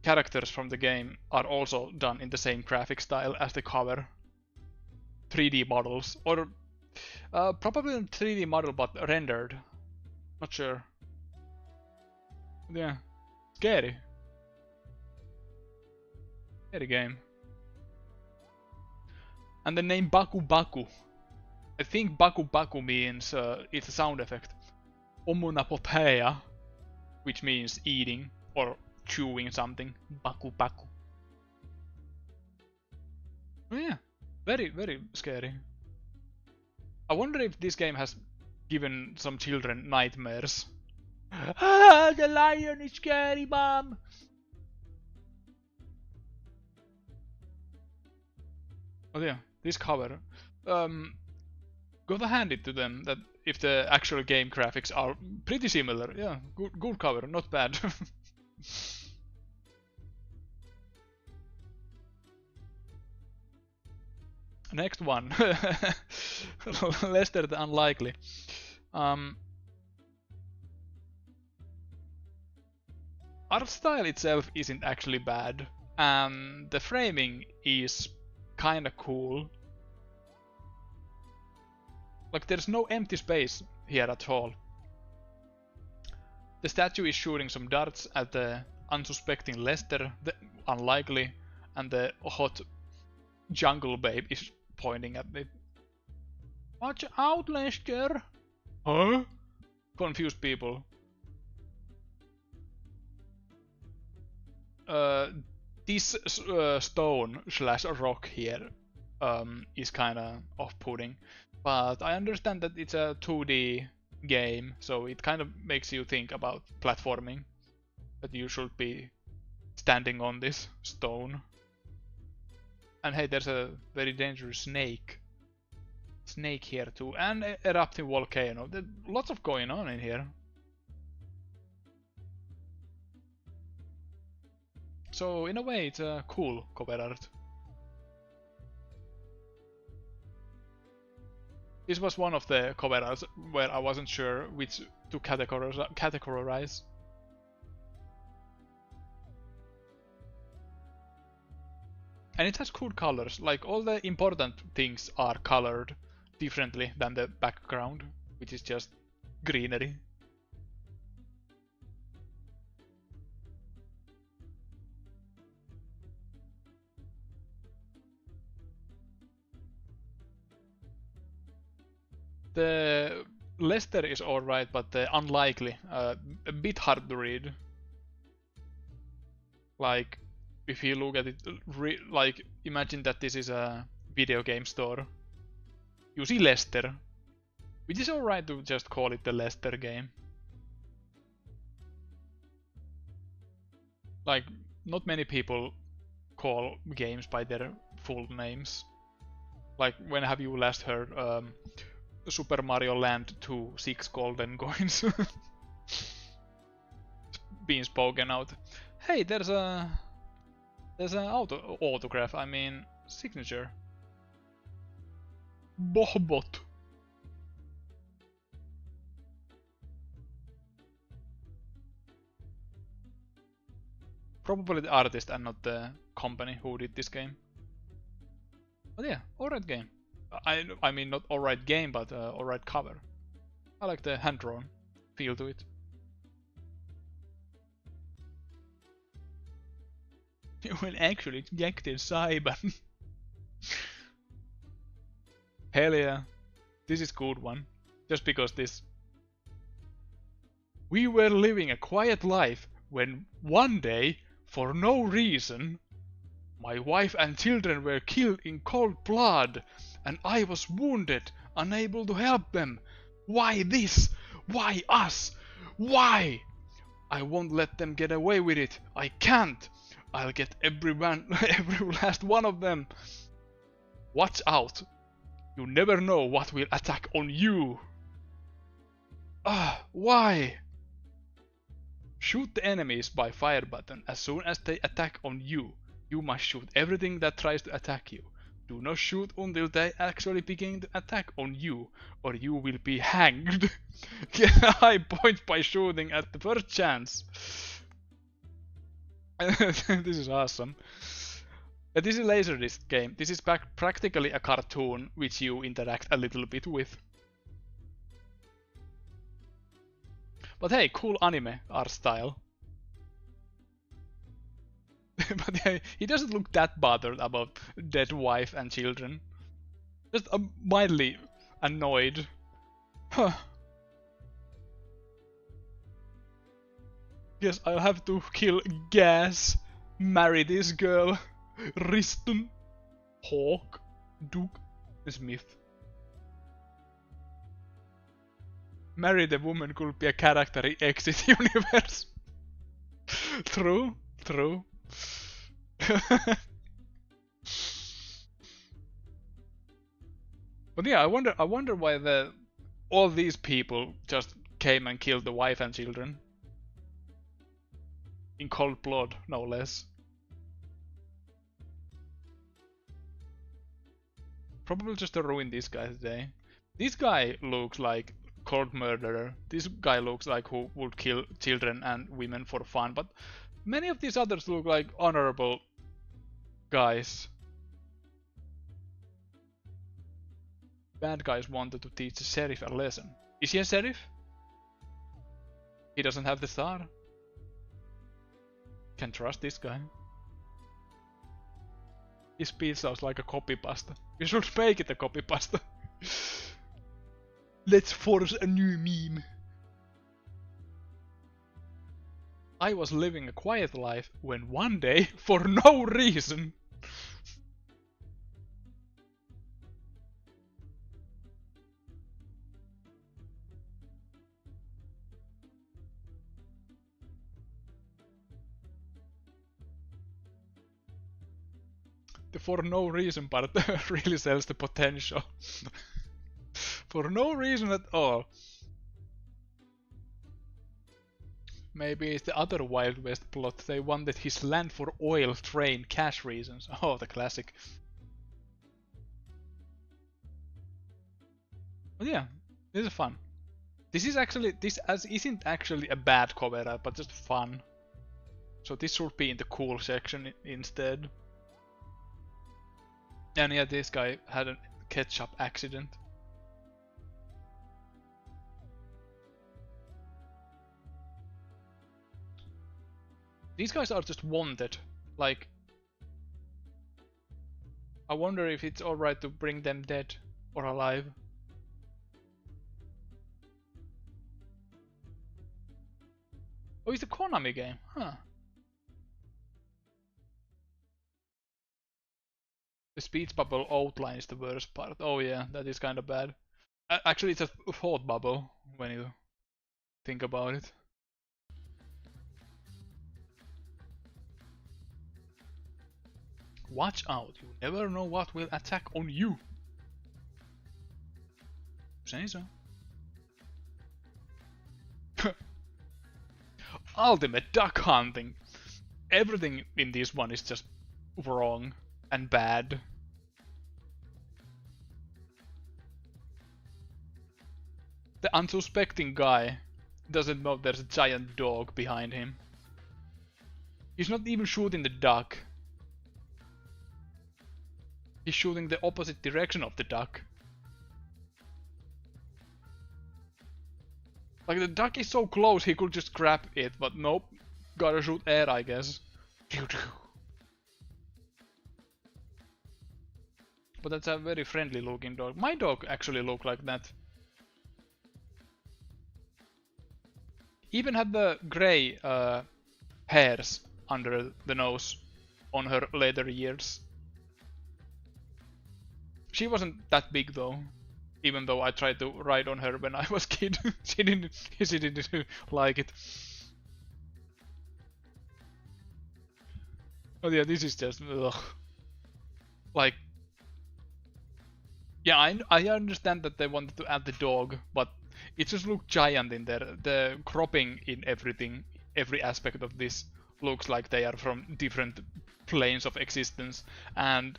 characters from the game are also done in the same graphic style as the cover. 3D models, or probably a 3D model but rendered. Not sure. Yeah, scary. Scary game. And the name Baku Baku. I think Baku Baku means it's a sound effect. Omonopopeia, which means eating or chewing something. Baku Baku. Oh yeah, very, very scary. I wonder if this game has given some children nightmares. Ah, the lion is scary, mom! Oh yeah, this cover. Gotta hand it to them that if the actual game graphics are pretty similar. Yeah, good cover, not bad. Next one. Lester the Unlikely. Art style itself isn't actually bad, and the framing is kinda cool. Like, there's no empty space here at all. The statue is shooting some darts at the unsuspecting Lester, the unlikely, and the hot jungle babe is pointing at it. Watch out, Lester! Huh? Confused people. This stone slash rock here is kinda off-putting, but I understand that it's a 2D game, so it kind of makes you think about platforming, that you should be standing on this stone. And hey, there's a very dangerous snake here too, and erupting volcano. There's lots of going on in here. So in a way it's a cool cover art. This was one of the cover arts where I wasn't sure which to categorize. And it has cool colors, like all the important things are colored differently than the background, which is just greenery. The Lester is alright, but the unlikely, a bit hard to read. Like, if you look at it, like, imagine that this is a video game store. You see Lester, which is alright to just call it the Lester game. Like, not many people call games by their full names. Like, when have you last heard Super Mario Land 2 6 golden coins being spoken out? Hey, there's an autograph, I mean signature. Bohbot. Probably the artist and not the company who did this game. But yeah, alright game. I mean not alright game, but alright cover. I like the hand-drawn feel to it. Well, actually, it's Gekten Saiban. Hell yeah. This is good one. Just because this. We were living a quiet life when one day, for no reason, my wife and children were killed in cold blood, and I was wounded, unable to help them. Why this? Why us? Why? I won't let them get away with it. I can't. I'll get every last one of them. Watch out. You never know what will attack on you. Why? Shoot the enemies by fire button as soon as they attack on you. You must shoot everything that tries to attack you. Do not shoot until they actually begin to attack on you, or you will be hanged. Get a high point by shooting at the first chance. This is awesome. This is a Laserdisc game. This is practically a cartoon which you interact a little bit with. But hey, cool anime art style. But yeah, he doesn't look that bothered about dead wife and children. Just mildly annoyed. Huh. Yes, I'll have to kill Gas, marry this girl, Riston, Hawk, Duke, Smith. Marry the woman could be a character in Exit Universe. True, true. But yeah, I wonder why all these people just came and killed the wife and children. In cold blood, no less. Probably just to ruin this guy's day. This guy looks like cold murderer. This guy looks like who would kill children and women for fun, but many of these others look like honorable guys. Bad guys wanted to teach the sheriff a lesson. Is he a sheriff? He doesn't have the star. Can't trust this guy. His speech sounds like a copy pasta. We should make it a copy pasta. Let's force a new meme. I was living a quiet life when one day, for no reason, the for no reason part really sells the potential. For no reason at all. Maybe it's the other Wild West plot. They wanted his land for oil, train, cash reasons. Oh, the classic. But yeah, this is fun. This isn't actually a bad cover art, but just fun. So this should be in the cool section instead. And yeah, this guy had a ketchup accident. These guys are just wanted. Like, I wonder if it's alright to bring them dead or alive. Oh, it's a Konami game, huh? The speech bubble outline is the worst part. Oh yeah, that is kinda bad. Actually, it's a thought bubble when you think about it. Watch out, you never know what will attack on you. Say so. Ultimate duck hunting. Everything in this one is just wrong and bad. The unsuspecting guy doesn't know there's a giant dog behind him. He's not even shooting the duck. He's shooting the opposite direction of the duck. Like, the duck is so close he could just grab it, but nope. Gotta shoot air, I guess. But that's a very friendly looking dog. My dog actually looked like that. Even had the grey hairs under the nose on her later years. She wasn't that big though, even though I tried to ride on her when I was a kid. she didn't like it. Oh yeah, this is just ugh. Like, yeah, I understand that they wanted to add the dog, but it just looked giant in there. The cropping in everything, every aspect of this looks like they are from different planes of existence, and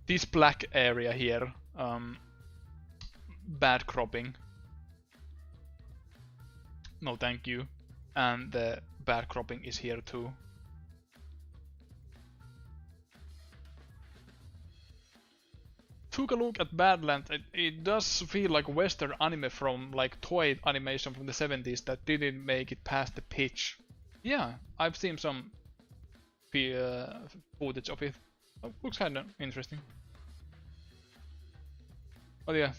this black area here, bad cropping. No thank you. And the bad cropping is here too. Took a look at Badlands. It does feel like Western anime from like toy animation from the 70s that didn't make it past the pitch. Yeah, I've seen some footage of it. Oh, looks kinda interesting. Oh yeah,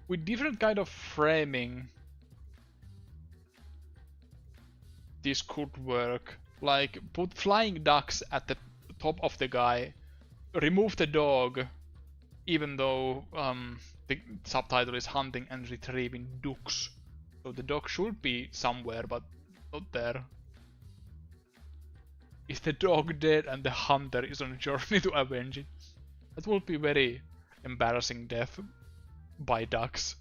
with different kind of framing, this could work. Like, put flying ducks at the top of the guy, remove the dog, even though the subtitle is hunting and retrieving ducks. So the dog should be somewhere, but not there. Is the dog dead and the hunter is on a journey to avenge it? That would be very embarrassing death by ducks.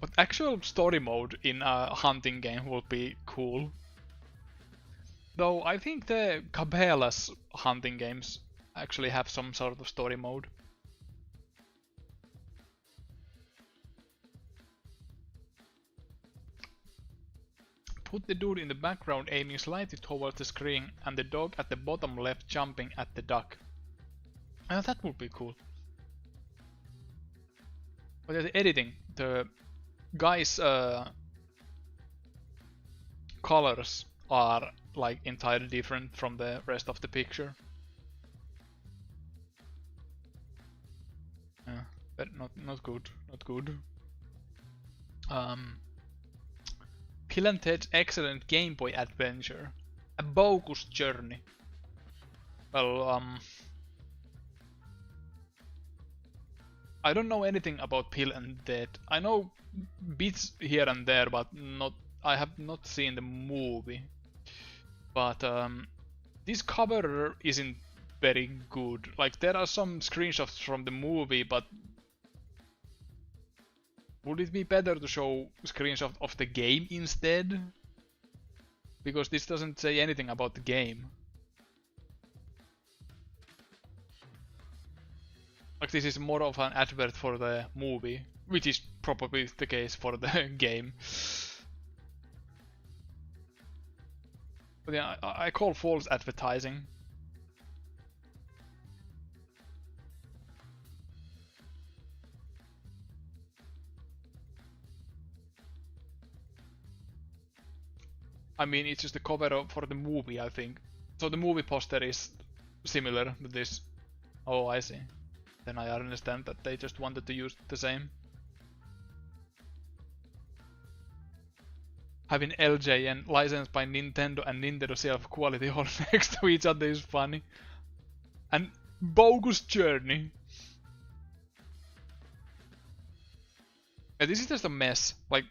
But actual story mode in a hunting game would be cool. Though I think the Cabela's hunting games actually have some sort of story mode. Put the dude in the background aiming slightly towards the screen and the dog at the bottom left jumping at the duck. That would be cool. But the editing, the guy's colors are like entirely different from the rest of the picture. Yeah, but not good, not good. Bill and Ted's excellent Game Boy adventure, A Bogus Journey. Well, I don't know anything about Bill and Ted. I know bits here and there, but I have not seen the movie. But this cover isn't very good. Like, there are some screenshots from the movie, but would it be better to show screenshots of the game instead? Because this doesn't say anything about the game. Like, this is more of an advert for the movie, which is probably the case for the game. But yeah, I call false advertising. I mean, it's just a cover for the movie, I think. So the movie poster is similar to this. Oh, I see. Then I understand that they just wanted to use the same. Having LJN licensed by Nintendo and Nintendo self-quality all next to each other is funny. And Bogus Journey. Yeah, this is just a mess. Like,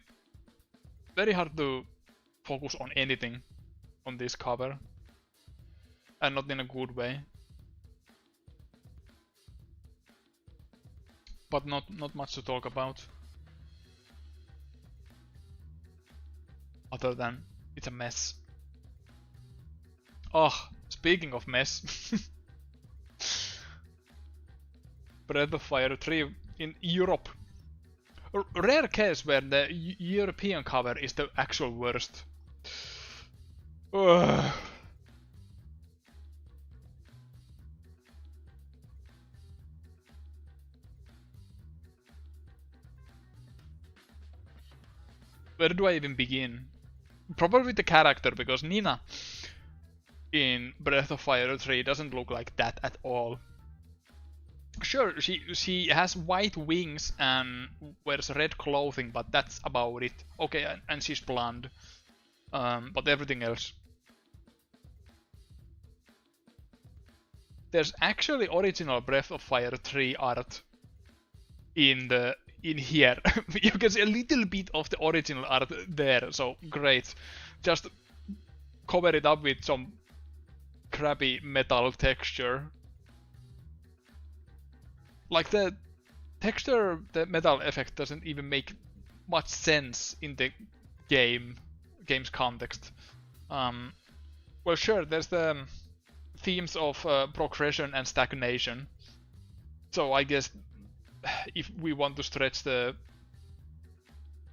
very hard to focus on anything on this cover. And not in a good way. But not much to talk about. Other than it's a mess. Oh, speaking of mess. Breath of Fire 3 in Europe. Rare case where the European cover is the actual worst. Ugh. Where do I even begin? Probably with the character, because Nina in Breath of Fire 3 doesn't look like that at all. Sure, she has white wings and wears red clothing, but that's about it. Okay, and she's blonde. But everything else. There's actually original Breath of Fire 3 art in here. You can see a little bit of the original art there, so great. Just cover it up with some crappy metal texture. Like, the texture, the metal effect doesn't even make much sense in the game's context. Well, sure, there's the themes of progression and stagnation. So I guess if we want to stretch the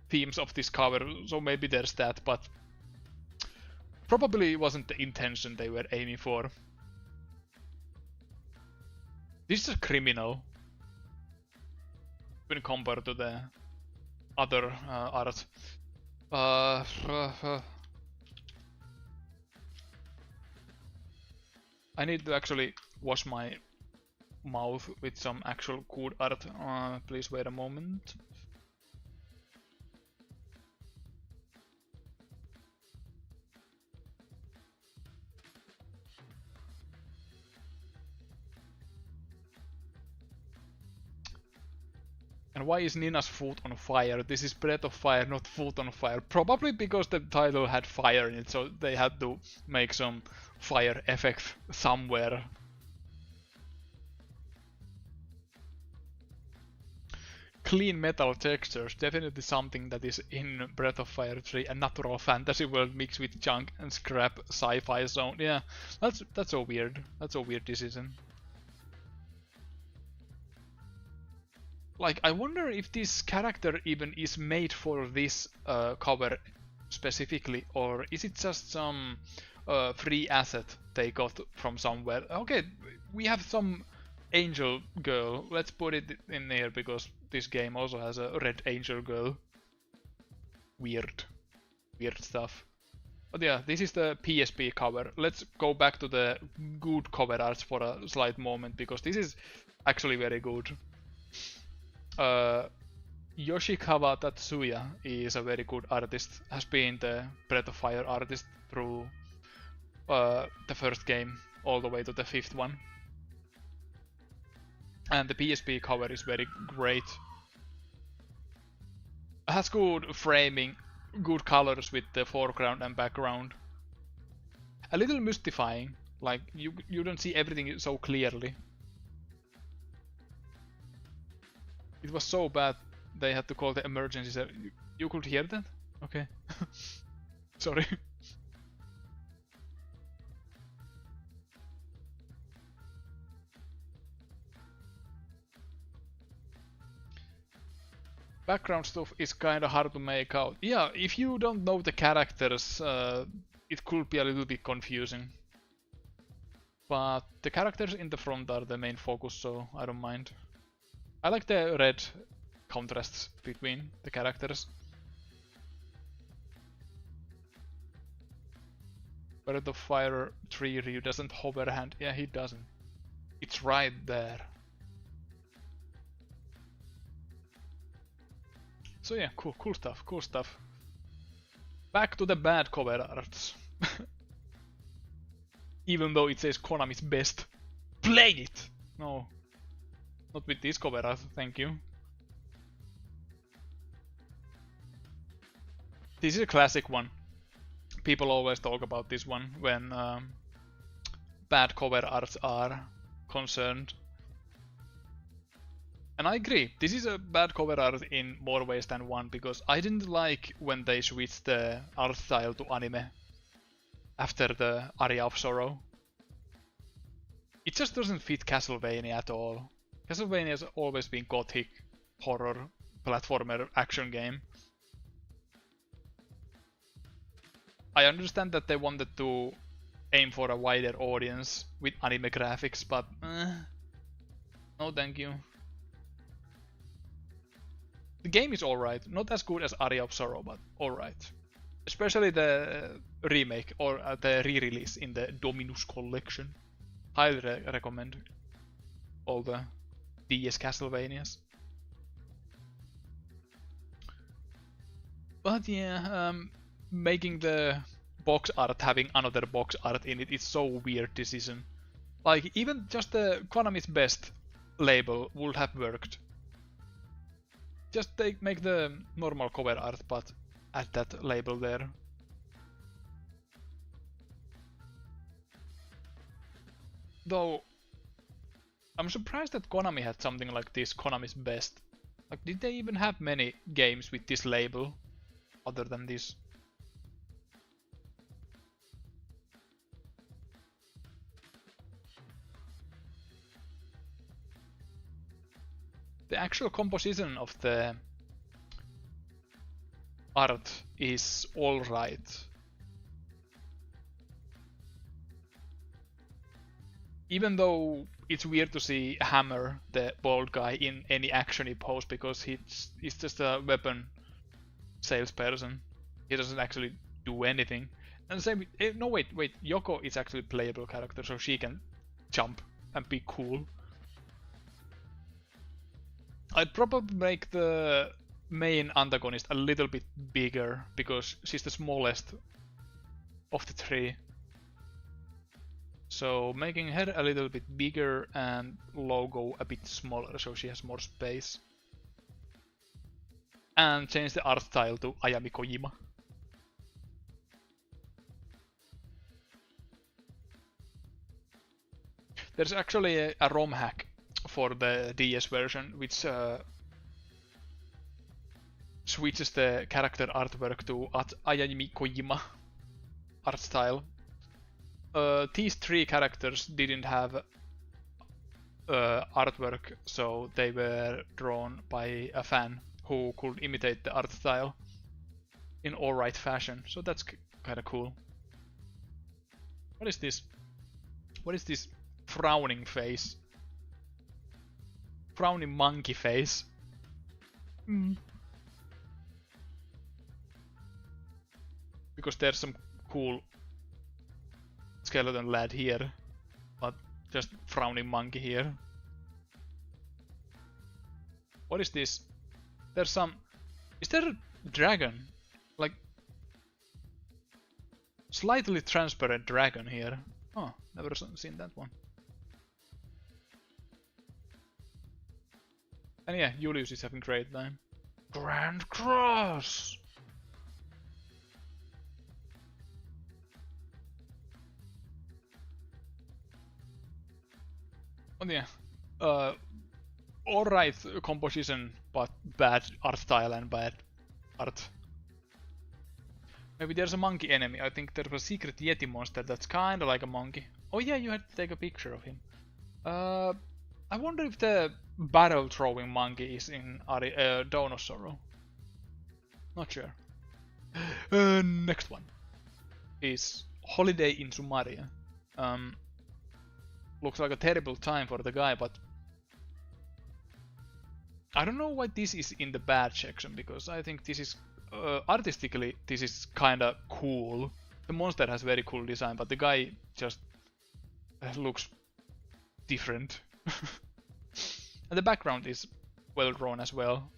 themes of this cover, so maybe there's that, but probably wasn't the intention they were aiming for. This is criminal when compared to the other art. I need to actually wash my mouth with some actual good art. Please wait a moment. And why is Nina's foot on fire? This is Breath of Fire, not Foot on Fire. Probably because the title had fire in it, so they had to make some fire effect somewhere. Clean metal textures, definitely something that is in Breath of Fire 3, a natural fantasy world mixed with junk and scrap sci-fi zone. Yeah, that's so weird. That's a weird decision. Like, I wonder if this character even is made for this cover specifically, or is it just some free asset they got from somewhere? Okay, we have some angel girl. Let's put it in here because this game also has a red angel girl. Weird stuff. But yeah, this is the PSP cover. Let's go back to the good cover arts for a slight moment because this is actually very good. Yoshikawa Tatsuya is a very good artist. Has been the Breath of Fire artist through the first game all the way to the 5th one. And the PSP cover is very great. It has good framing, good colors with the foreground and background. A little mystifying, like you don't see everything so clearly. It was so bad they had to call the emergency. You could hear that? Okay. Sorry. Background stuff is kinda hard to make out. Yeah, if you don't know the characters, it could be a little bit confusing. But the characters in the front are the main focus, so I don't mind. I like the red contrasts between the characters. Breath of Fire 3 Ryu doesn't hover hand. Yeah, he doesn't. It's right there. So yeah, cool stuff. Back to the bad cover arts. Even though it says Konami's best. Play it! No. Not with this cover art, thank you. This is a classic one. People always talk about this one when bad cover arts are concerned. And I agree, this is a bad cover art in more ways than one, because I didn't like when they switched the art style to anime after the Aria of Sorrow. It just doesn't fit Castlevania at all. Castlevania has always been gothic, horror, platformer, action game. I understand that they wanted to aim for a wider audience with anime graphics, but no thank you. The game is alright, not as good as Aria of Sorrow, but alright. Especially the remake or the re-release in the Dominus collection. Highly recommend all the DS Castlevanias. But yeah, making the box art having another box art in it is so weird decision. Like even just the Konami's best label would have worked. Just make the normal cover art, but add that label there. Though, I'm surprised that Konami had something like this, Konami's best. Like, did they even have many games with this label, other than this? The actual composition of the art is alright. Even though it's weird to see Hammer, the bald guy, in any action he pose, because he's just a weapon salesperson. He doesn't actually do anything. And same with, no wait, Yoko is actually a playable character, so she can jump and be cool. I'd probably make the main antagonist a little bit bigger, because she's the smallest of the three. So making her a little bit bigger and logo a bit smaller, so she has more space. And change the art style to Ayami Kojima. There's actually a ROM hack for the DS version, which switches the character artwork to Ayami Kojima art style. These three characters didn't have artwork, so they were drawn by a fan who could imitate the art style in alright fashion. So that's kind of cool. What is this? What is this frowning face? frowny monkey face. Because there's some cool skeleton lad here, but just frowning monkey here. What is this? There's some... Is there a dragon? Like... Slightly transparent dragon here. Oh, never seen that one. And yeah, Julius is having great time. Grand Cross! Oh yeah. Alright composition, but bad art style and bad art. Maybe there's a monkey enemy. I think there's a secret Yeti monster that's kinda like a monkey. Oh yeah, you had to take a picture of him. I wonder if the barrel throwing monkey is in Dawn of Sorrow. Not sure. Next one is Holiday in Sumaria. Looks like a terrible time for the guy, but I don't know why this is in the bad section, because I think this is artistically this is kinda cool. The monster has very cool design, but the guy just looks different. And the background is well drawn as well.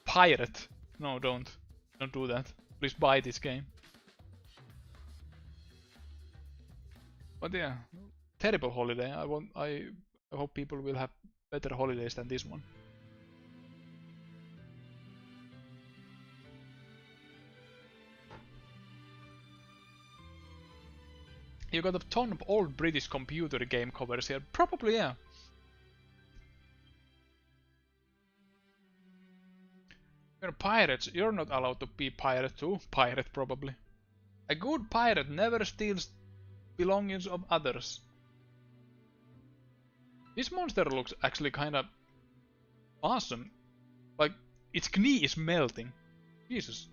Pirate. No, don't do that. Please buy this game. But yeah, terrible holiday. I hope people will have better holidays than this one. You got a ton of old British computer game covers here. Probably, yeah. You're pirates. You're not allowed to be pirate too. Pirate, probably. A good pirate never steals belongings of others. This monster looks actually kinda awesome. Like, its knee is melting. Jesus.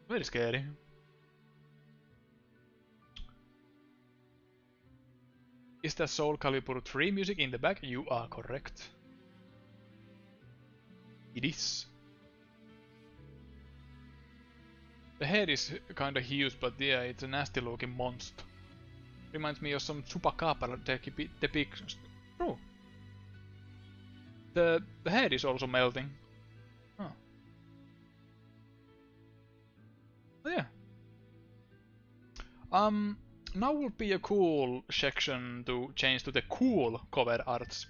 Very scary. Is that Soul Calibur 3 music in the back? You are correct. It is. The head is kinda huge, but yeah, it's a nasty looking monster. Reminds me of some Chupacabra depictions. True. The head is also melting. Oh. Oh yeah. Now would be a cool section to change to the cool cover arts.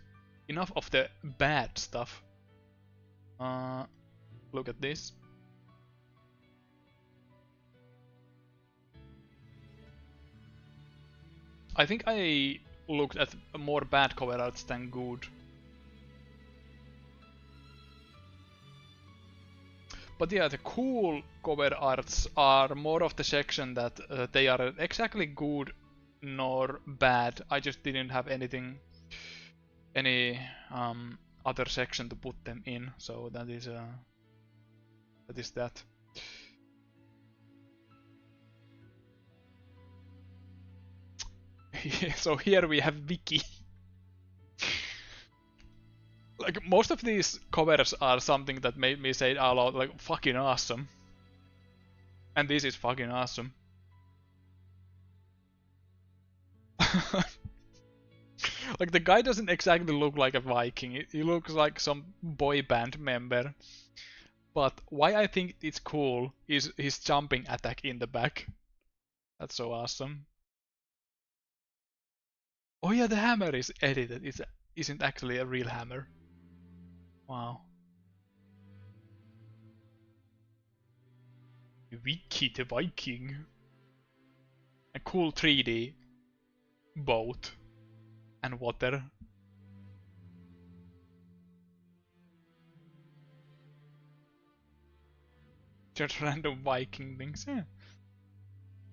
Enough of the bad stuff. Look at this. I think I looked at more bad cover arts than good. But yeah, the cool cover arts are more of the section that they are exactly good nor bad. I just didn't have any other section to put them in, so that is that. So here we have Wiki. Like, most of these covers are something that made me say out loud, like, fucking awesome. And this is fucking awesome. Like, the guy doesn't exactly look like a Viking. He looks like some boy band member. But why I think it's cool is his jumping attack in the back. That's so awesome. Oh yeah, the hammer is edited. It isn't actually a real hammer. Wow. Wiki the Viking. A cool 3D boat and water. Just random Viking things. Yeah.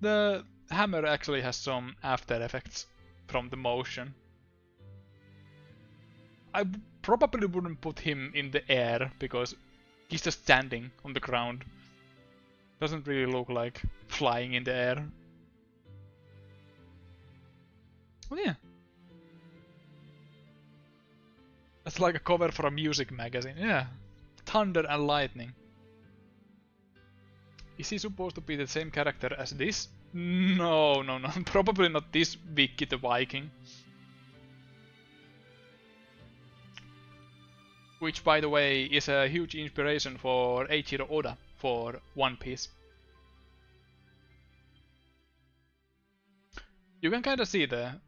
The hammer actually has some after effects from the motion. I probably wouldn't put him in the air because he's just standing on the ground. Doesn't really look like flying in the air. Oh yeah. That's like a cover for a music magazine. Yeah. Thunder and lightning. Is he supposed to be the same character as this? No. Probably not this Vicky the Viking. Which, by the way, is a huge inspiration for Eiichiro Oda for One Piece. You can kinda see the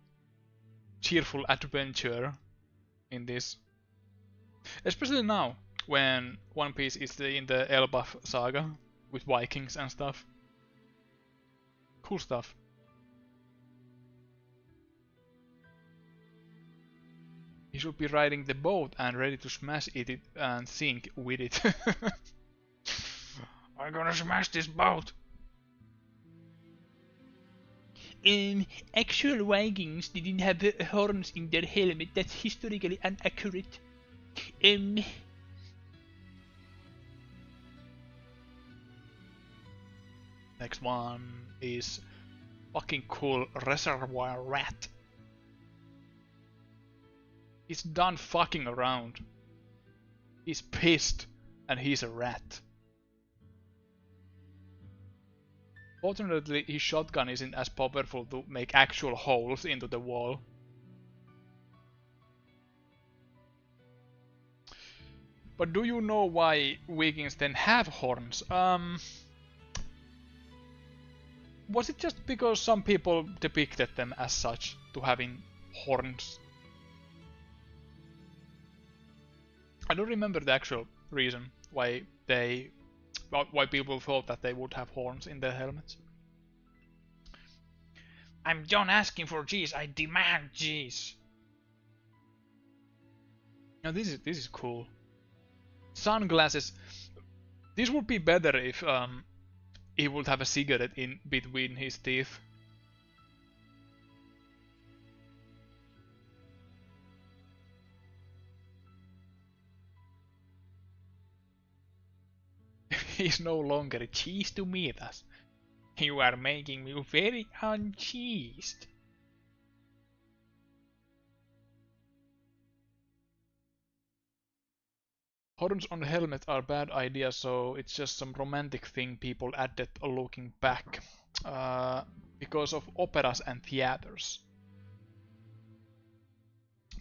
cheerful adventure in this. Especially now, when One Piece is in the Elbaf saga, with Vikings and stuff. Cool stuff. He should be riding the boat and ready to smash it and sink with it. I'm gonna smash this boat! Actual Vikings didn't have horns in their helmet. That's historically inaccurate. Next one is fucking cool Reservoir Rat. He's done fucking around. He's pissed and he's a rat. Fortunately, his shotgun isn't as powerful to make actual holes into the wall. But do you know why Vikings then have horns? Was it just because some people depicted them as such, to having horns? I don't remember the actual reason why people thought that they would have horns in their helmets. I'm done asking for cheese, I demand cheese! Now this is cool. Sunglasses. This would be better if he would have a cigarette in between his teeth. He's no longer a cheese to meet us. You are making me very uncheesed. Horns on helmets are bad idea, so it's just some romantic thing people added looking back. Because of operas and theaters.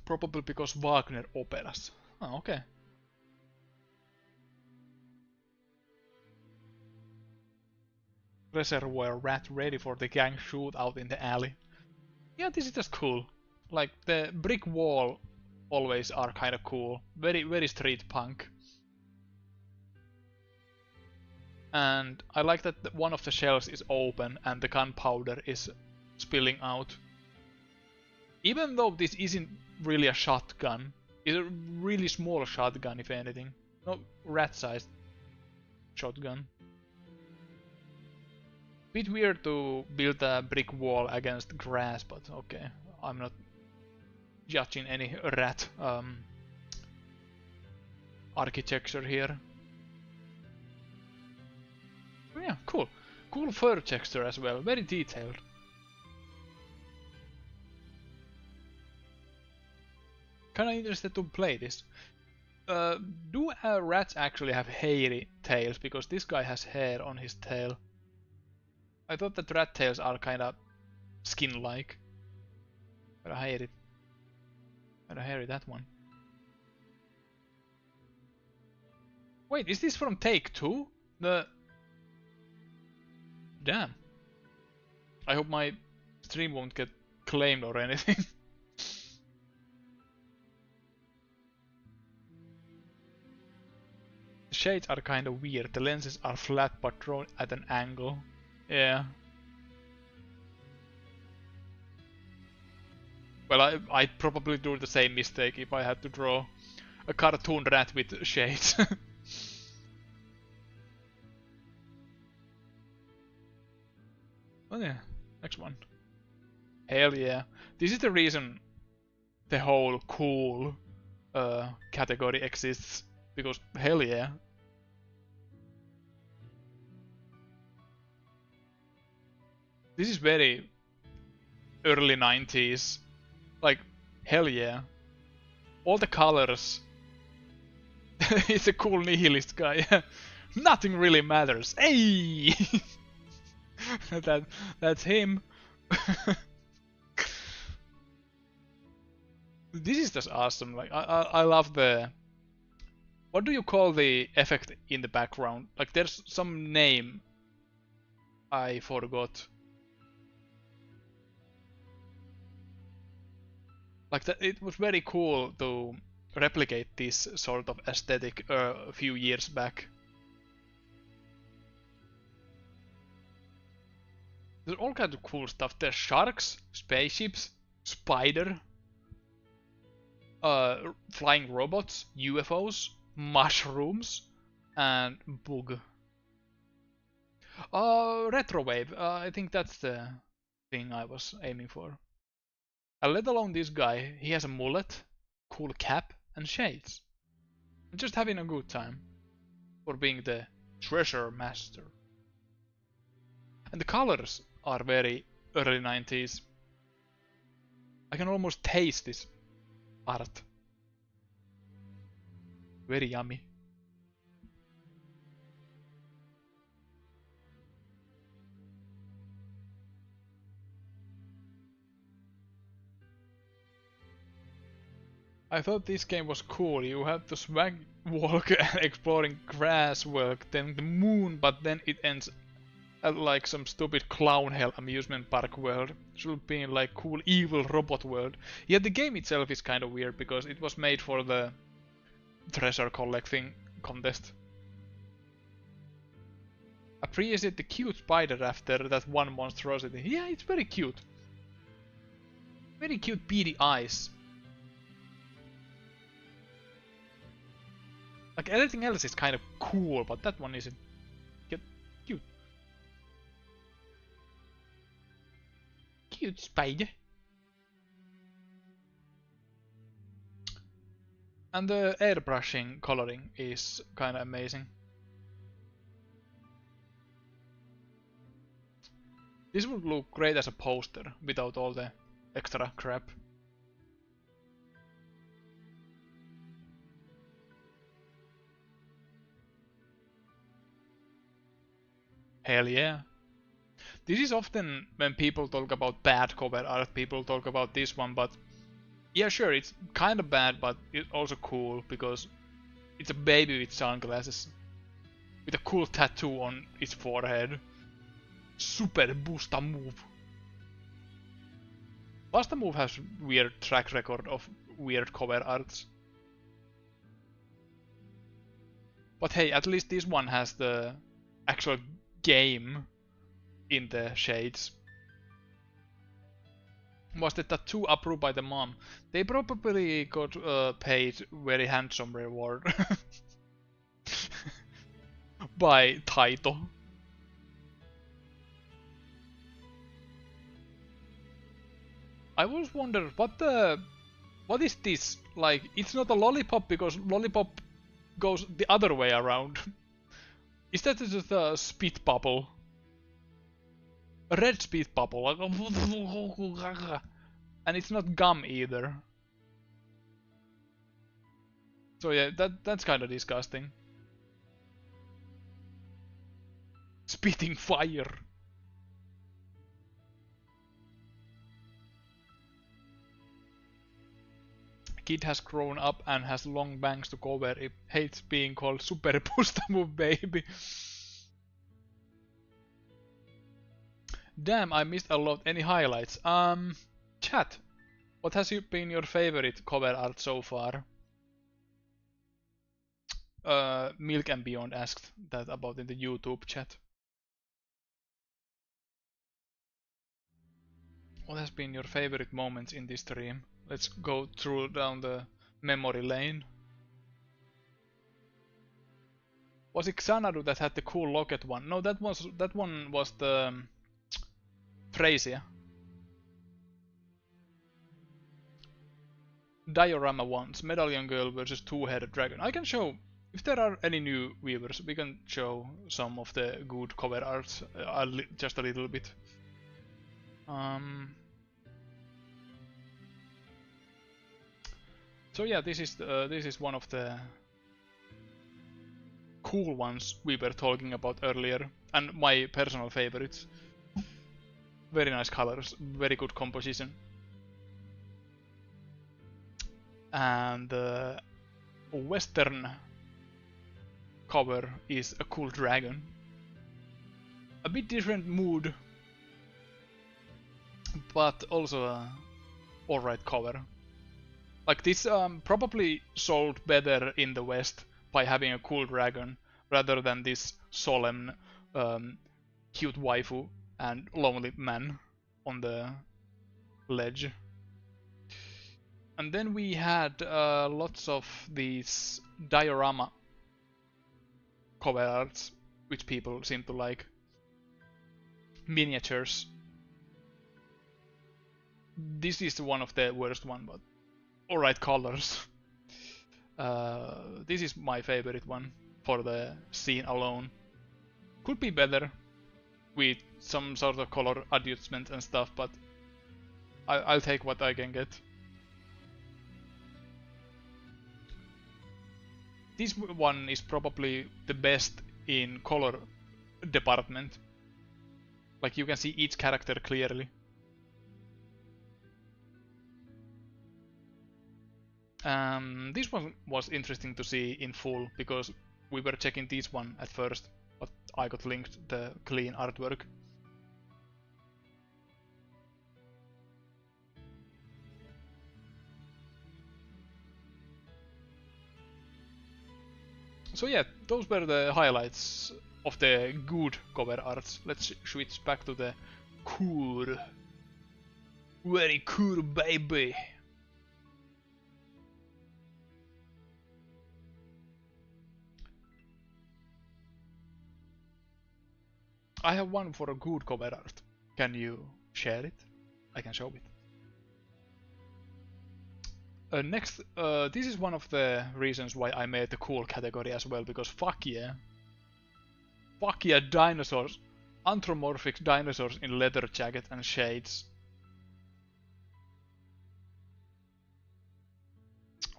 Probably because Wagner operas. Oh, okay. Reservoir Rat ready for the gang shootout in the alley. Yeah, this is just cool. Like, the brick wall always are kinda cool. Very street punk. And I like that one of the shells is open and the gunpowder is spilling out. Even though this isn't really a shotgun, it's a really small shotgun if anything. No, rat-sized shotgun. Bit weird to build a brick wall against grass, but okay. I'm not judging any rat architecture here. Oh yeah, cool. Cool fur texture as well, very detailed. Kinda interested to play this. Do rats actually have hairy tails? Because this guy has hair on his tail. I thought that rat tails are kinda skin-like. Kinda hairy. Kinda hairy, that one. Wait, is this from Take 2? Damn. I hope my stream won't get claimed or anything. The shades are kinda weird. The lenses are flat but drawn at an angle. Yeah. Well, I'd probably do the same mistake if I had to draw a cartoon rat with shades. Oh yeah, next one. Hell yeah. This is the reason the whole cool category exists. Because hell yeah. This is very early 90s. Like, hell yeah. all the colors. It's a cool nihilist guy. Nothing really matters. Hey, that's him. This is just awesome. Like I love the. What do you call the effect in the background? Like there's some name. I forgot. Like that, it was very cool to replicate this sort of aesthetic a few years back. There's all kinds of cool stuff. There's sharks, spaceships, spider, flying robots, UFOs, mushrooms, and bug. Retrowave. I think that's the thing I was aiming for. Let alone this guy. He has a mullet, cool cap, and shades. I'm just having a good time for being the treasure master. And the colors are very early 90s. I can almost taste this art. Very yummy. I thought this game was cool. You have to swag walk and exploring grass work, then the moon, but then it ends at like some stupid clown hell amusement park world. Should be in like cool evil robot world. Yeah, the game itself is kind of weird because it was made for the treasure collecting contest. Appreciate the cute spider after that one monstrosity. Yeah, it's very cute. Very cute beady eyes. Like everything else is kind of cool, but that one isn't. Get cute. Cute spider. And the airbrushing coloring is kind of amazing. This would look great as a poster without all the extra crap. Hell yeah. This is often when people talk about bad cover art, people talk about this one, but yeah, sure, it's kind of bad, but it's also cool because it's a baby with sunglasses with a cool tattoo on its forehead. Super Busta Move. Busta Move has weird track record of weird cover arts. But hey, at least this one has the actual game in the shades. Was the tattoo approved by the mom? They probably got paid very handsome reward by Taito. I was wondering what is this? Like, it's not a lollipop because lollipop goes the other way around. Is that just a spit bubble? A red spit bubble. And it's not gum either. So yeah, that's kind of disgusting. Spitting fire. Kid has grown up and has long bangs to cover it. Hates being called Super Bustamu baby. Damn, I missed a lot. Any highlights? Chat. What has been your favorite cover art so far? Milk and Beyond asked that about in the YouTube chat. What has been your favorite moments in this stream? Let's go down the memory lane. Was it Xanadu that had the cool locket one? No, that one was the Tracia. Diorama ones, Medallion Girl versus Two-Headed Dragon. I can show, if there are any new viewers, we can show some of the good cover arts, just a little bit. So yeah, this is one of the cool ones we were talking about earlier, and my personal favorites. Very nice colors, very good composition. And the western cover is a cool dragon. A bit different mood, but also a alright cover. Like this probably sold better in the West by having a cool dragon rather than this solemn cute waifu and lonely man on the ledge. And then we had lots of these diorama cover arts, which people seem to like. Miniatures. This is one of the worst one, but alright colors. This is my favorite one for the scene alone. Could be better with some sort of color adjustment and stuff, but I'll take what I can get. This one is probably the best in color department. Like you can see each character clearly. This one was interesting to see in full because we were checking this one at first, but I got linked the clean artwork. So yeah, those were the highlights of the good cover arts. Let's switch back to the cool. Very cool, baby. I have one for a good cover art. Can you share it? I can show it. Next, this is one of the reasons why I made the cool category as well, because fuck yeah. Fuck yeah, dinosaurs. Anthropomorphic dinosaurs in leather jacket and shades.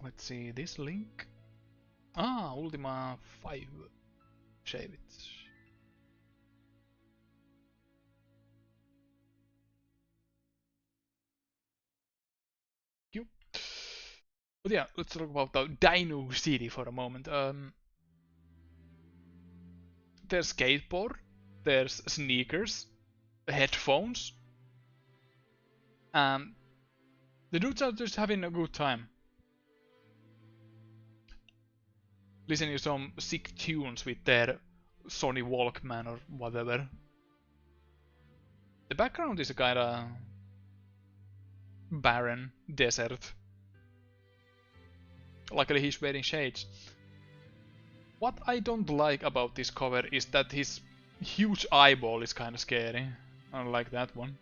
Let's see, this link. Ah, Ultima 5. Shave it. But yeah, let's talk about the Dino City for a moment. There's skateboard, there's sneakers, headphones. The dudes are just having a good time. Listening to some sick tunes with their Sony Walkman or whatever. The background is a kinda barren desert. Luckily he's wearing shades. What I don't like about this cover is that his huge eyeball is kinda scary. I don't like that one.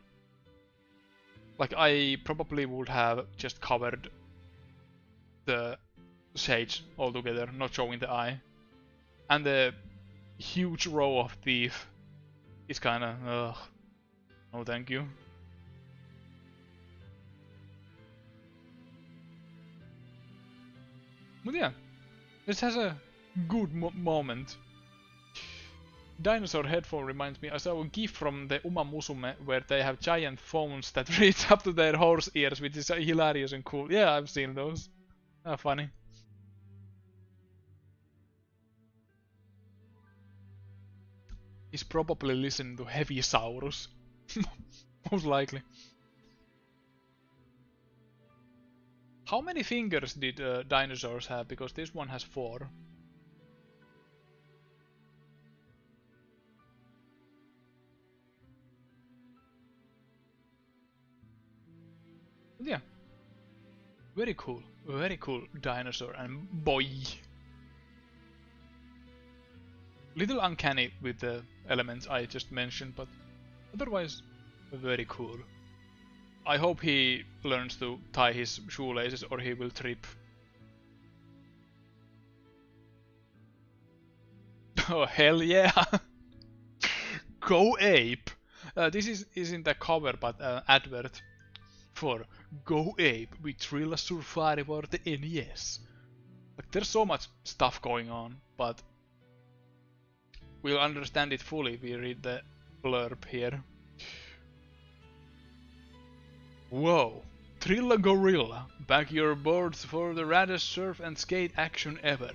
Like I probably would have just covered the shades altogether, not showing the eye. And the huge row of teeth is kinda ugh. No thank you. But yeah, this has a good moment. Dinosaur headphone reminds me, I saw a gif from the Uma Musume where they have giant phones that reach up to their horse ears, which is hilarious and cool. Yeah, I've seen those. Funny. He's probably listening to Heavy Saurus. Most likely. How many fingers did dinosaurs have? Because this one has 4. But yeah. Very cool dinosaur and boy. Little uncanny with the elements I just mentioned, but otherwise very cool. I hope he learns to tie his shoelaces or he will trip. Oh hell yeah! Go ape! This isn't a cover but an advert for Go Ape with Trilla Surfari for the NES. Like, there's so much stuff going on, but we'll understand it fully if we read the blurb here. Whoa! Trilla Gorilla, back your boards for the raddest surf and skate action ever.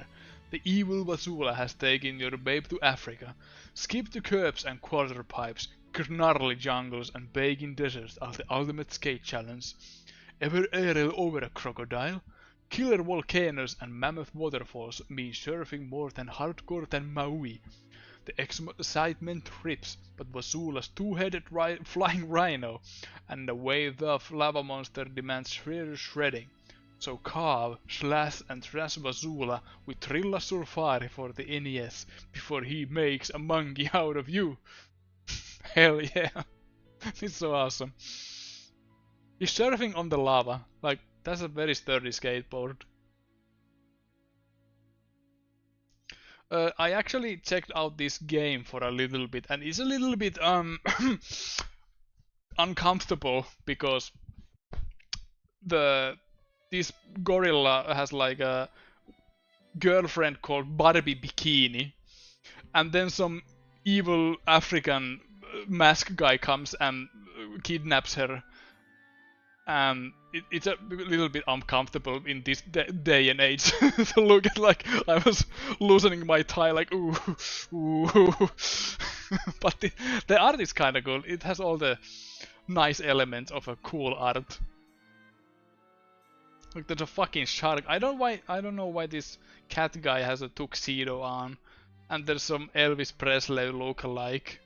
The evil Basula has taken your babe to Africa. Skip the curbs and quarter pipes, gnarly jungles and baking deserts are the ultimate skate challenge. Ever aerial over a crocodile? Killer volcanoes and mammoth waterfalls mean surfing more than hardcore than Maui. The excitement rips, but Basula's two-headed flying rhino and the wave of lava monster demands shredding. So carve, slash and trash Basula with Trilla Surfari for the NES before he makes a monkey out of you. Hell yeah. It's so awesome. He's surfing on the lava. Like, that's a very sturdy skateboard. I actually checked out this game for a little bit, and it's a little bit uncomfortable because this gorilla has like a girlfriend called Barbie Bikini, and then some evil African mask guy comes and kidnaps her. And it's a little bit uncomfortable in this day and age to look at. Like, I was loosening my tie, like, ooh, ooh. But the art is kind of cool. It has all the nice elements of a cool art. Like, there's a fucking shark. I don't know why this cat guy has a tuxedo on, and there's some Elvis Presley look-alike.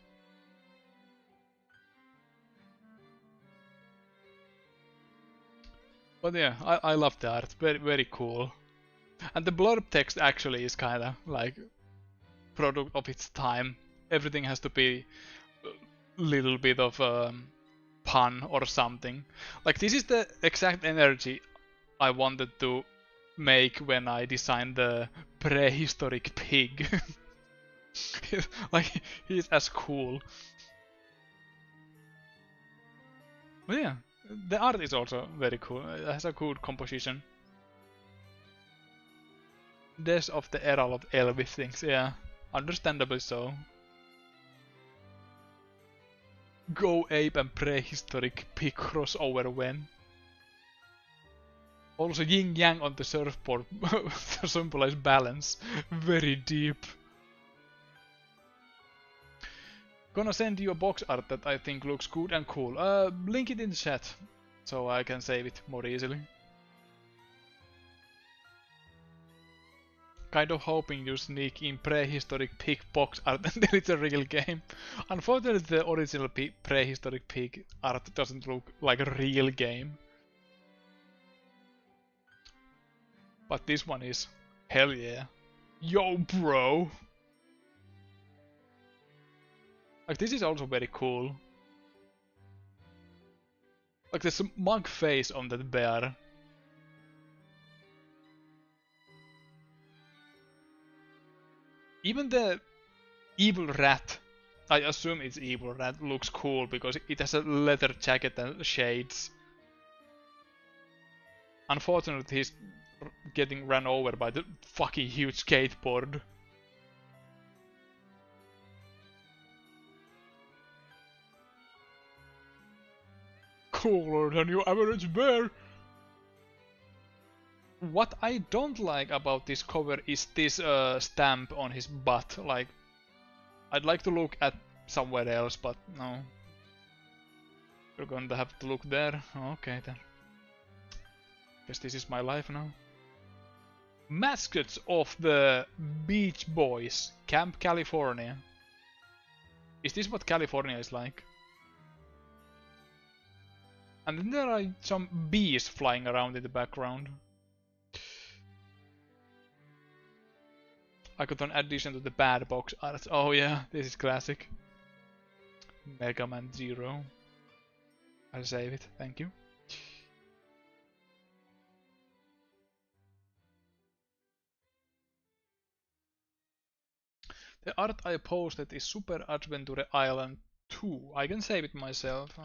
But yeah, I love the art. Very, very cool. And the blurb text actually is kind of like product of its time. Everything has to be a little bit of pun or something. Like, this is the exact energy I wanted to make when I designed the prehistoric pig. Like, he's as cool. But yeah. The art is also very cool. It has a good composition. Death of the era of Elvis things, yeah. Understandably so. Go Ape and prehistoric pig crossover when. Also yin yang on the surfboard to symbolize balance. Very deep. Gonna send you a box art that I think looks good and cool. Link it in the chat so I can save it more easily. Kind of hoping you sneak in prehistoric pig box art until it's a real game. Unfortunately, the original prehistoric pig art doesn't look like a real game. But this one is. Hell yeah. Yo, bro! Like, this is also very cool. Like, there's a monk face on that bear. Even the evil rat, I assume it's evil rat, looks cool because it has a leather jacket and shades. Unfortunately, he's getting run over by the fucking huge skateboard. Cooler than your average bear. What I don't like about this cover is this stamp on his butt. Like, I'd like to look at somewhere else, but no. We're going to have to look there. Okay then. Guess this is my life now. Mascots of the Beach Boys, Camp California. Is this what California is like? And then there are some bees flying around in the background. I got an addition to the bad box art. Oh yeah, this is classic. Mega Man Zero. I'll save it, thank you. The art I posted is Super Adventure Island 2. I can save it myself.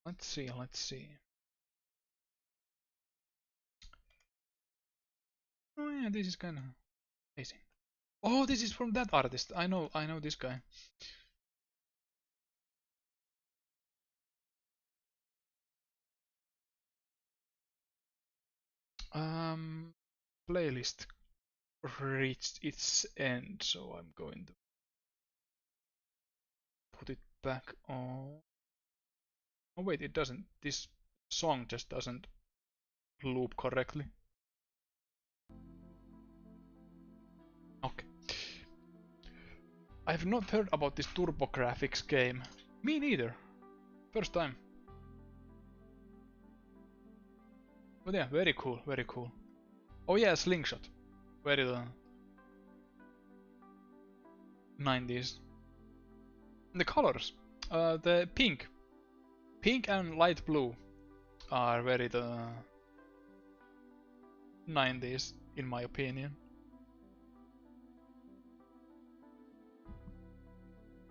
Let's see. Oh yeah, this is kind of amazing. Oh, this is from that artist. I know this guy. Playlist reached its end, so I'm going to put it back on. Oh wait, it doesn't. This song just doesn't loop correctly. Okay. I've not heard about this TurboGrafx game. Me neither. First time. But yeah, very cool, very cool. Oh yeah, Slingshot. Very 90s. The colors. The pink. Pink and light blue are very 90s, in my opinion.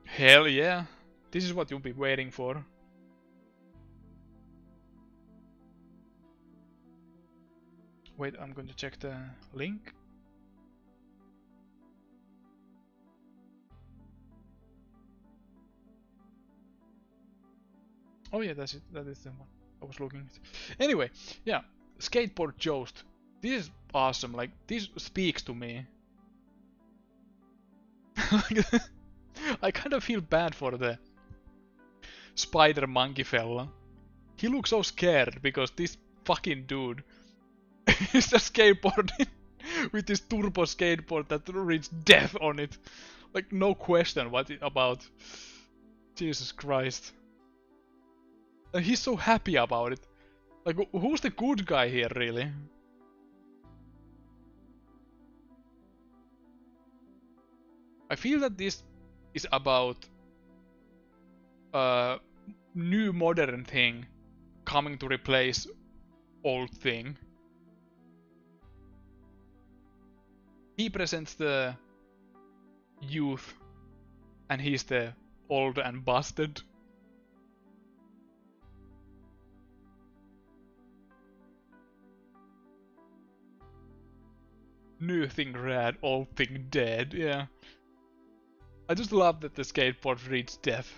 Hell yeah. This is what you'll be waiting for. Wait, I'm going to check the link. Oh yeah, that's it. That is the one I was looking at. Anyway, yeah, Skateboard Joust. This is awesome. Like, this speaks to me. I kind of feel bad for the spider monkey fella. He looks so scared because this fucking dude is just skateboarding with this turbo skateboard that reads death on it. Like, no question what it about. Jesus Christ. And he's so happy about it. Like, who's the good guy here, really? I feel that this is about a new modern thing coming to replace old thing. He presents the youth and he's the old and busted. New thing rad, old thing dead, yeah. I just love that the skateboard reads death.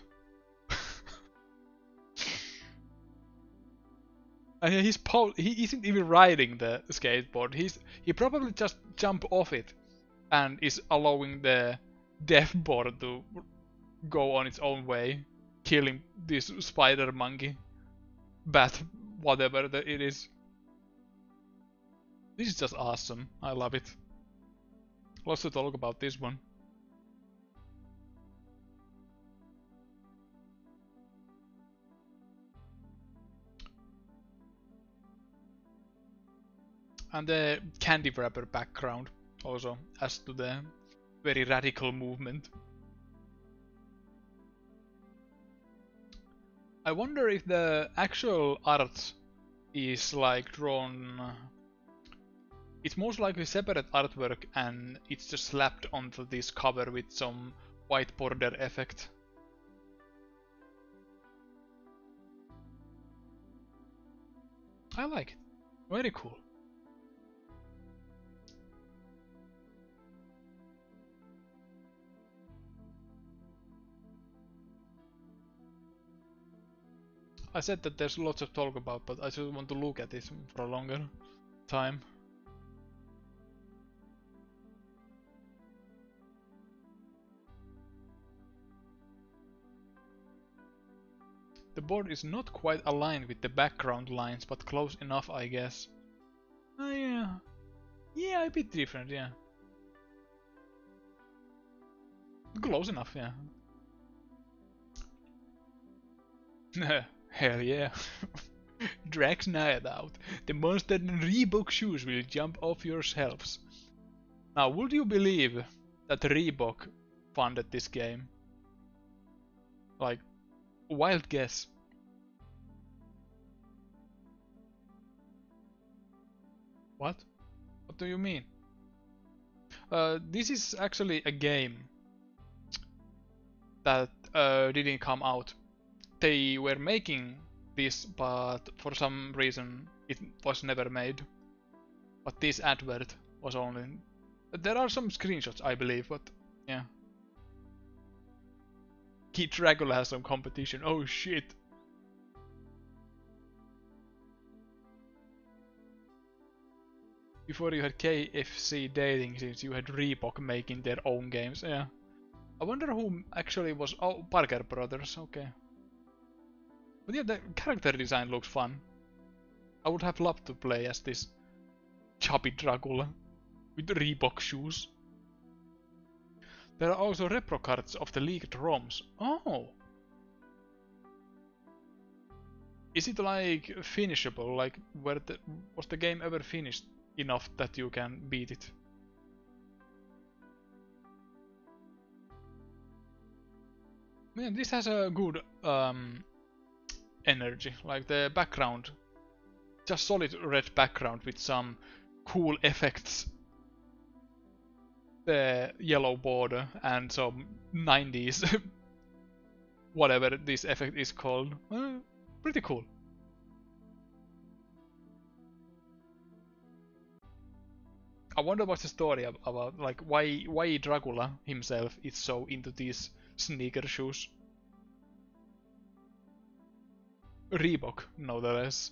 And he isn't even riding the skateboard. He probably just jumped off it and is allowing the death board to go on its own way, killing this spider monkey, bat, whatever it is. This is just awesome. I love it. Lots to talk about this one. And the candy wrapper background also adds to the very radical movement. I wonder if the actual art is like drawn. It's most likely separate artwork and it's just slapped onto this cover with some white border effect. I like it. Very cool. I said that there's lots of talk about, but I just want to look at this for a longer time. The board is not quite aligned with the background lines, but close enough, I guess. Oh yeah. Yeah, a bit different, yeah. Close enough, yeah. Hell yeah. Drax Night Out. The monster and Reebok shoes will jump off your shelves. Now, would you believe that Reebok funded this game? Like, wild guess. What? What do you mean? This is actually a game that didn't come out. They were making this, but for some reason it was never made. But this advert was only... There are some screenshots, I believe, but yeah. Kid Dracula has some competition, oh shit. Before you had KFC dating scenes, you had Reebok making their own games, yeah. I wonder who actually was... Oh, Parker Brothers, okay. But yeah, the character design looks fun. I would have loved to play as this chubby Dracula with Reebok shoes. There are also repro cards of the leaked ROMs. Oh! Is it like finishable? Like, was the game ever finished enough that you can beat it? Man, this has a good energy. Like the background, just solid red background with some cool effects. The yellow border and some 90s whatever this effect is called. Pretty cool. I wonder what's the story about, like why Dracula himself is so into these sneaker shoes. Reebok, no less.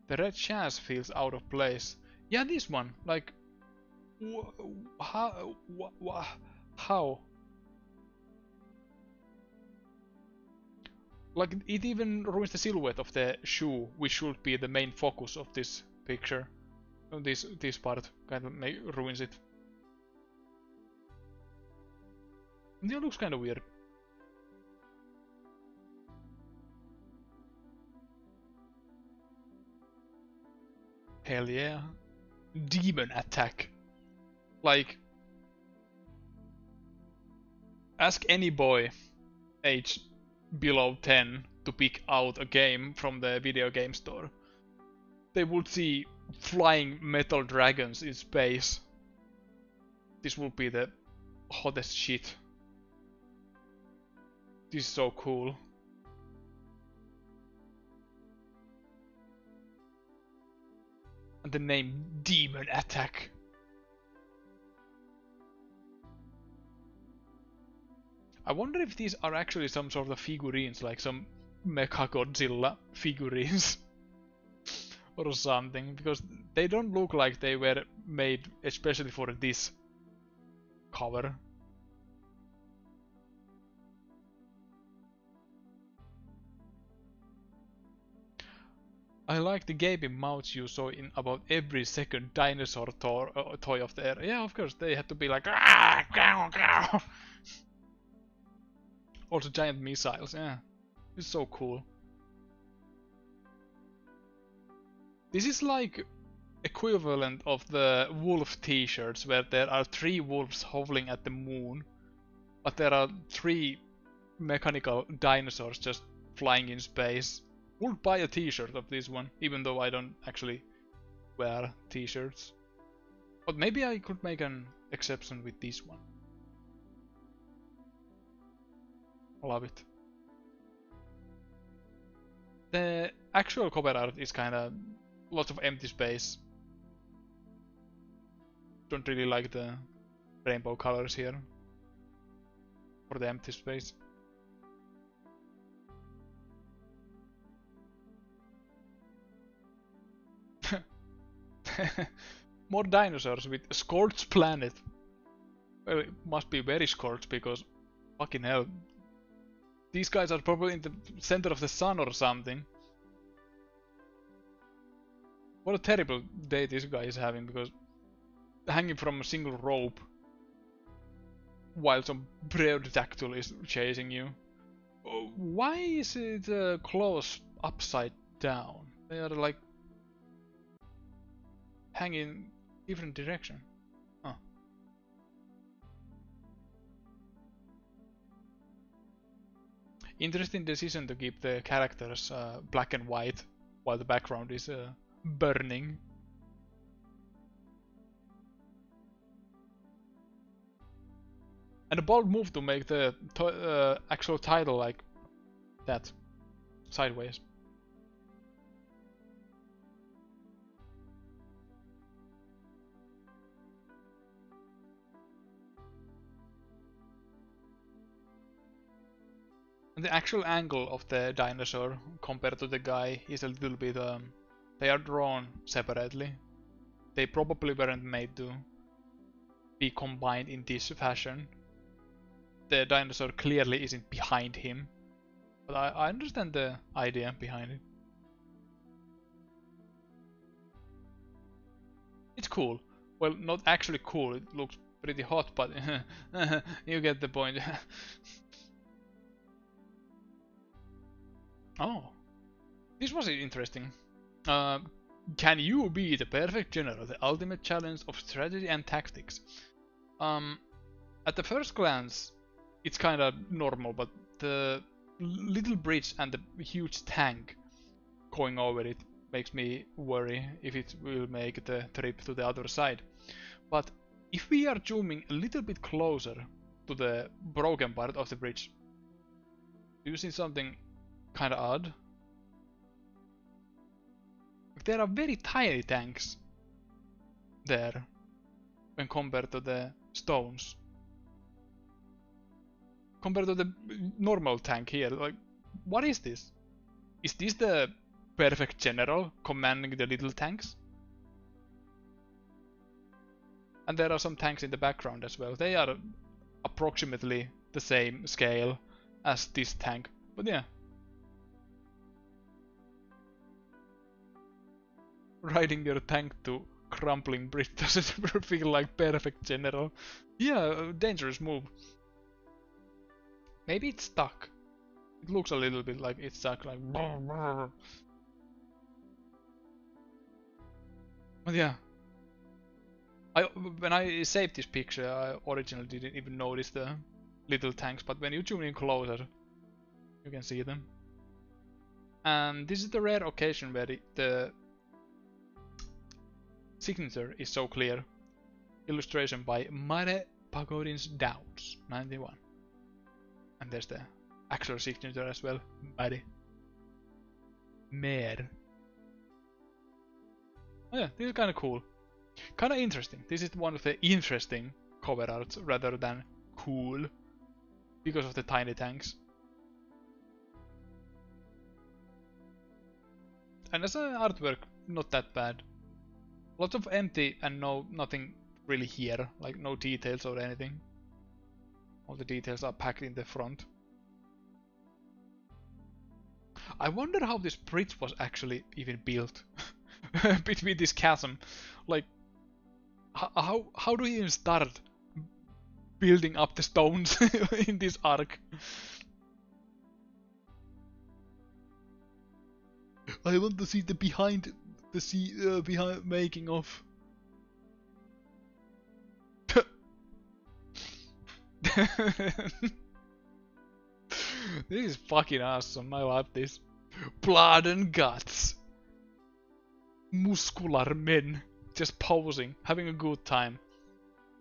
The red chance feels out of place. Yeah, this one, like, how? How? Like, it even ruins the silhouette of the shoe, which should be the main focus of this picture. This part kind of ruins it. And it looks kind of weird. Hell yeah. Demon attack. Like, ask any boy age below 10 to pick out a game from the video game store. They would see flying metal dragons in space. This would be the hottest shit. This is so cool. And the name Demon Attack. I wonder if these are actually some sort of figurines, like some Mechagodzilla figurines. Or something, because they don't look like they were made especially for this cover. I like the gaping mouths you saw in about every second dinosaur toy of the era. Yeah, of course, they had to be like... Also giant missiles, yeah. It's so cool. This is like equivalent of the wolf t-shirts where there are 3 wolves hovering at the moon, but there are 3 mechanical dinosaurs just flying in space. Would buy a t-shirt of this one, even though I don't actually wear t-shirts. But maybe I could make an exception with this one. Love it. The actual cover art is kinda lots of empty space. Don't really like the rainbow colors here. For the empty space. More dinosaurs with scorched planet. Well, it must be very scorched because fucking hell. These guys are probably in the center of the sun or something. What a terrible day this guy is having, because hanging from a single rope while some pterodactyl is chasing you. Why is it clothes upside down? They are like hanging different direction. Huh. Interesting decision to keep the characters black and white while the background is burning. And a bold move to make the actual title like that, sideways. And the actual angle of the dinosaur compared to the guy is a little bit, they are drawn separately. They probably weren't made to be combined in this fashion. The dinosaur clearly isn't behind him, but I understand the idea behind it. It's cool. Well, not actually cool, it looks pretty hot, but you get the point. Oh, this was interesting. Can you be the perfect general, the ultimate challenge of strategy and tactics? At the first glance, it's kind of normal, but the little bridge and the huge tank going over it makes me worry if it will make the trip to the other side. But if we are zooming a little bit closer to the broken part of the bridge, do you see something kind of odd? There are very tiny tanks there when compared to the stones. Compared to the normal tank here, like, what is this? Is this the perfect general commanding the little tanks? And there are some tanks in the background as well. They are approximately the same scale as this tank, but yeah. Riding your tank to crumbling bridge doesn't feel like perfect general. Yeah, dangerous move. Maybe it's stuck. It looks a little bit like it's stuck, like. But yeah. When I saved this picture, I originally didn't even notice the little tanks, but when you zoom in closer, you can see them. And this is the rare occasion where the signature is so clear. Illustration by Myra Pagodin's Downs, 91. And there's the actual signature as well, Myra. Mer. Oh yeah, this is kinda cool. Kinda interesting. This is one of the interesting cover arts rather than cool. Because of the tiny tanks. And as an artwork, not that bad. Lots of empty and nothing really here, like no details or anything. All the details are packed in the front. I wonder how this bridge was actually even built between this chasm. Like, how do you even start building up the stones in this arc? I want to see the behind making of. This is fucking awesome. I love this. Blood and guts. Muscular men just posing, having a good time.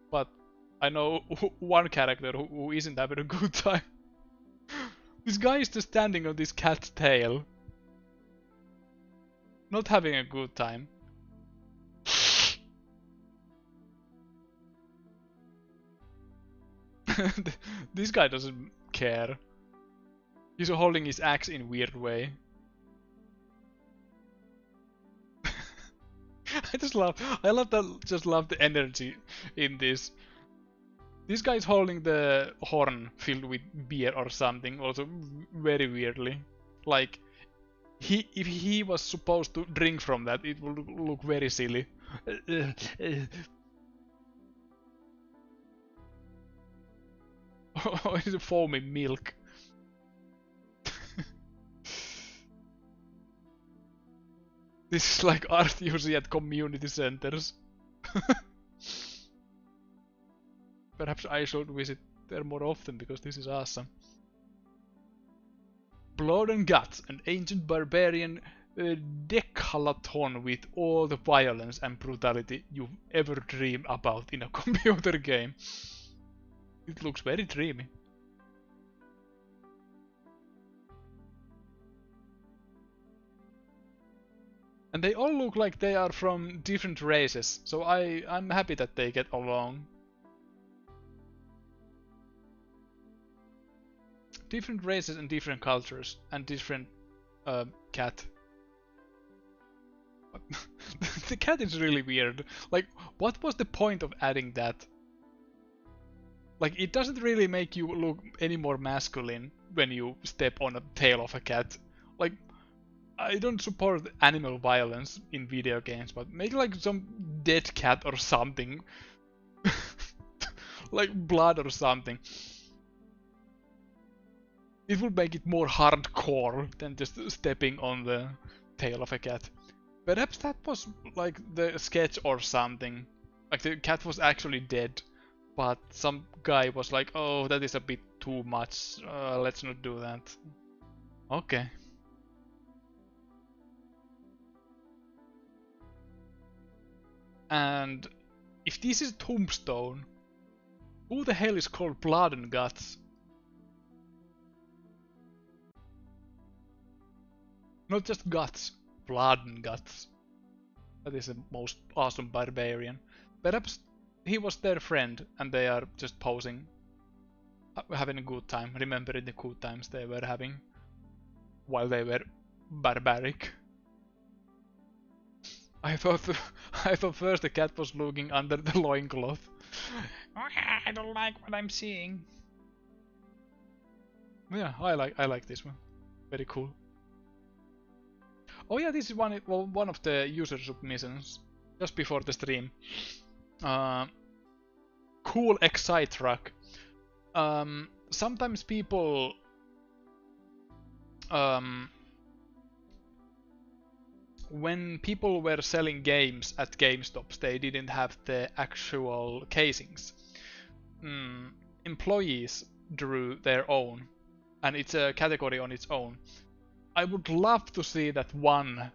But I know one character who isn't having a good time. This guy is just standing on this cat's tail. Not having a good time. This guy doesn't care. He's holding his axe in a weird way. I love the energy in this. This guy is holding the horn filled with beer or something, also very weirdly. Like, if he was supposed to drink from that, it would look very silly. Oh, it's foamy milk. This is like art you see at community centers. Perhaps I should visit there more often because this is awesome. Blood and Guts, an ancient barbarian decalathon with all the violence and brutality you've ever dreamed about in a computer game. It looks very dreamy. And they all look like they are from different races, so I'm happy that they get along. Different races and different cultures and different cat. The cat is really weird. Like, what was the point of adding that? Like, it doesn't really make you look any more masculine when you step on a tail of a cat. Like, I don't support animal violence in video games, but make like some dead cat or something. Like blood or something. It would make it more hardcore than just stepping on the tail of a cat. Perhaps that was like the sketch or something. Like the cat was actually dead, but some guy was like, oh, that is a bit too much, let's not do that. Okay. And if this is Tombstone, who the hell is called Blood and Guts? Not just guts, blood and guts. That is the most awesome barbarian. Perhaps he was their friend and they are just posing, having a good time, remembering the good times they were having while they were barbaric. I thought first the cat was looking under the loincloth. I don't like what I'm seeing. Yeah, I like this one. Very cool. Oh yeah, this is one of the user submissions just before the stream. Cool Excite truck. Sometimes people when people were selling games at GameStops, they didn't have the actual casings. Employees drew their own, and it's a category on its own. I would love to see that one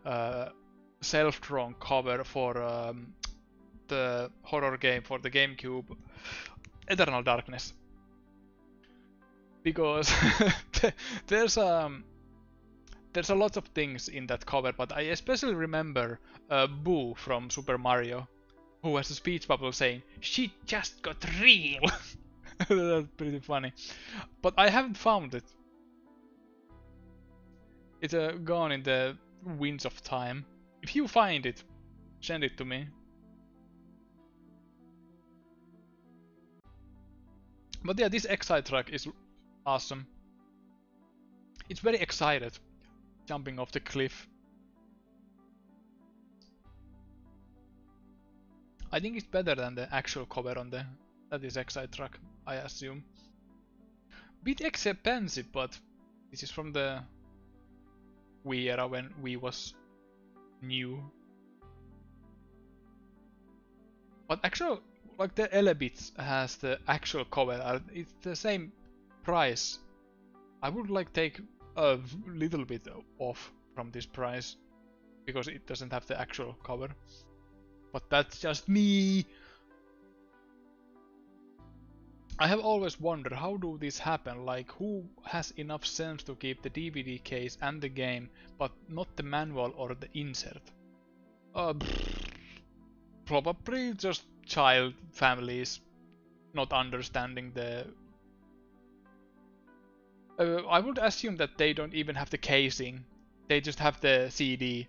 self-drawn cover for the horror game for the GameCube, Eternal Darkness, because there's a lot of things in that cover, but I especially remember Boo from Super Mario, who has a speech bubble saying, "Shit just got real." That's pretty funny, but I haven't found it. It's gone in the winds of time. If you find it, send it to me. But yeah, this Excite truck is awesome. It's very excited, jumping off the cliff. I think it's better than the actual cover on that is Excite truck, I assume. Bit expensive, but this is from the Wii era when Wii was new. But actual, like the Elebits has the actual cover art, it's the same price. I would like take a little bit off from this price because it doesn't have the actual cover. But that's just me. I have always wondered how do this happen, like who has enough sense to keep the DVD case and the game but not the manual or the insert? Probably just child families not understanding the... I would assume that they don't even have the casing, they just have the CD.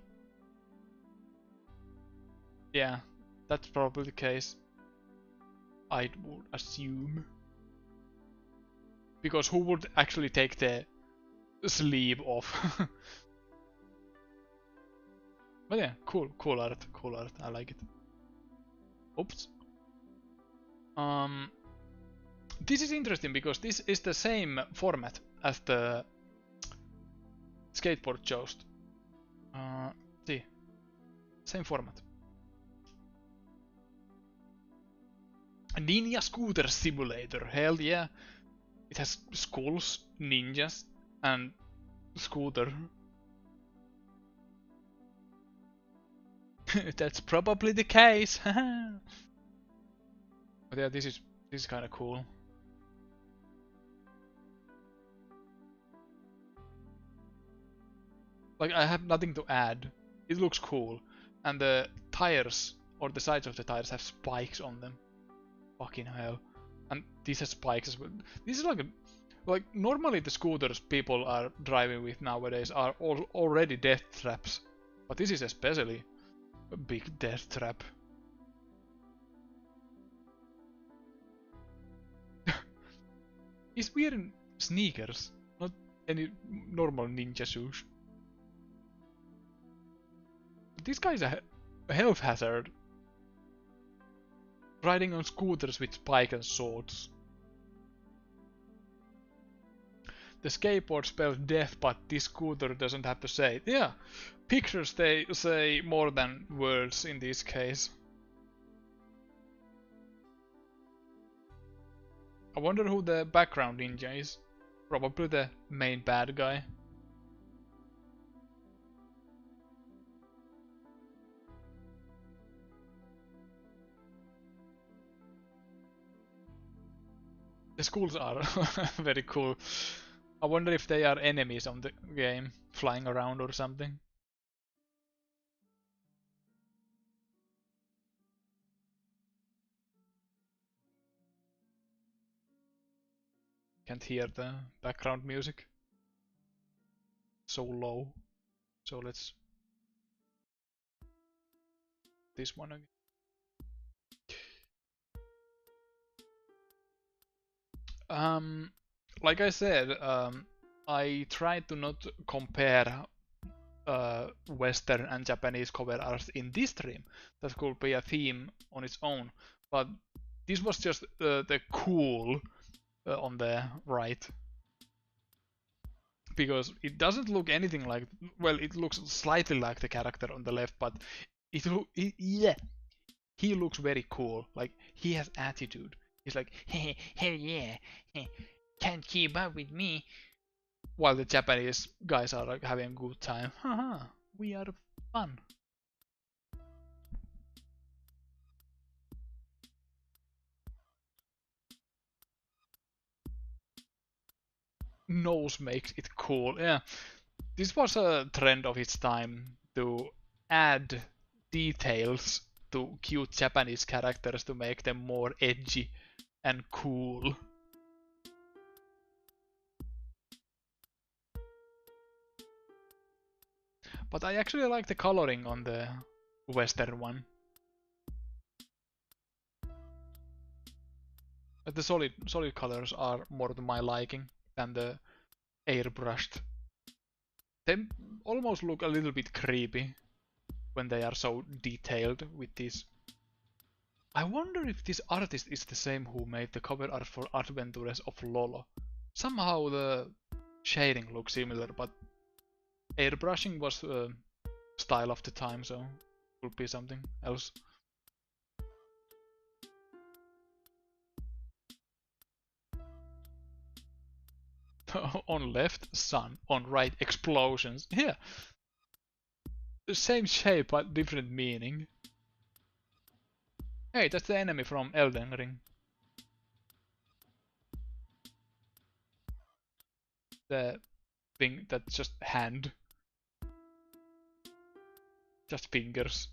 Yeah, that's probably the case. I would assume. Because who would actually take the sleeve off? But yeah, cool art, I like it. Oops. This is interesting because this is the same format as the skateboard Joust. See, same format. Ninja Scooter Simulator, hell yeah. It has skulls, ninjas, and scooter. That's probably the case. But yeah, this is kind of cool. Like, I have nothing to add. It looks cool. And the tires, or the sides of the tires, have spikes on them. Fucking hell. And this has spikes as well. This is like normally the scooters people are driving with nowadays are already death traps. But this is especially a big death trap. He's wearing sneakers, not any normal ninja shoes. But this guy's a health hazard. Riding on scooters with spikes and swords. The skateboard spells death, but this scooter doesn't have to say it. Yeah, pictures they say more than words in this case. I wonder who the background ninja is. Probably the main bad guy. The schools are very cool. I wonder if they are enemies on the game, flying around or something. Can't hear the background music. So low. So let's... this one again. Like I said, I tried to not compare Western and Japanese cover art in this stream. That could be a theme on its own. But this was just the cool on the right. Because it doesn't look anything like... well, it looks slightly like the character on the left, but yeah, he looks very cool. Like, he has attitude. He's like, hey, hell yeah, can't keep up with me. While the Japanese guys are like having a good time. Haha, we are fun. Nose makes it cool. Yeah, this was a trend of its time to add details to cute Japanese characters to make them more edgy and cool. But I actually like the coloring on the Western one. But the solid colors are more to my liking than the airbrushed. They almost look a little bit creepy when they are so detailed with this. I wonder if this artist is the same who made the cover art for Adventures of Lolo. Somehow the shading looks similar, but airbrushing was style of the time, so it could be something else. On left, sun. On right, explosions. Yeah. The same shape, but different meaning. Hey, that's the enemy from Elden Ring. The thing that's just hand. Just fingers.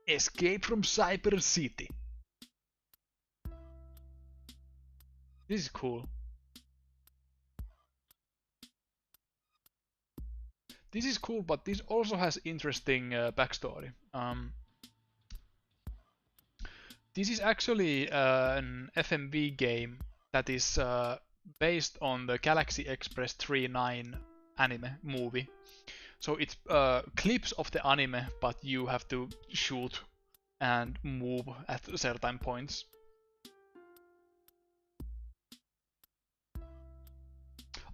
Escape from Cyber City. This is cool. This is cool, but this also has interesting backstory. This is actually an FMV game that is based on the Galaxy Express 39 anime movie. So it's clips of the anime, but you have to shoot and move at certain points.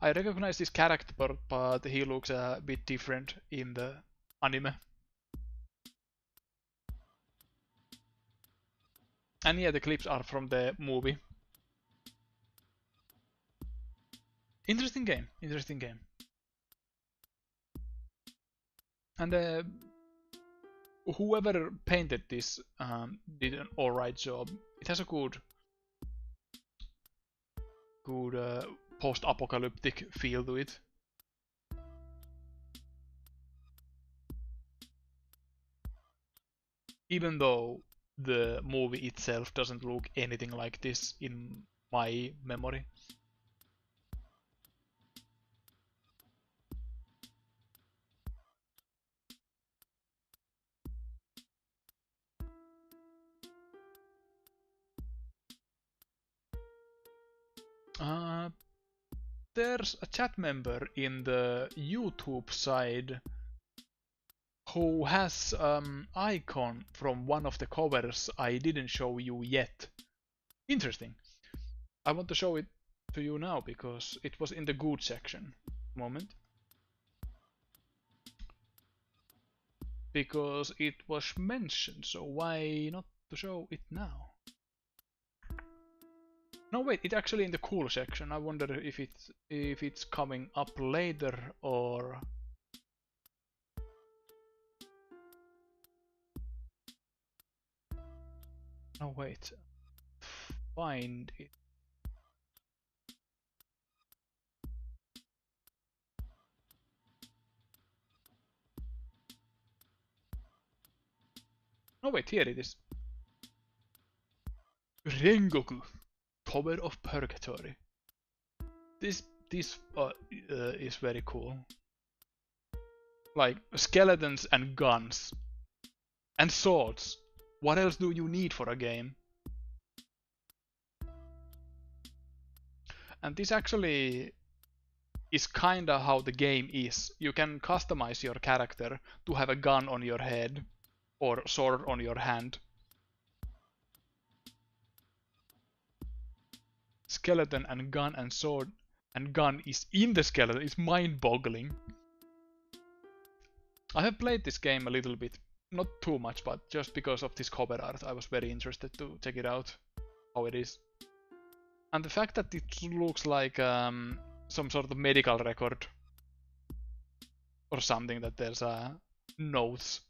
I recognize this character, but he looks a bit different in the anime. And yeah, the clips are from the movie. Interesting game, interesting game. And whoever painted this did an alright job. It has a good good post-apocalyptic feel to it. Even though the movie itself doesn't look anything like this in my memory. There's a chat member in the YouTube side who has icon from one of the covers I didn't show you yet. Interesting. I want to show it to you now because it was in the good section. Moment. Because it was mentioned, so why not to show it now? No wait, it's actually in the cool section. I wonder if it's coming up later or... No wait. Find it. No wait, here it is. Rengoku, Tower of Purgatory. This is very cool. Like skeletons and guns and swords. What else do you need for a game? And this actually is kinda how the game is. You can customize your character to have a gun on your head or sword on your hand. Skeleton and gun and sword and gun is in the skeleton. It's mind-boggling. I have played this game a little bit, not too much, but just because of this cover art, I was very interested to check it out, how it is. And the fact that it looks like some sort of medical record or something, that there's notes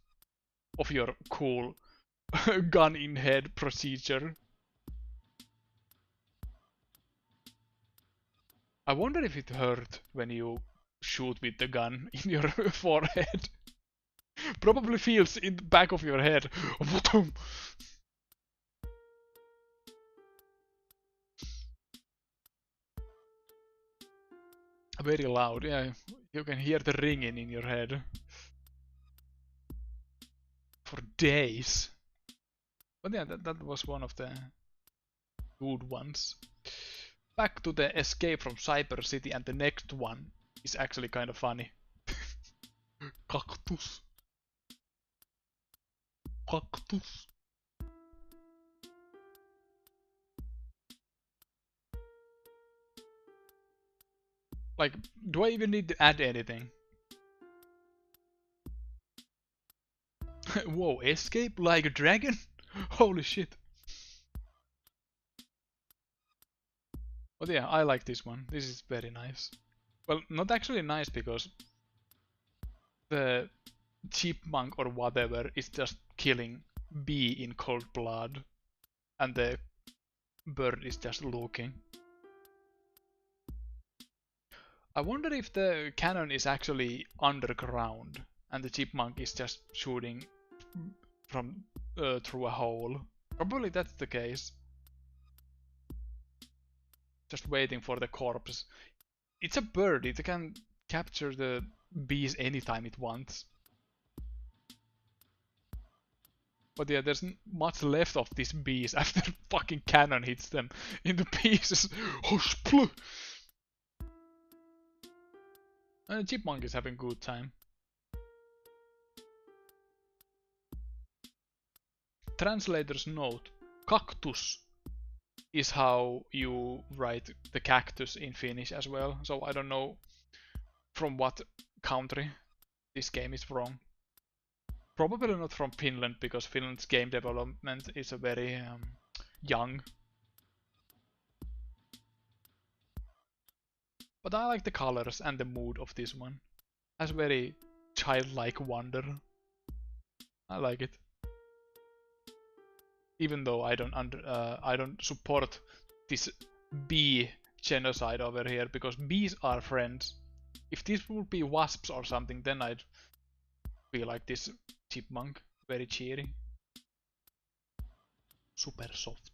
of your cool gun in head procedure. I wonder if it hurt when you shoot with the gun in your forehead. Probably feels in the back of your head. Very loud, yeah. You can hear the ringing in your head. For days. But yeah, that was one of the good ones. Back to the escape from Cyber City, and the next one is actually kind of funny. Cactus. Cactus. Like, do I even need to add anything? Whoa, escape like a dragon? Holy shit. But yeah, I like this one. This is very nice. Well, not actually nice because the chipmunk or whatever is just killing bee in cold blood and the bird is just looking. I wonder if the cannon is actually underground and the chipmunk is just shooting from through a hole. Probably that's the case. Just waiting for the corpse. It's a bird, it can capture the bees anytime it wants. But yeah, there's much left of these bees after fucking cannon hits them into pieces. And the chipmunk is having a good time. Translator's note. Cactus is how you write the cactus in Finnish as well. So I don't know from what country this game is from. Probably not from Finland, because Finland's game development is a very young. But I like the colors and the mood of this one. Has very childlike wonder. I like it. Even though I don't support this bee genocide over here because bees are friends. If this would be wasps or something, then I'd be like this chipmunk, very cheery. Super soft.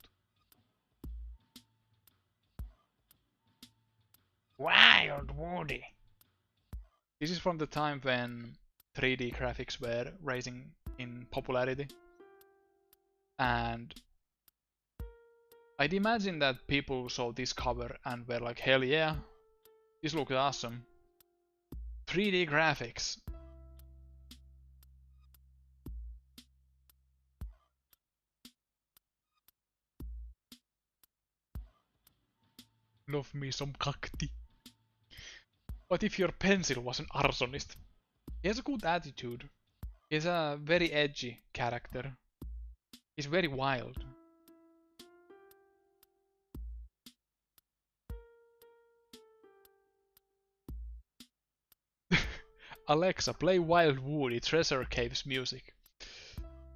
Wild Woody. This is from the time when 3D graphics were rising in popularity. And I'd imagine that people saw this cover and were like, hell yeah, this looks awesome. 3D graphics. Love me some cacti. What if your pencil was an arsonist? He has a good attitude. He's a very edgy character. He's very wild. Alexa, play Wild Woody Treasure Caves music.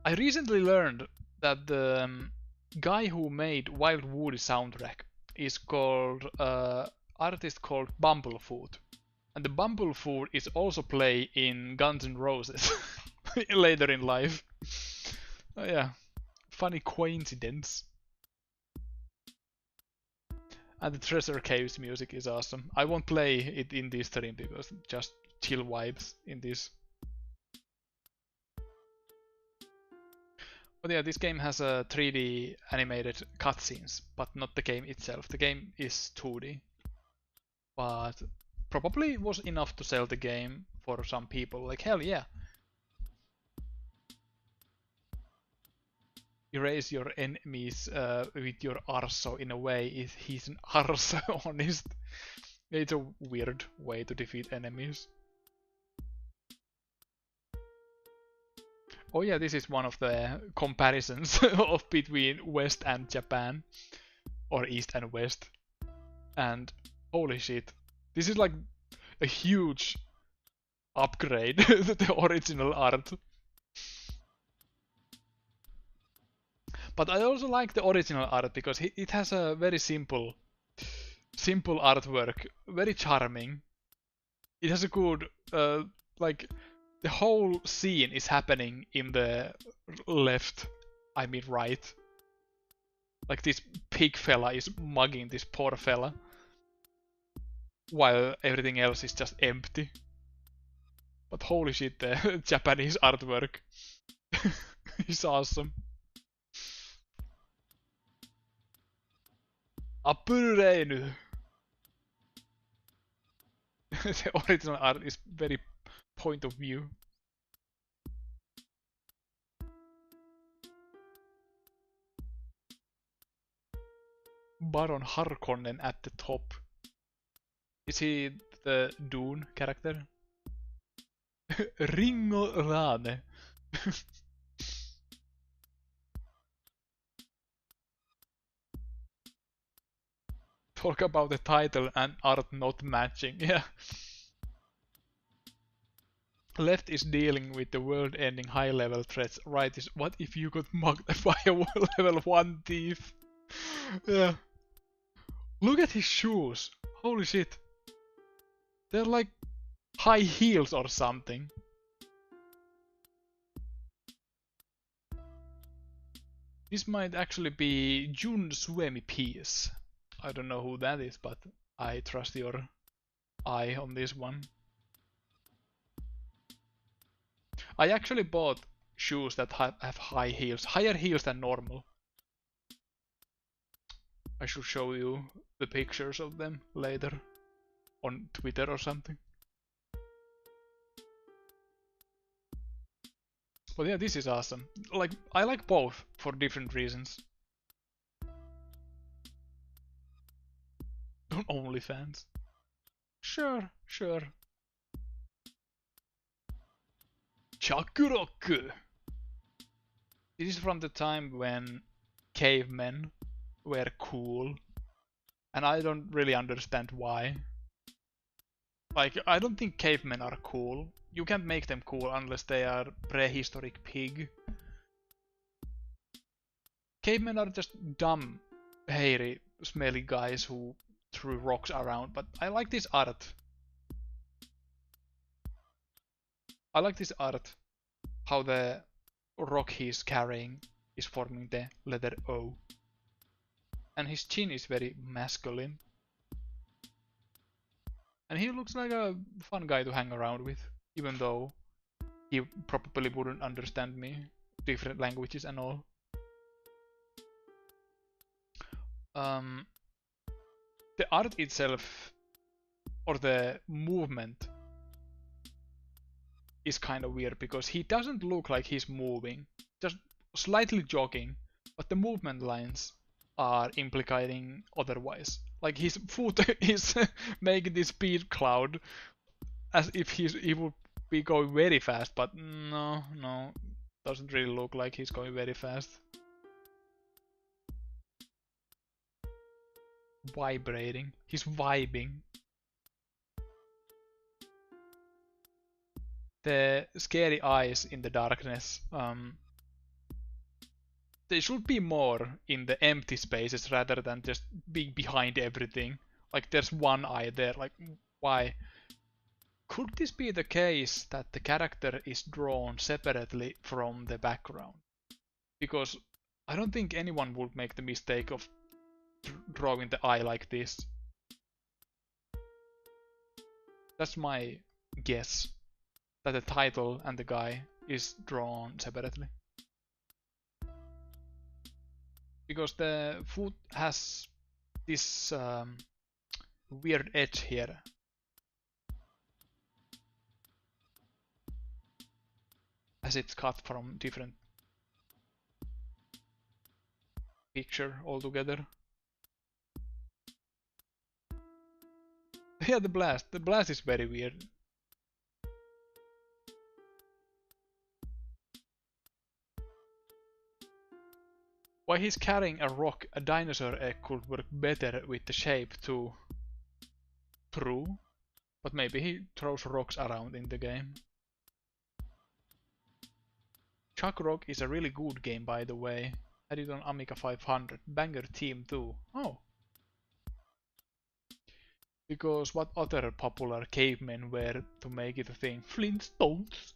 I recently learned that the guy who made Wild Woody soundtrack is called artist called Bumblefoot. And the Bumblefoot is also played in Guns N' Roses later in life. Yeah, funny coincidence. And the Treasure Caves music is awesome. I won't play it in this stream because just chill vibes in this. But yeah, this game has a 3D animated cutscenes, but not the game itself. The game is 2D. But probably was enough to sell the game for some people. Like, hell yeah. Erase your enemies with your arso in a way if he's an arso honest. It's a weird way to defeat enemies. Oh yeah, this is one of the comparisons of between West and Japan. Or East and West. And holy shit. This is like a huge upgrade to the original art. But I also like the original art because it has a very simple artwork, very charming. It has a good, like, the whole scene is happening in the left, I mean right. Like this pig fella is mugging this poor fella, while everything else is just empty. But holy shit, the Japanese artwork is awesome. Apurreinu! The original art is very point of view. Baron Harkonnen at the top. Is he the Dune character? Ringo Rane. Talk about the title and art not matching, yeah. Left is dealing with the world-ending high-level threats. Right is, what if you got mugged by a level 1 thief? Yeah. Look at his shoes. Holy shit. They're like high heels or something. This might actually be Jun Suemi piece. I don't know who that is, but I trust your eye on this one. I actually bought shoes that have high heels, higher heels than normal. I should show you the pictures of them later on Twitter or something. But yeah, this is awesome. Like, I like both for different reasons. On OnlyFans. Sure, sure. Chakuroku! This is from the time when cavemen were cool. And I don't really understand why. Like, I don't think cavemen are cool. You can't make them cool unless they are prehistoric pig. Cavemen are just dumb, hairy, smelly guys who threw rocks around, but I like this art. I like this art. How the rock he's carrying is forming the letter O. And his chin is very masculine. And he looks like a fun guy to hang around with, even though he probably wouldn't understand me, different languages and all. The art itself, or the movement, is kind of weird because he doesn't look like he's moving, just slightly jogging, but the movement lines are implicating otherwise. Like his foot is making this speed cloud as if he would be going very fast, but no, doesn't really look like he's going very fast. Vibrating, he's vibing. The scary eyes in the darkness, they should be more in the empty spaces rather than just being behind everything. Like there's one eye there, like why? Could this be the case that the character is drawn separately from the background? Because I don't think anyone would make the mistake of drawing the eye like this. That's my guess, that the title and the guy is drawn separately. Because the foot has this weird edge here. As it's cut from different picture altogether. Yeah, the blast. The blast is very weird. Why he's carrying a rock, a dinosaur egg could work better with the shape too. True. But maybe he throws rocks around in the game. Chuck Rock is a really good game, by the way. Had it on Amiga 500. Banger team too. Oh. Because what other popular cavemen were to make it a thing? Flintstones.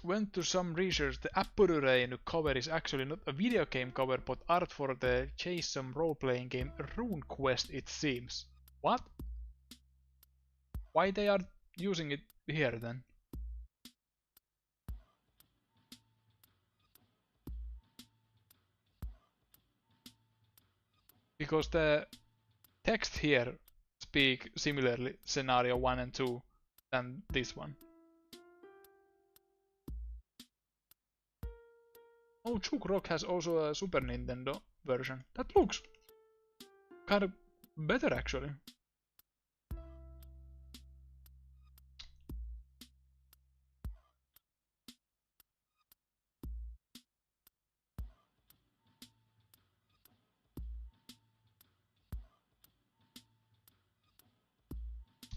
Went to some research. The Apururainu cover is actually not a video game cover, but art for the Jason role-playing game RuneQuest, it seems. What? Why they are using it here then? Because the text here speak similarly scenario 1 and 2 than this one. Oh, Chuk Rock has also a Super Nintendo version. That looks kind of better actually.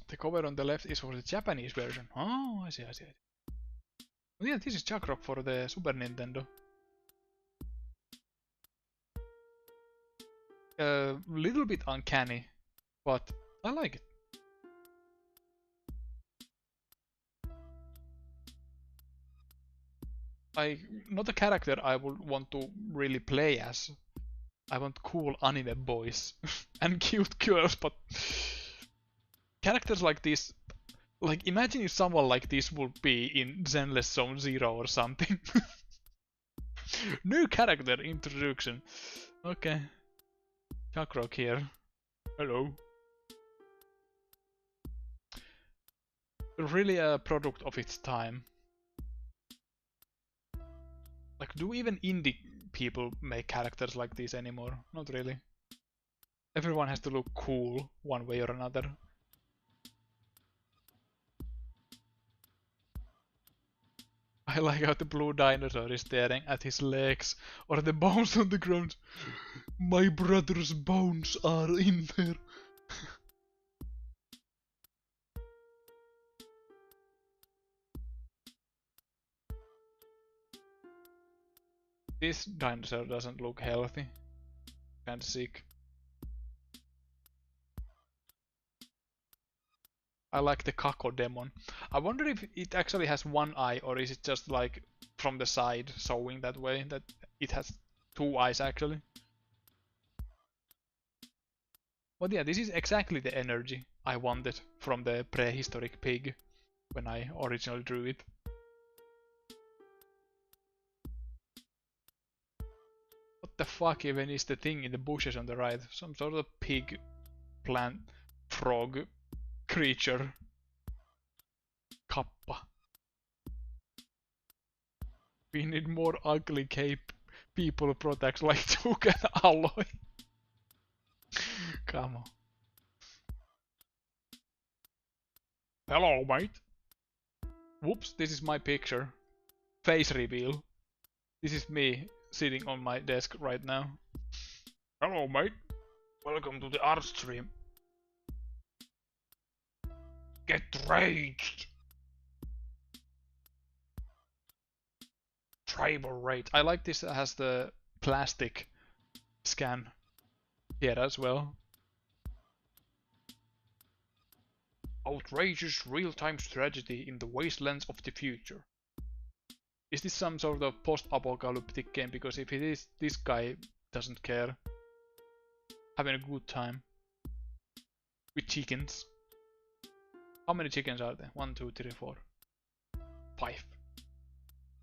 The cover on the left is for the Japanese version. Oh, I see. Oh, yeah, this is Chuk Rock for the Super Nintendo. A little bit uncanny, but I like it. Not a character I would want to really play as. I want cool anime boys and cute girls, but characters like this, like imagine if someone like this would be in Zenless Zone Zero or something. New character introduction. Okay. Chuckrock here. Hello. Really a product of its time. Like, do even indie people make characters like this anymore? Not really. Everyone has to look cool one way or another. I like how the blue dinosaur is staring at his legs or the bones on the ground. My brother's bones are in there. This dinosaur doesn't look healthy. Kinda sick. I like the Kako Demon. I wonder if it actually has one eye, or is it just like from the side showing that way, that it has two eyes actually. But yeah, this is exactly the energy I wanted from the prehistoric pig when I originally drew it. What the fuck even is the thing in the bushes on the right? Some sort of pig, plant, frog, creature. Kappa. We need more ugly cape people products like Took and Alloy. Come on. Hello, mate. Whoops, this is my picture. Face reveal. This is me sitting on my desk right now. Hello, mate. Welcome to the art stream. Get raged. Tribal rate. I like this has the plastic scan here as well. Outrageous real-time strategy in the wastelands of the future. Is this some sort of post-apocalyptic game? Because if it is, this guy doesn't care. Having a good time. With chickens. How many chickens are there? 1, 2, 3, 4. 5.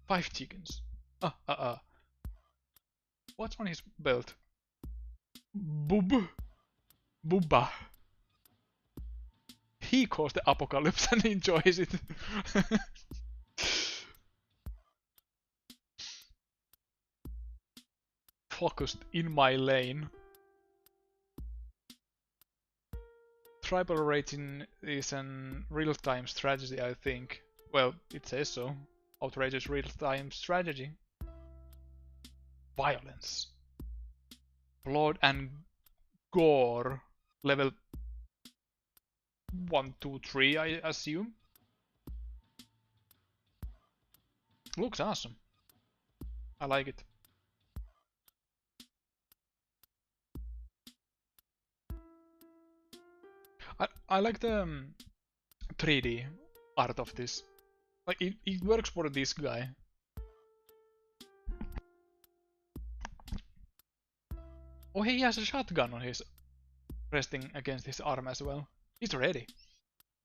5 chickens. What's on his belt? Bubba. He caused the apocalypse and enjoys it. Focused in my lane. Tribal rating is an real-time strategy, I think. Well, it says so. Outrageous real-time strategy. Violence. Blood and gore. Level 1, 2, 3, I assume. Looks awesome. I like it. I like the 3D art of this. Like it works for this guy. Oh, he has a shotgun on his resting against his arm as well. He's ready.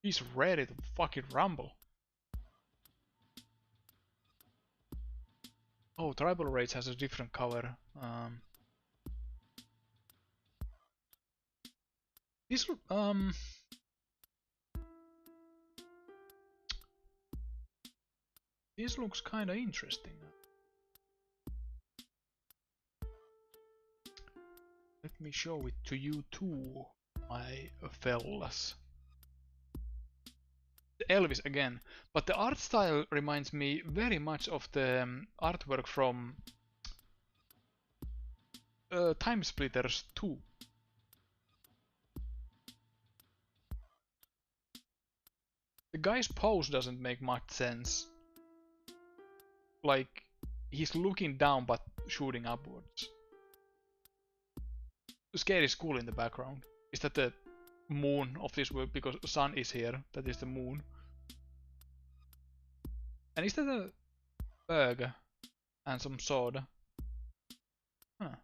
He's ready to fucking rumble. Oh, Tribal Rage has a different cover. This this looks kinda interesting. Let me show it to you too, my fellas. Elvis again, but the art style reminds me very much of the artwork from Time Splitters 2. The guy's pose doesn't make much sense. Like, he's looking down but shooting upwards. The scary school in the background. Is that the moon of this world? Because the sun is here. That is the moon. And is that a burger and some soda? Huh.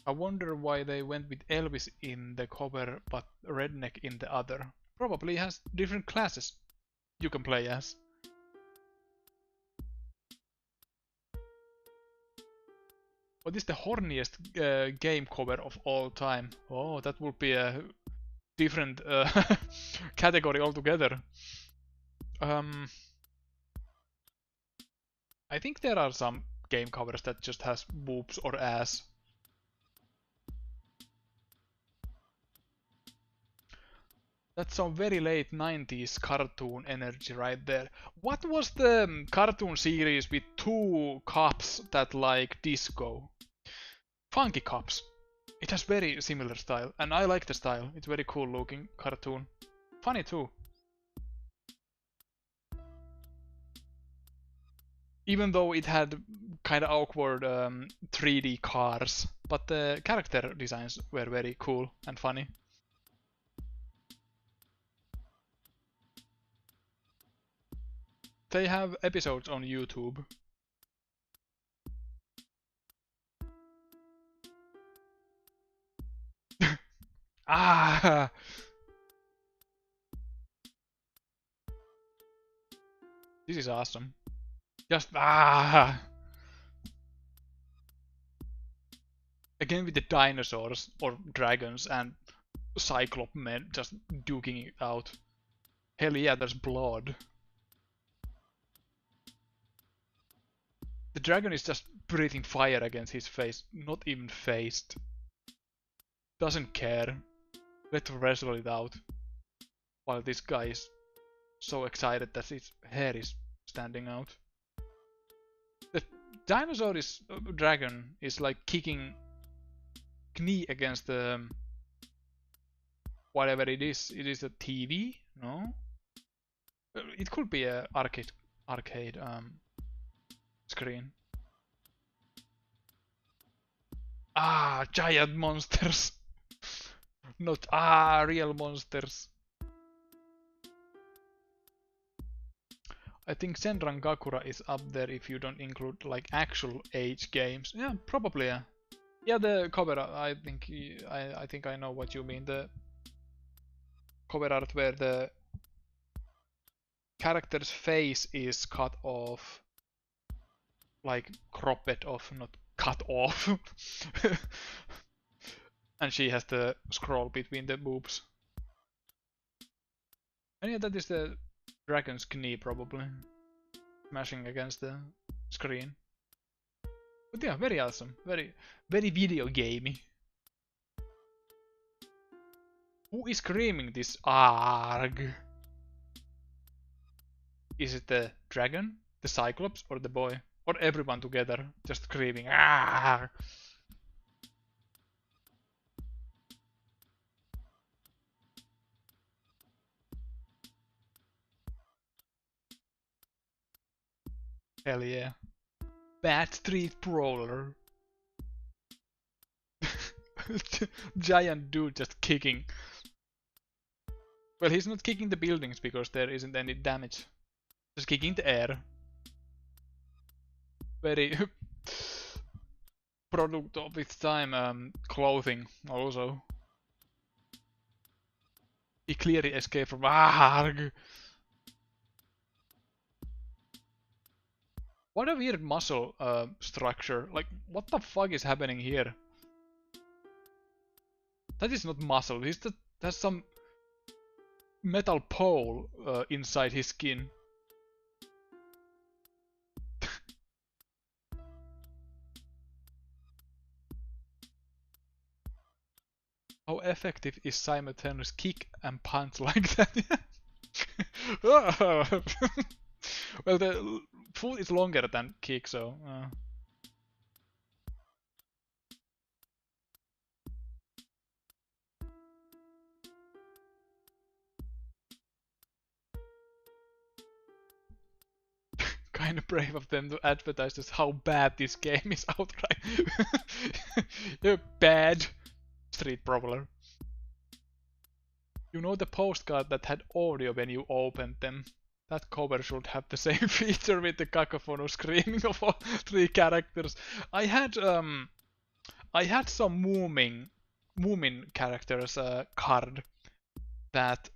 I wonder why they went with Elvis in the cover but Redneck in the other. Probably has different classes you can play as. What is the horniest game cover of all time? Oh, that would be a different category altogether. I think there are some game covers that just has boobs or ass. That's some very late 90s cartoon energy right there. What was the cartoon series with 2 cops that like disco? Funky Cops. It has very similar style, and I like the style. It's very cool looking cartoon. Funny too. Even though it had kind of awkward 3D cars, but the character designs were very cool and funny. They have episodes on YouTube. Ah! This is awesome. Just again with the dinosaurs or dragons and Cyclops men just duking it out. Hell yeah, there's blood. The dragon is just breathing fire against his face, not even phased. Doesn't care. Let's wrestle it out. While this guy is so excited that his hair is standing out. The dinosaur is dragon is like kicking knee against the whatever it is. It is a TV, no? It could be a arcade screen. Ah, giant monsters. Not real monsters. I think Senran Gakura is up there if you don't include like actual age games. Yeah, probably. Yeah, yeah, the cover. I think I know what you mean. The cover art where the character's face is cut off, like cropped off, not cut off, and she has the scroll between the boobs. And yeah, that is the dragon's knee probably, smashing against the screen. But yeah, very awesome, very video gamey. Who is screaming this arg? Is it the dragon, the Cyclops, or the boy? Or everyone together, just screaming arg? Hell yeah. Bad Street Brawler. Giant dude just kicking. Well, he's not kicking the buildings because there isn't any damage. Just kicking the air. Very product of its time clothing also. He clearly escaped from ARG. What a weird muscle structure. Like, what the fuck is happening here? That is not muscle. There's some metal pole inside his skin. How effective is simultaneous kick and punch like that? Well, the foot is longer than kick, so... Kinda brave of them to advertise just how bad this game is outright. You're bad Street Brawler. You know the postcard that had audio when you opened them? That cover should have the same feature with the cacophonous screaming of all three characters. I had some Moomin characters card that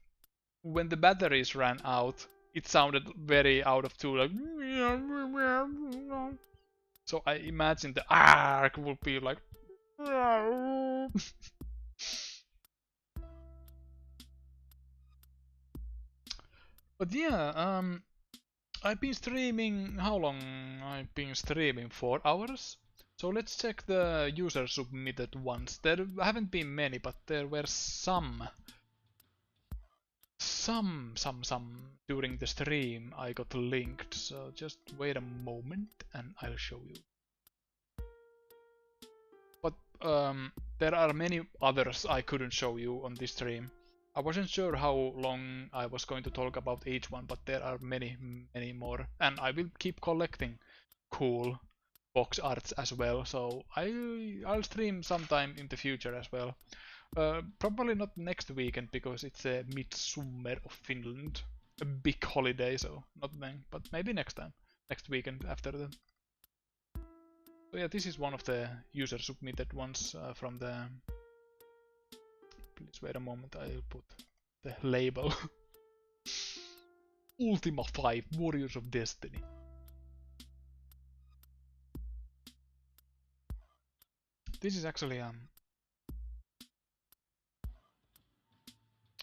when the batteries ran out, it sounded very out of tune, like. So I imagine the arc would be like. But yeah, I've been streaming. How long? I've been streaming 4 hours. So let's check the user submitted ones. There haven't been many, but there were some during the stream I got linked. So just wait a moment and I'll show you. But there are many others I couldn't show you on this stream. I wasn't sure how long I was going to talk about each one, but there are many more, and I will keep collecting cool box arts as well. So I'll stream sometime in the future as well. Probably not next weekend because it's a midsummer of Finland, a big holiday. So not then, but maybe next time, next weekend after that. So yeah, this is one of the user submitted ones from the. Please wait a moment. I'll put the label. Ultima 5 Warriors of Destiny. This is actually a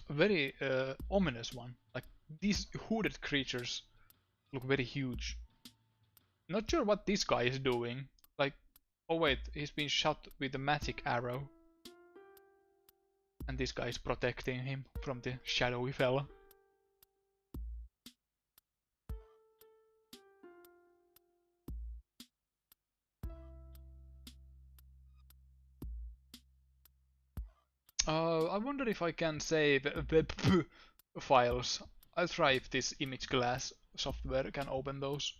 very ominous one. Like these hooded creatures look very huge. Not sure what this guy is doing. Like, oh wait, he's been shot with a magic arrow. And this guy is protecting him from the shadowy fella. I wonder if I can save web files. I'll try if this image glass software can open those.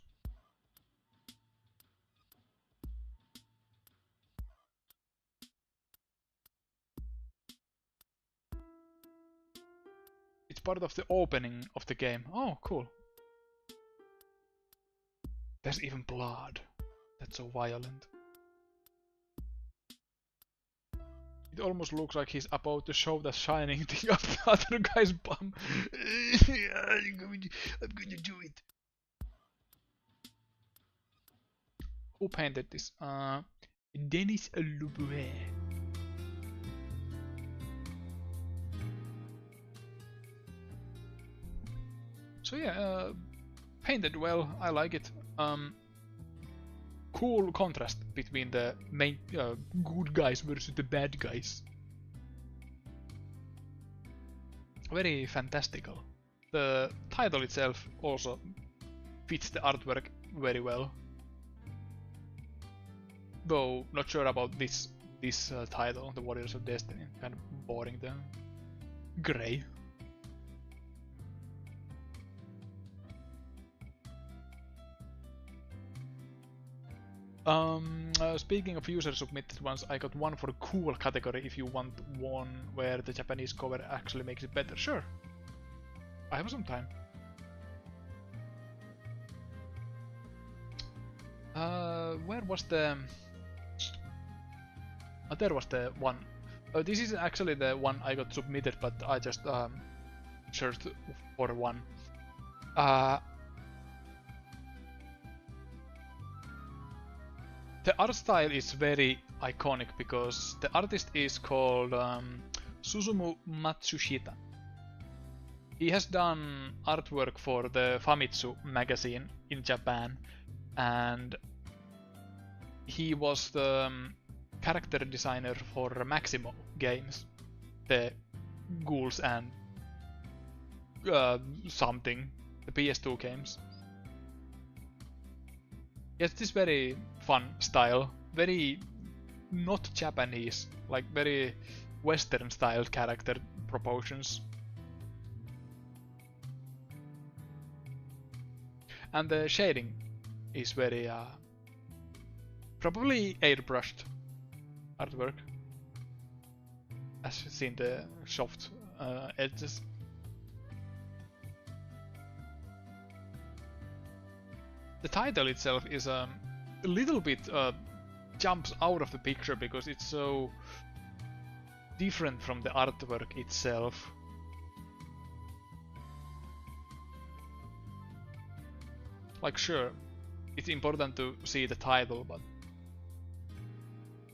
It's part of the opening of the game. Oh, cool. There's even blood. That's so violent. It almost looks like he's about to show the shining thing up the other guy's bum. I'm gonna do it. Who painted this? Denis Loubouet. So yeah, painted well. I like it. Cool contrast between the main good guys versus the bad guys. Very fantastical. The title itself also fits the artwork very well. Though not sure about this title, The Warriors of Destiny. Kind of boring the grey. Speaking of user submitted ones, I got one for cool category if you want one where the Japanese cover actually makes it better. Sure. I have some time. Where was the... there was the one. This is actually the one I got submitted, but I just searched for one. The art style is very iconic because the artist is called Susumu Matsushita. He has done artwork for the Famitsu magazine in Japan, and he was the character designer for Maximo games, the Ghouls and something, the PS2 games. Yes, this very fun style, very not Japanese, like very Western style character proportions. And the shading is very probably airbrushed artwork, as seen the soft edges. The title itself is a little bit jumps out of the picture because it's so different from the artwork itself. Like sure, it's important to see the title, but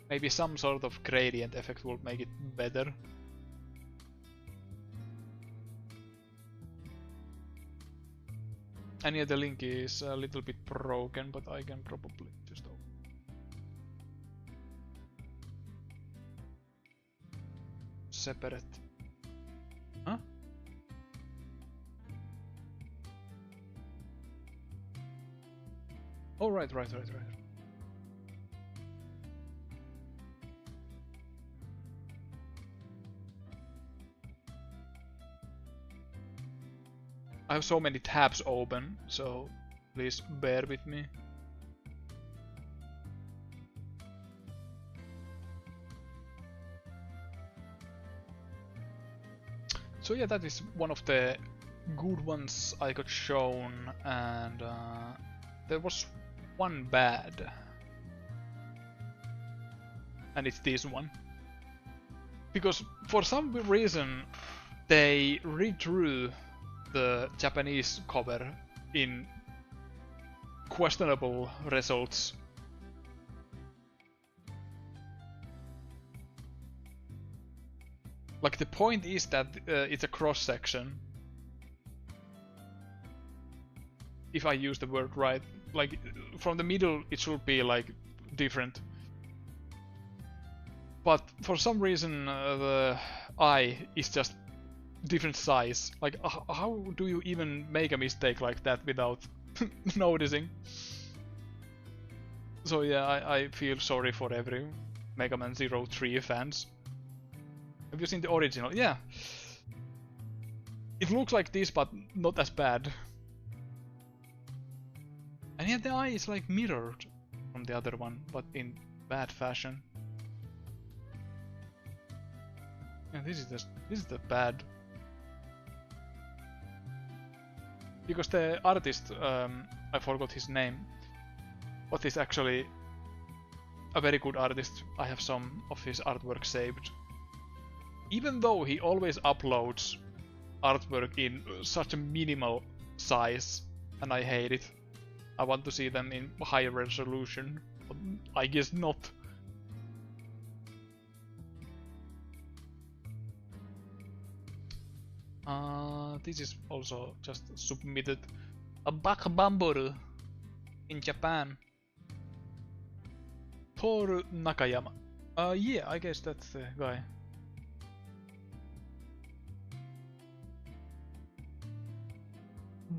maybe some sort of gradient effect will make it better. And yeah, the link is a little bit broken, but I can probably just open. Separate. Huh? Oh, right. I have so many tabs open, so please bear with me. So yeah, that is one of the good ones I got shown, and there was one bad, and it's this one. Because for some reason they redrew the Japanese cover in questionable results. Like, the point is that it's a cross-section. If I use the word right. Like, from the middle it should be, like, different. But for some reason the eye is just different size. Like, how do you even make a mistake like that without noticing? So yeah, I feel sorry for every Mega Man 03 fans. Have you seen the original? Yeah. It looks like this, but not as bad. And yet the eye is like mirrored from the other one, but in bad fashion. Yeah, this is the bad. Because the artist, I forgot his name, but he's actually a very good artist. I have some of his artwork saved. Even though he always uploads artwork in such a minimal size, and I hate it. I want to see them in higher resolution, but I guess not. This is also just submitted a Bakbamburu in Japan. Toru Nakayama. Yeah, I guess that's the guy.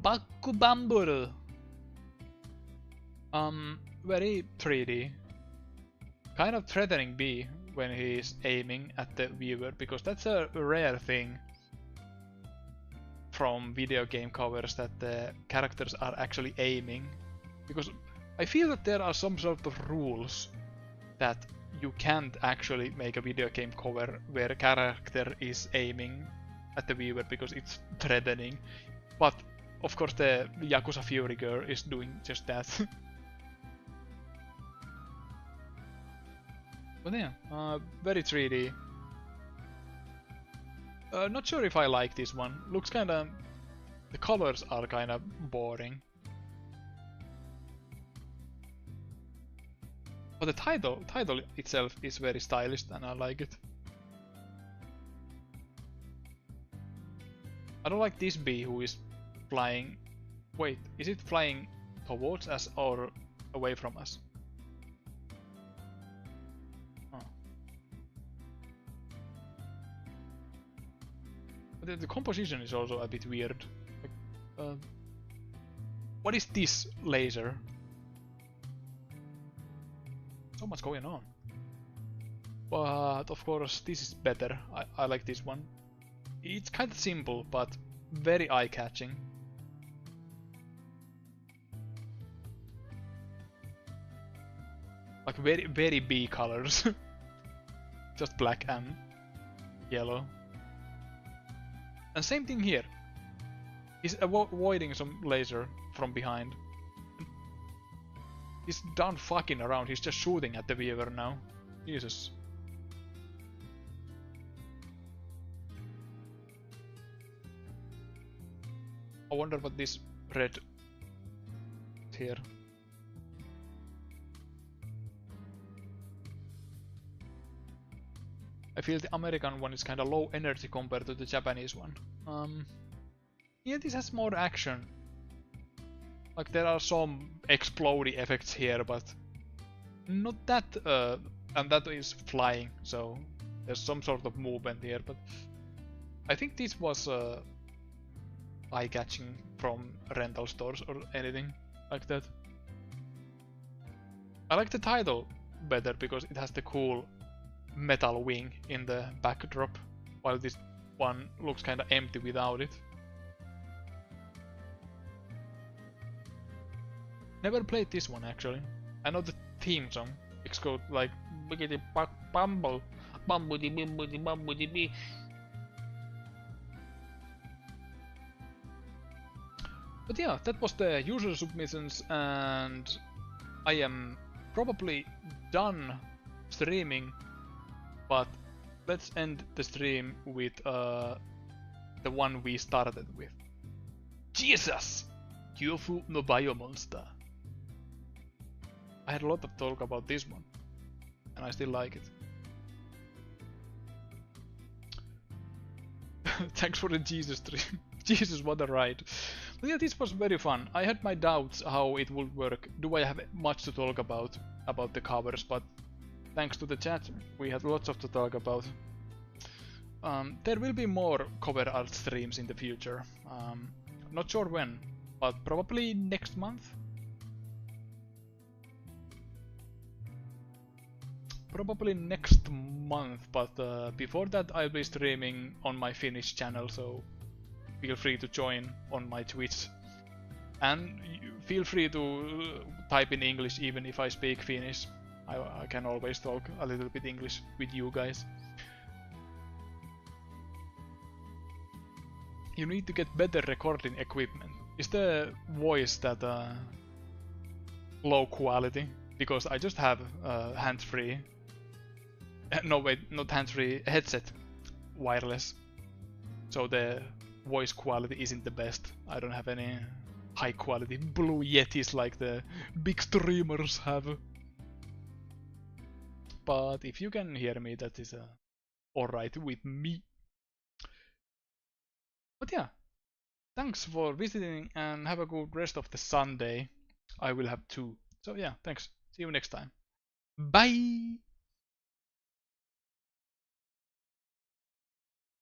Bakubamburu. Very 3D. Kind of threatening B when he's aiming at the viewer, because that's a rare thing from video game covers, that the characters are actually aiming. Because I feel that there are some sort of rules that you can't actually make a video game cover where a character is aiming at the viewer because it's threatening. But of course the Yakuza Fury girl is doing just that. But yeah, very 3D. Not sure if I like this one. Looks kinda... the colors are kinda boring. But the title itself is very stylish and I like it. I don't like this bee who is flying... Wait, is it flying towards us or away from us? But the composition is also a bit weird. Like, what is this laser? So much going on. But of course this is better. I like this one. It's kind of simple but very eye-catching. Like very B colors. Just black and yellow. And same thing here. He's avoiding some laser from behind. He's done fucking around, he's just shooting at the viewer now. Jesus. I wonder what this red here. I feel the American one is kinda low energy compared to the Japanese one. Yeah, this has more action. Like, there are some explodey effects here, but not that, and that is flying, so there's some sort of movement here, but I think this was eye-catching from rental stores or anything like that. I like the title better because it has the cool metal wing in the backdrop, while this one looks kinda empty without it. Never played this one actually. I know the theme song. It's called like Biggity Bumble Bumbledy Bumbledy Bumbledy Bee. But yeah, that was the user submissions, and I am probably done streaming, but let's end the stream with the one we started with. Jesus! Kyofu no Bio Monster. I had a lot of talk about this one, and I still like it. Thanks for the Jesus stream. Jesus, what a ride. But yeah, this was very fun. I had my doubts how it would work. Do I have much to talk about the covers, but thanks to the chat, we had lots of to talk about. There will be more cover art streams in the future. Not sure when, but probably next month. Probably next month, but before that I'll be streaming on my Finnish channel, so feel free to join on my Twitch. And feel free to type in English even if I speak Finnish. I can always talk a little bit English with you guys. You need to get better recording equipment. Is the voice that low quality? Because I just have hands-free. No wait, not hands-free, headset, wireless. So the voice quality isn't the best. I don't have any high quality Blue Yetis like the big streamers have. But if you can hear me, that is alright with me. But yeah, thanks for visiting and have a good rest of the Sunday. I will have 2. So yeah, thanks. See you next time. Bye!